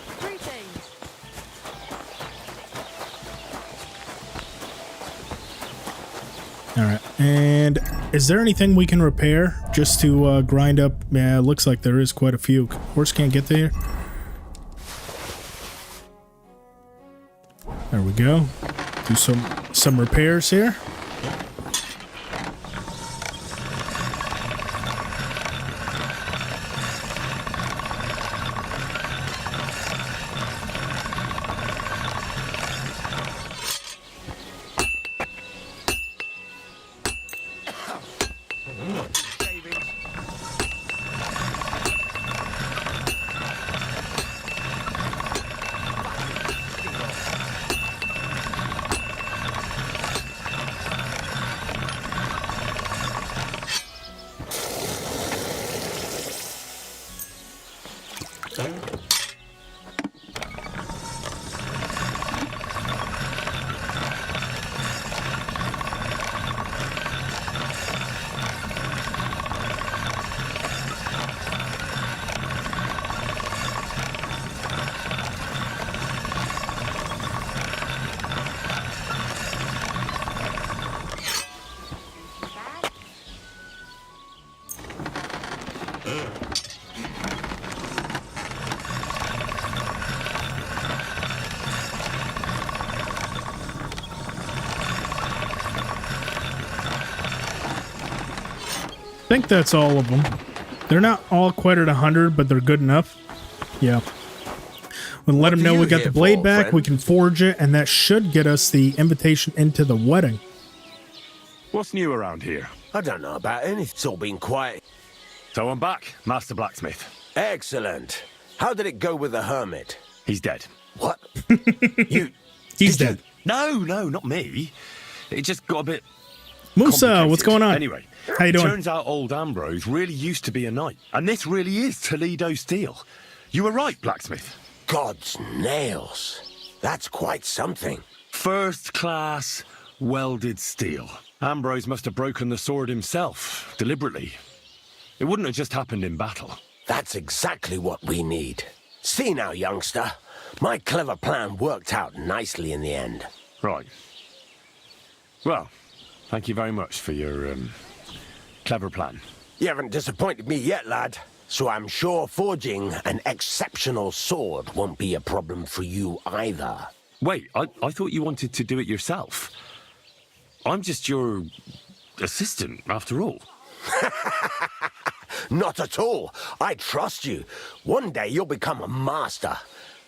Alright, and is there anything we can repair just to grind up? Yeah, it looks like there is quite a few. Horse can't get there. There we go. Do some repairs here. I think that's all of them. They're not all quite at 100, but they're good enough. Yeah. We'll let them know we got the blade back, we can forge it, and that should get us the invitation into the wedding. What's new around here? I don't know about anything. It's all been quiet. So I'm back, Master Blacksmith. Excellent. How did it go with the Hermit? He's dead. What? He's dead. No, not me. It just got a bit Musa, what's going on? Anyway, how you doing? Turns out old Ambrose really used to be a knight. And this really is Toledo steel. You were right, Blacksmith. God's nails. That's quite something. First class welded steel. Ambrose must have broken the sword himself, deliberately. It wouldn't have just happened in battle. That's exactly what we need. See now, youngster. My clever plan worked out nicely in the end. Right. Well, thank you very much for your, clever plan. You haven't disappointed me yet, lad. So I'm sure forging an exceptional sword won't be a problem for you either. Wait, I thought you wanted to do it yourself. I'm just your assistant, after all. Not at all. I trust you. One day you'll become a master.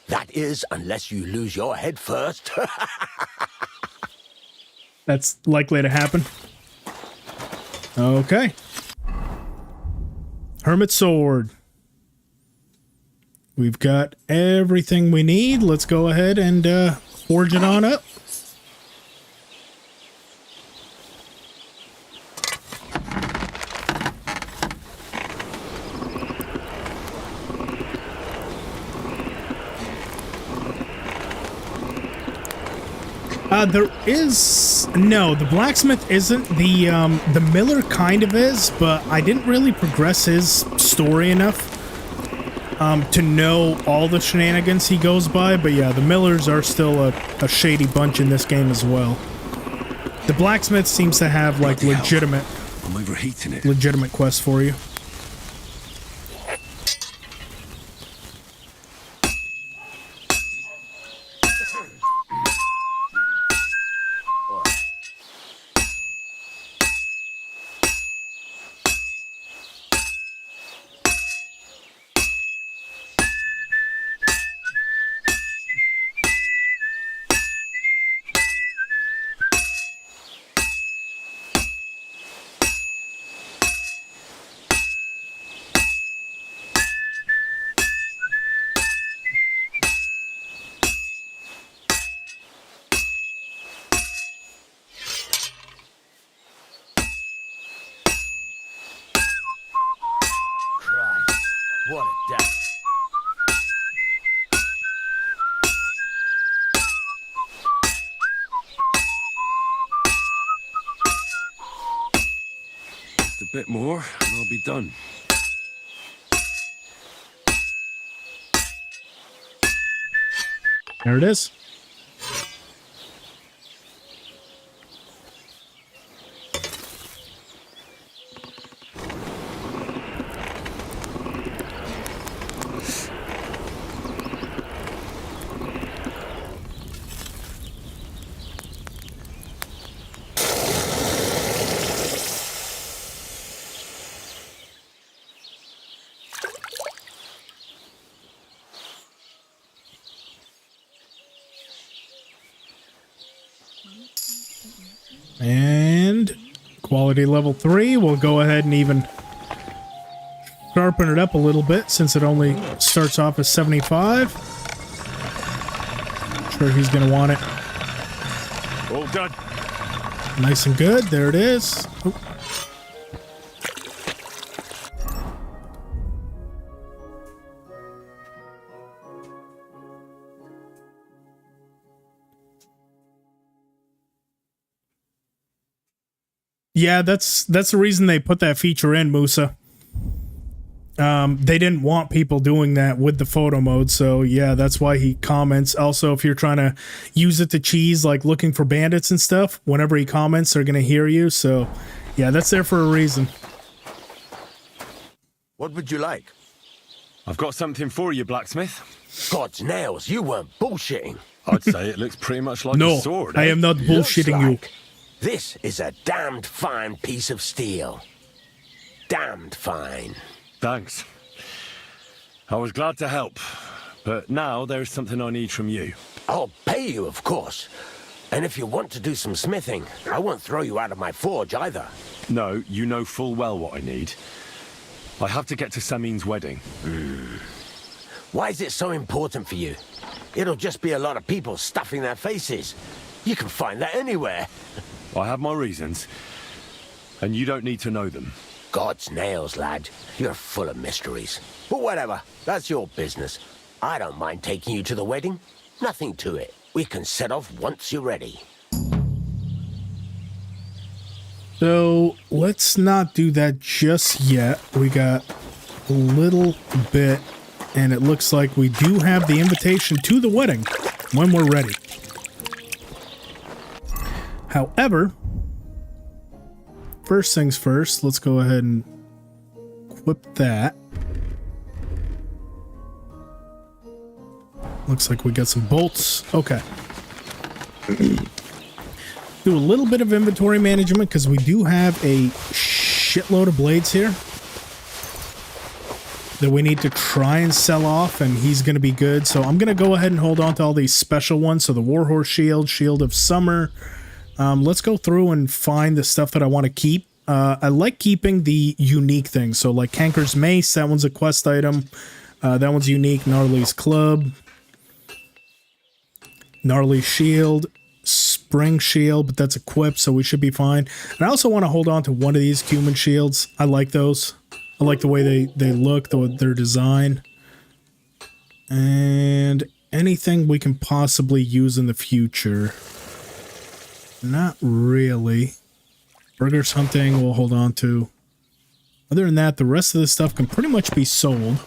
That is, unless you lose your head first. That's likely to happen. Okay. Hermit sword. We've got everything we need. Let's go ahead and forge it on up. There is no, the blacksmith isn't. The miller kind of is, but I didn't really progress his story enough to know all the shenanigans he goes by. But yeah, the millers are still a shady bunch in this game as well. The blacksmith seems to have like legitimate, I'm overheating it. Legitimate quests for you. What a day. Just a bit more, and I'll be done. There it is. And quality level 3. We'll go ahead and even sharpen it up a little bit since it only starts off as 75. Sure he's going to want it. All done. Nice and good. There it is. Oh. Yeah, that's the reason they put that feature in, Musa. They didn't want people doing that with the photo mode, so yeah, that's why he comments. Also, if you're trying to use it to cheese, like looking for bandits and stuff, whenever he comments, they're gonna hear you, so yeah, that's there for a reason. What would you like? I've got something for you, blacksmith. God's nails, you weren't bullshitting. I'd say it looks pretty much like No, a sword. I am not bullshitting you. This is a damned fine piece of steel. Damned fine. Thanks. I was glad to help, but now there's something I need from you. I'll pay you, of course. And if you want to do some smithing, I won't throw you out of my forge either. No, you know full well what I need. I have to get to Samin's wedding. Why is it so important for you? It'll just be a lot of people stuffing their faces. You can find that anywhere. I have my reasons, and you don't need to know them. God's nails, lad. You're full of mysteries. But whatever, that's your business. I don't mind taking you to the wedding. Nothing to it. We can set off once you're ready. So let's not do that just yet. We got a little bit, and it looks like we do have the invitation to the wedding when we're ready. However, first things first, let's go ahead and equip that. Looks like we got some bolts. Okay. Do a little bit of inventory management because we do have a shitload of blades here that we need to try and sell off, and he's going to be good. So I'm going to go ahead and hold on to all these special ones. So the Warhorse Shield, Shield of Summer. Let's go through and find the stuff that I want to keep. I like keeping the unique things. So like Canker's Mace, that one's a quest item. That one's unique. Gnarly's Club. Gnarly Shield. Spring Shield, but that's equipped, so we should be fine. And I also want to hold on to one of these Cumin Shields. I like those. I like the way they look, their design. And anything we can possibly use in the future. Not really. Burgers Hunting we'll hold on to. Other than that, the rest of this stuff can pretty much be sold.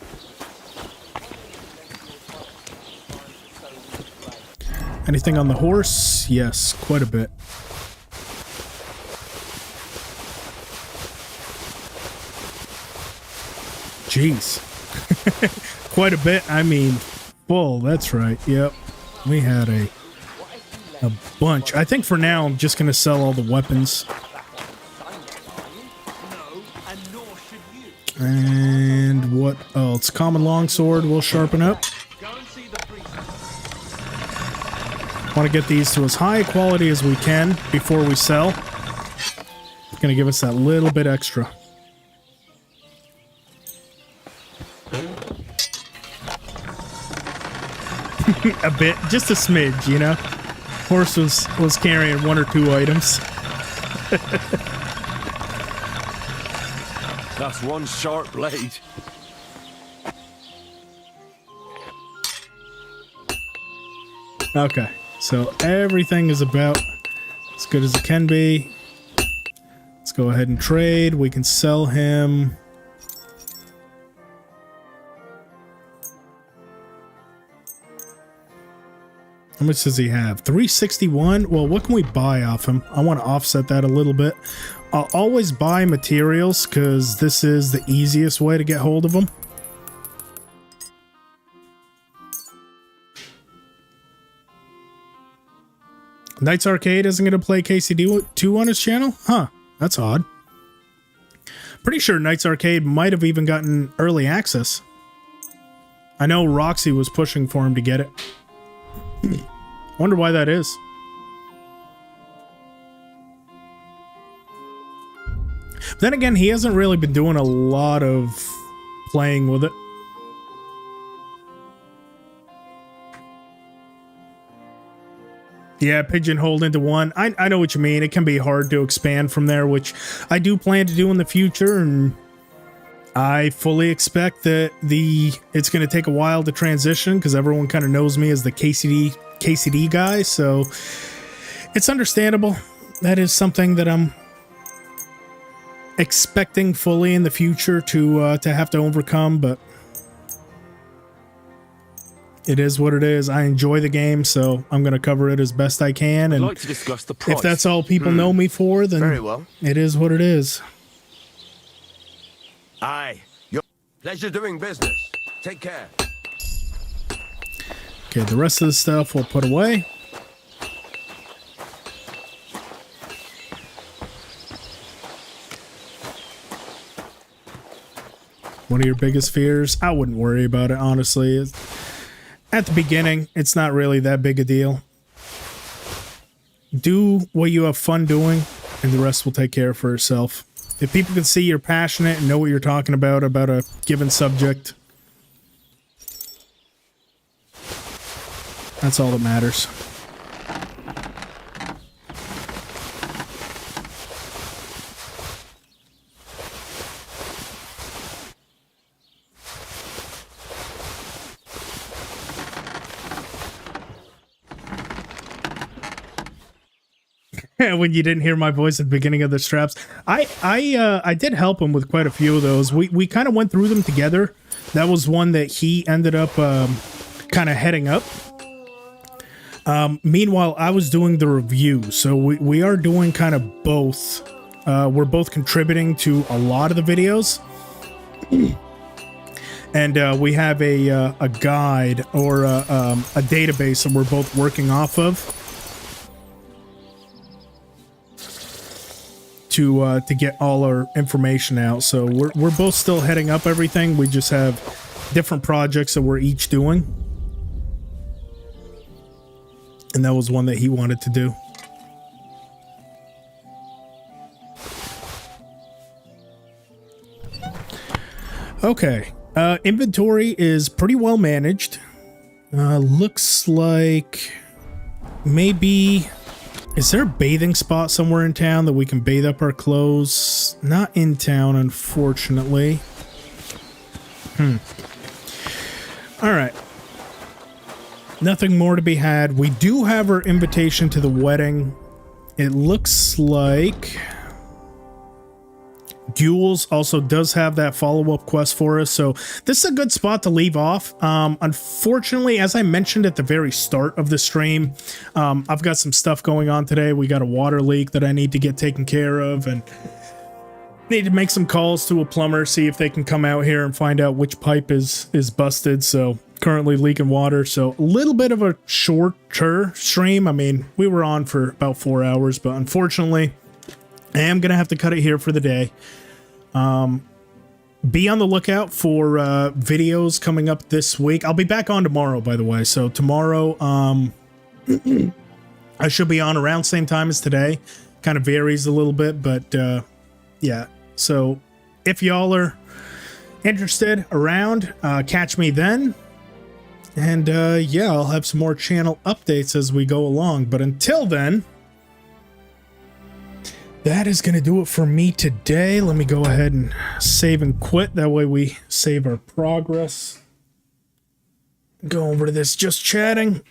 Anything on the horse? Yes, quite a bit. Jeez. Quite a bit. I mean, full. That's right. Yep. We had a bunch. I think for now I'm just going to sell all the weapons. And what else? Common longsword we'll sharpen up. Want to get these to as high quality as we can before we sell. It's going to give us that little bit extra. A bit, just a smidge, you know. Horse was carrying one or two items. That's one sharp blade. Okay, so everything is about as good as it can be. Let's go ahead and trade. We can sell him. How much does he have? 361? Well, what can we buy off him? I want to offset that a little bit. I'll always buy materials because this is the easiest way to get hold of them. Knights Arcade isn't going to play KCD2 on his channel? Huh, that's odd. Pretty sure Knights Arcade might have even gotten early access. I know Roxy was pushing for him to get it. Wonder why that is. Then again, he hasn't really been doing a lot of playing with it. Yeah, pigeonholed into one. I know what you mean. It can be hard to expand from there, which I do plan to do in the future, and I fully expect that it's going to take a while to transition because everyone kind of knows me as the KCD guy, so it's understandable. That is something that I'm expecting fully in the future to have to overcome, but it is what it is. I enjoy the game, so I'm going to cover it as best I can. And I'd like to discuss the price. If that's all people know me for, then Very well. It is what it is. Aye. Your pleasure doing business. Take care. Okay, the rest of the stuff we'll put away. One of your biggest fears? I wouldn't worry about it, honestly. At the beginning, it's not really that big a deal. Do what you have fun doing, and the rest will take care for itself. If people can see you're passionate and know what you're talking about a given subject, that's all that matters. When you didn't hear my voice at the beginning of the straps, I did help him with quite a few of those. We kind of went through them together. That was one that he ended up kind of heading up. Meanwhile, I was doing the review, so we are doing kind of both. We're both contributing to a lot of the videos, and we have a guide or a database that we're both working off of. To get all our information out. So we're both still heading up everything. We just have different projects that we're each doing. And that was one that he wanted to do. Okay. Inventory is pretty well managed. Looks like maybe... Is there a bathing spot somewhere in town that we can bathe up our clothes? Not in town, unfortunately. Alright. Nothing more to be had. We do have our invitation to the wedding. It looks like... Gules also does have that follow-up quest for us, so this is a good spot to leave off. Unfortunately, as I mentioned at the very start of the stream, I've got some stuff going on today. We got a water leak that I need to get taken care of, and need to make some calls to a plumber, see if they can come out here and find out which pipe is busted. So currently leaking water, so a little bit of a shorter stream. I mean, we were on for about 4 hours, but unfortunately I am gonna have to cut it here for the day. Be on the lookout for videos coming up this week. I'll be back on tomorrow, by the way. So tomorrow, I should be on around same time as today. Kind of varies a little bit, but yeah. So if y'all are interested around, catch me then. And yeah, I'll have some more channel updates as we go along. But until then, that is going to do it for me today. Let me go ahead and save and quit. That way we save our progress. Go over to this just chatting.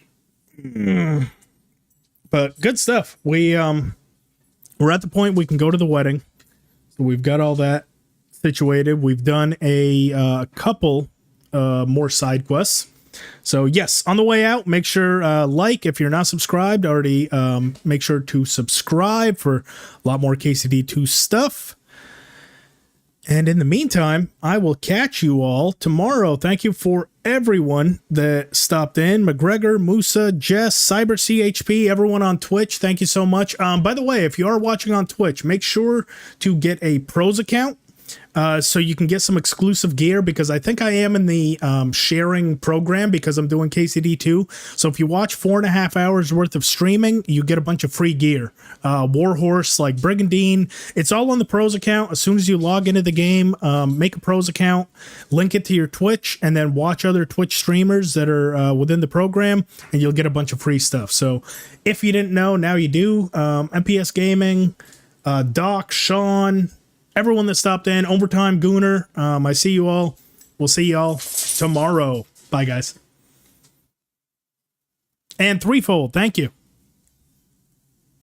But good stuff. We're at the point we can go to the wedding. So we've got all that situated. We've done a couple more side quests. So yes, on the way out, make sure like if you're not subscribed already, make sure to subscribe for a lot more KCD2 stuff. And in the meantime, I will catch you all tomorrow. Thank you for everyone that stopped in. McGregor, Musa, Jess, Cyber CHP, everyone on Twitch. Thank you so much. By the way, if you are watching on Twitch, make sure to get a pros account. so you can get some exclusive gear, because I think I am in the sharing program because I'm doing KCD2. So if you watch 4.5 hours worth of streaming, you get a bunch of free gear. Warhorse, like Brigandine, it's all on the pros account. As soon as you log into the game, make a pros account, link it to your Twitch, and then watch other Twitch streamers that are within the program, and you'll get a bunch of free stuff. So if you didn't know, now you do. MPS Gaming, Doc, Sean, everyone that stopped in, Overtime, Gooner, I see you all. We'll see y'all tomorrow. Bye, guys. And Threefold, thank you.